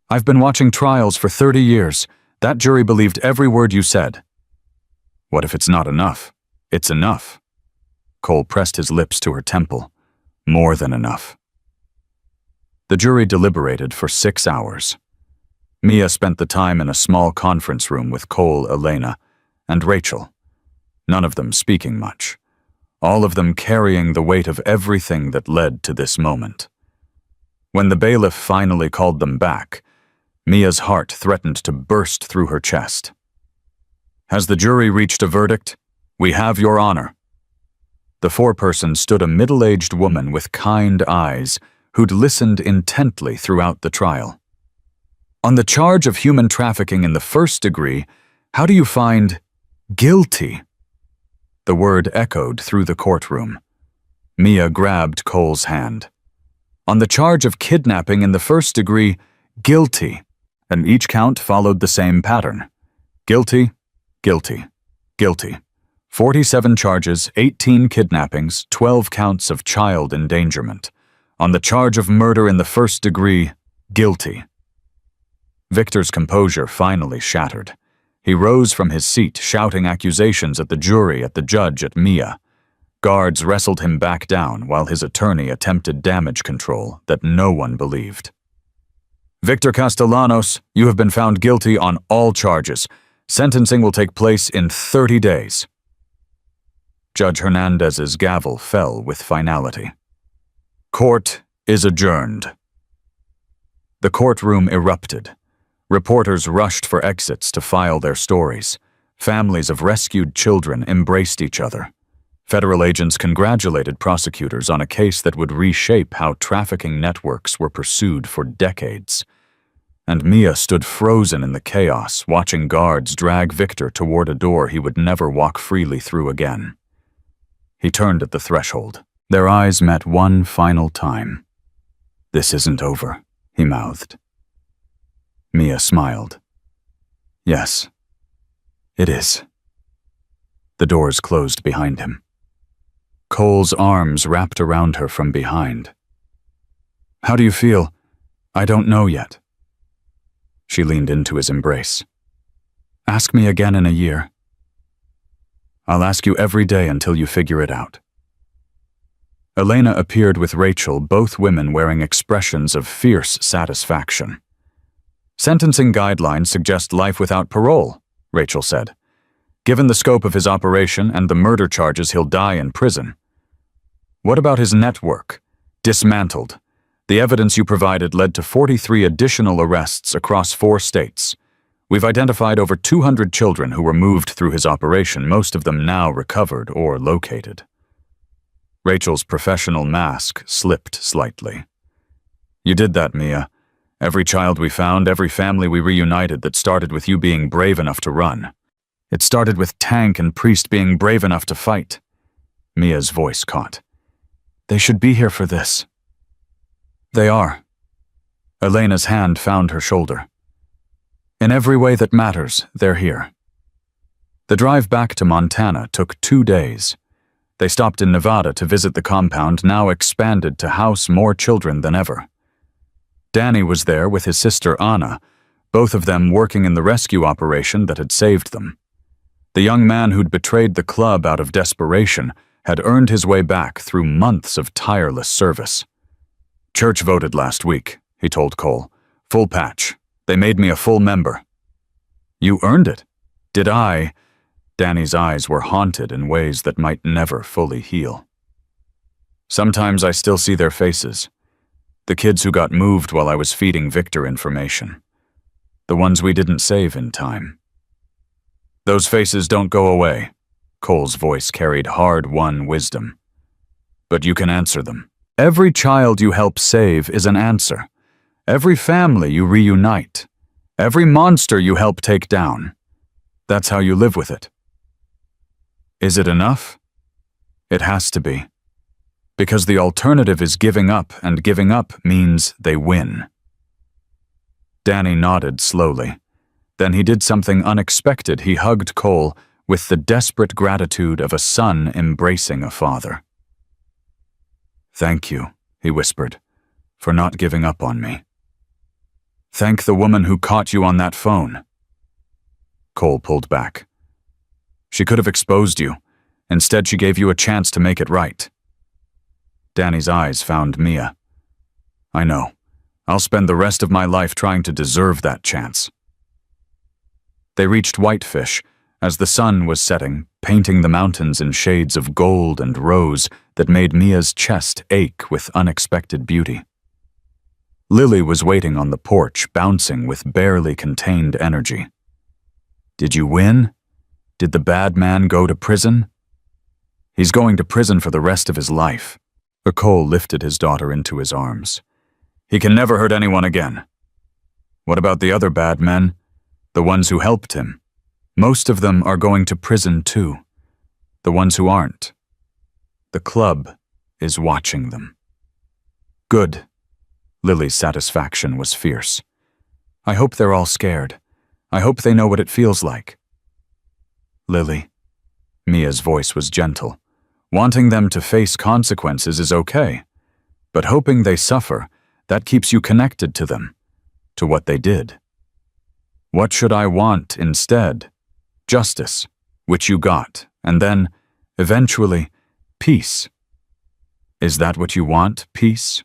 I've been watching trials for 30 years. That jury believed every word you said. What if it's not enough? It's enough. Cole pressed his lips to her temple. More than enough. The jury deliberated for 6 hours. Mia spent the time in a small conference room with Cole, Elena, and Rachel, none of them speaking much, all of them carrying the weight of everything that led to this moment. When the bailiff finally called them back, Mia's heart threatened to burst through her chest. Has the jury reached a verdict? We have your honor. The foreperson stood a middle-aged woman with kind eyes who'd listened intently throughout the trial. On the charge of human trafficking in the first degree, how do you find guilty? The word echoed through the courtroom. Mia grabbed Cole's hand. On the charge of kidnapping in the first degree, guilty, and each count followed the same pattern. Guilty, guilty, guilty. 47 charges, 18 kidnappings, 12 counts of child endangerment. On the charge of murder in the first degree, guilty. Victor's composure finally shattered. He rose from his seat, shouting accusations at the jury, at the judge, at Mia. Guards wrestled him back down while his attorney attempted damage control that no one believed. Victor Castellanos, you have been found guilty on all charges. Sentencing will take place in 30 days. Judge Hernandez's gavel fell with finality. Court is adjourned. The courtroom erupted. Reporters rushed for exits to file their stories. Families of rescued children embraced each other. Federal agents congratulated prosecutors on a case that would reshape how trafficking networks were pursued for decades. And Mia stood frozen in the chaos, watching guards drag Victor toward a door he would never walk freely through again. He turned at the threshold. Their eyes met one final time. This isn't over, he mouthed. Mia smiled. Yes, it is. The doors closed behind him. Cole's arms wrapped around her from behind. How do you feel? I don't know yet. She leaned into his embrace. Ask me again in a year. I'll ask you every day until you figure it out. Elena appeared with Rachel, both women wearing expressions of fierce satisfaction. Sentencing guidelines suggest life without parole, Rachel said. Given the scope of his operation and the murder charges, he'll die in prison. What about his network? Dismantled. The evidence you provided led to 43 additional arrests across 4 states. We've identified over 200 children who were moved through his operation, most of them now recovered or located. Rachel's professional mask slipped slightly. You did that, Mia. Every child we found, every family we reunited that started with you being brave enough to run. It started with Tank and Priest being brave enough to fight. Mia's voice caught. They should be here for this. They are. Elena's hand found her shoulder. In every way that matters, they're here. The drive back to Montana took 2 days. They stopped in Nevada to visit the compound, now expanded to house more children than ever. Danny was there with his sister Anna, both of them working in the rescue operation that had saved them. The young man who'd betrayed the club out of desperation had earned his way back through months of tireless service. Church voted last week, he told Cole. Full patch. They made me a full member. You earned it. Did I? Danny's eyes were haunted in ways that might never fully heal. Sometimes I still see their faces. The kids who got moved while I was feeding Victor information. The ones we didn't save in time. Those faces don't go away. Cole's voice carried hard-won wisdom. But you can answer them. Every child you help save is an answer. Every family you reunite. Every monster you help take down. That's how you live with it. Is it enough? It has to be. Because the alternative is giving up, and giving up means they win. Danny nodded slowly. Then he did something unexpected. He hugged Cole with the desperate gratitude of a son embracing a father. "Thank you," he whispered, "for not giving up on me. Thank the woman who caught you on that phone." Cole pulled back. "She could have exposed you. Instead, she gave you a chance to make it right." Danny's eyes found Mia. "I know. I'll spend the rest of my life trying to deserve that chance." They reached Whitefish as the sun was setting, painting the mountains in shades of gold and rose that made Mia's chest ache with unexpected beauty. Lily was waiting on the porch, bouncing with barely contained energy. "Did you win? Did the bad man go to prison?" "He's going to prison for the rest of his life." Cole lifted his daughter into his arms. "He can never hurt anyone again." "What about the other bad men? The ones who helped him? Most of them are going to prison too. The ones who aren't. The club is watching them." "Good." Lily's satisfaction was fierce. "I hope they're all scared. I hope they know what it feels like." "Lily," Mia's voice was gentle, "wanting them to face consequences is okay, but hoping they suffer, that keeps you connected to them, to what they did. What should I want instead? Justice, which you got, and then, eventually, peace. Is that what you want, peace?"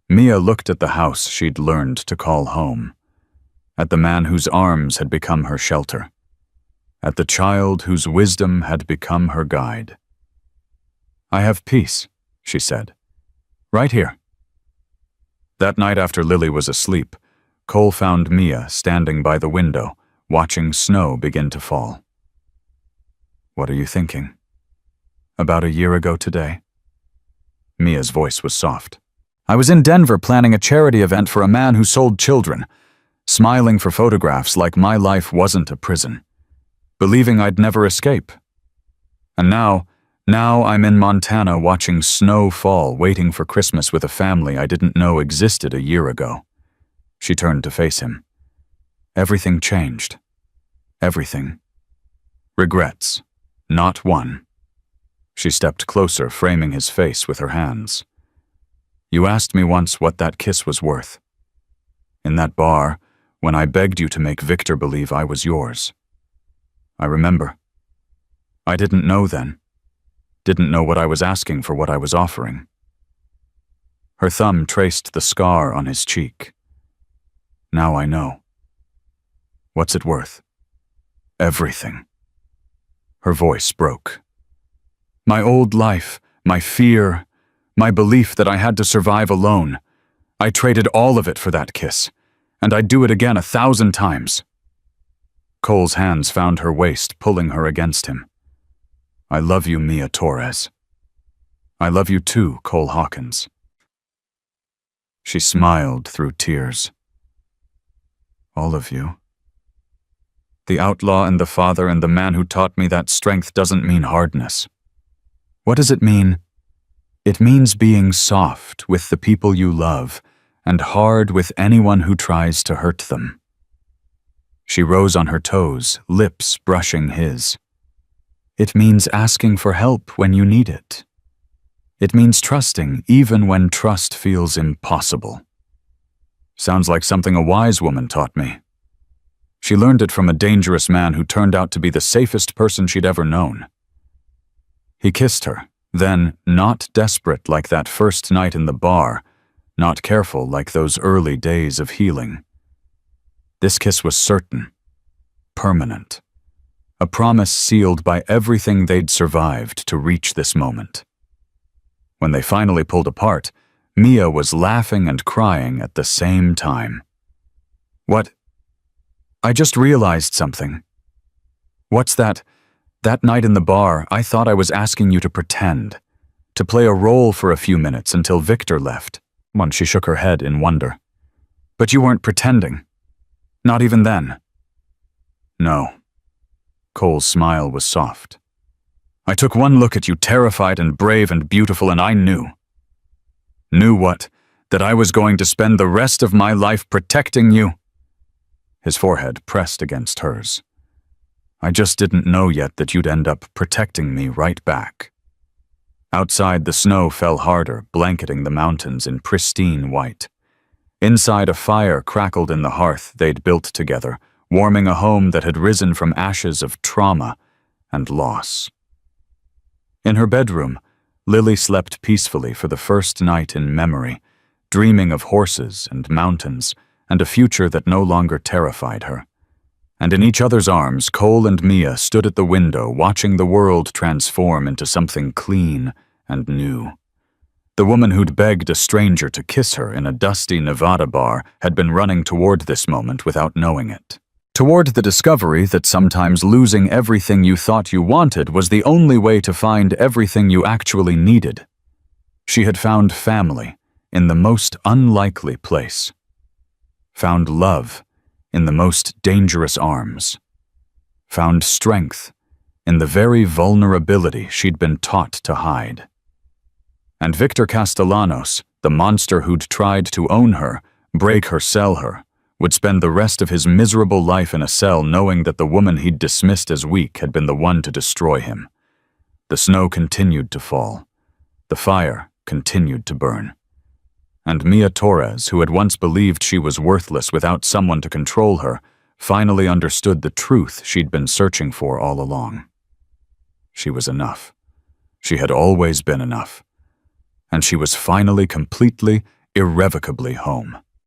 Mia looked at the house she'd learned to call home, at the man whose arms had become her shelter, at the child whose wisdom had become her guide. "I have peace," she said, "right here." That night after Lily was asleep, Cole found Mia standing by the window, watching snow begin to fall. "What are you thinking? About a year ago today?" Mia's voice was soft. "I was in Denver planning a charity event for a man who sold children, smiling for photographs like my life wasn't a prison, believing I'd never escape. And now I'm in Montana watching snow fall, waiting for Christmas with a family I didn't know existed a year ago." She turned to face him. "Everything changed. Everything. Regrets. Not one." She stepped closer, framing his face with her hands. "You asked me once what that kiss was worth. In that bar, when I begged you to make Victor believe I was yours. I remember. I didn't know then. Didn't know what I was asking for what I was offering." Her thumb traced the scar on his cheek. "Now I know. What's it worth?" "Everything." Her voice broke. "My old life, my fear, my belief that I had to survive alone. I traded all of it for that kiss, and I'd do it again 1,000 times." Cole's hands found her waist, pulling her against him. "I love you, Mia Torres. I love you too, Cole Hawkins." She smiled through tears. "All of you. The outlaw and the father and the man who taught me that strength doesn't mean hardness. What does it mean? It means being soft with the people you love and hard with anyone who tries to hurt them." She rose on her toes, lips brushing his. "It means asking for help when you need it. It means trusting even when trust feels impossible." Sounds like something a wise woman taught me. She learned it from a dangerous man who turned out to be the safest person she'd ever known. He kissed her, then, not desperate like that first night in the bar, not careful like those early days of healing. This kiss was certain, permanent, a promise sealed by everything they'd survived to reach this moment. When they finally pulled apart, Mia was laughing and crying at the same time. "What? I just realized something." "What's that? That night in the bar, I thought I was asking you to pretend, to play a role for a few minutes until Victor left." Once she shook her head in wonder. "But you weren't pretending. Not even then." "No." Cole's smile was soft. "I took one look at you, terrified and brave and beautiful, and I knew. Knew what? That I was going to spend the rest of my life protecting you?" His forehead pressed against hers. "I just didn't know yet that you'd end up protecting me right back." Outside, the snow fell harder, blanketing the mountains in pristine white. Inside, a fire crackled in the hearth they'd built together, warming a home that had risen from ashes of trauma and loss. In her bedroom, Lily slept peacefully for the first night in memory, dreaming of horses and mountains and a future that no longer terrified her. And in each other's arms, Cole and Mia stood at the window, watching the world transform into something clean and new. The woman who'd begged a stranger to kiss her in a dusty Nevada bar had been running toward this moment without knowing it. Toward the discovery that sometimes losing everything you thought you wanted was the only way to find everything you actually needed. She had found family in the most unlikely place. Found love in the most dangerous arms. Found strength in the very vulnerability she'd been taught to hide. And Victor Castellanos, the monster who'd tried to own her, break her, sell her, would spend the rest of his miserable life in a cell knowing that the woman he'd dismissed as weak had been the one to destroy him. The snow continued to fall. The fire continued to burn. And Mia Torres, who had once believed she was worthless without someone to control her, finally understood the truth she'd been searching for all along. She was enough. She had always been enough. And she was finally completely, irrevocably home.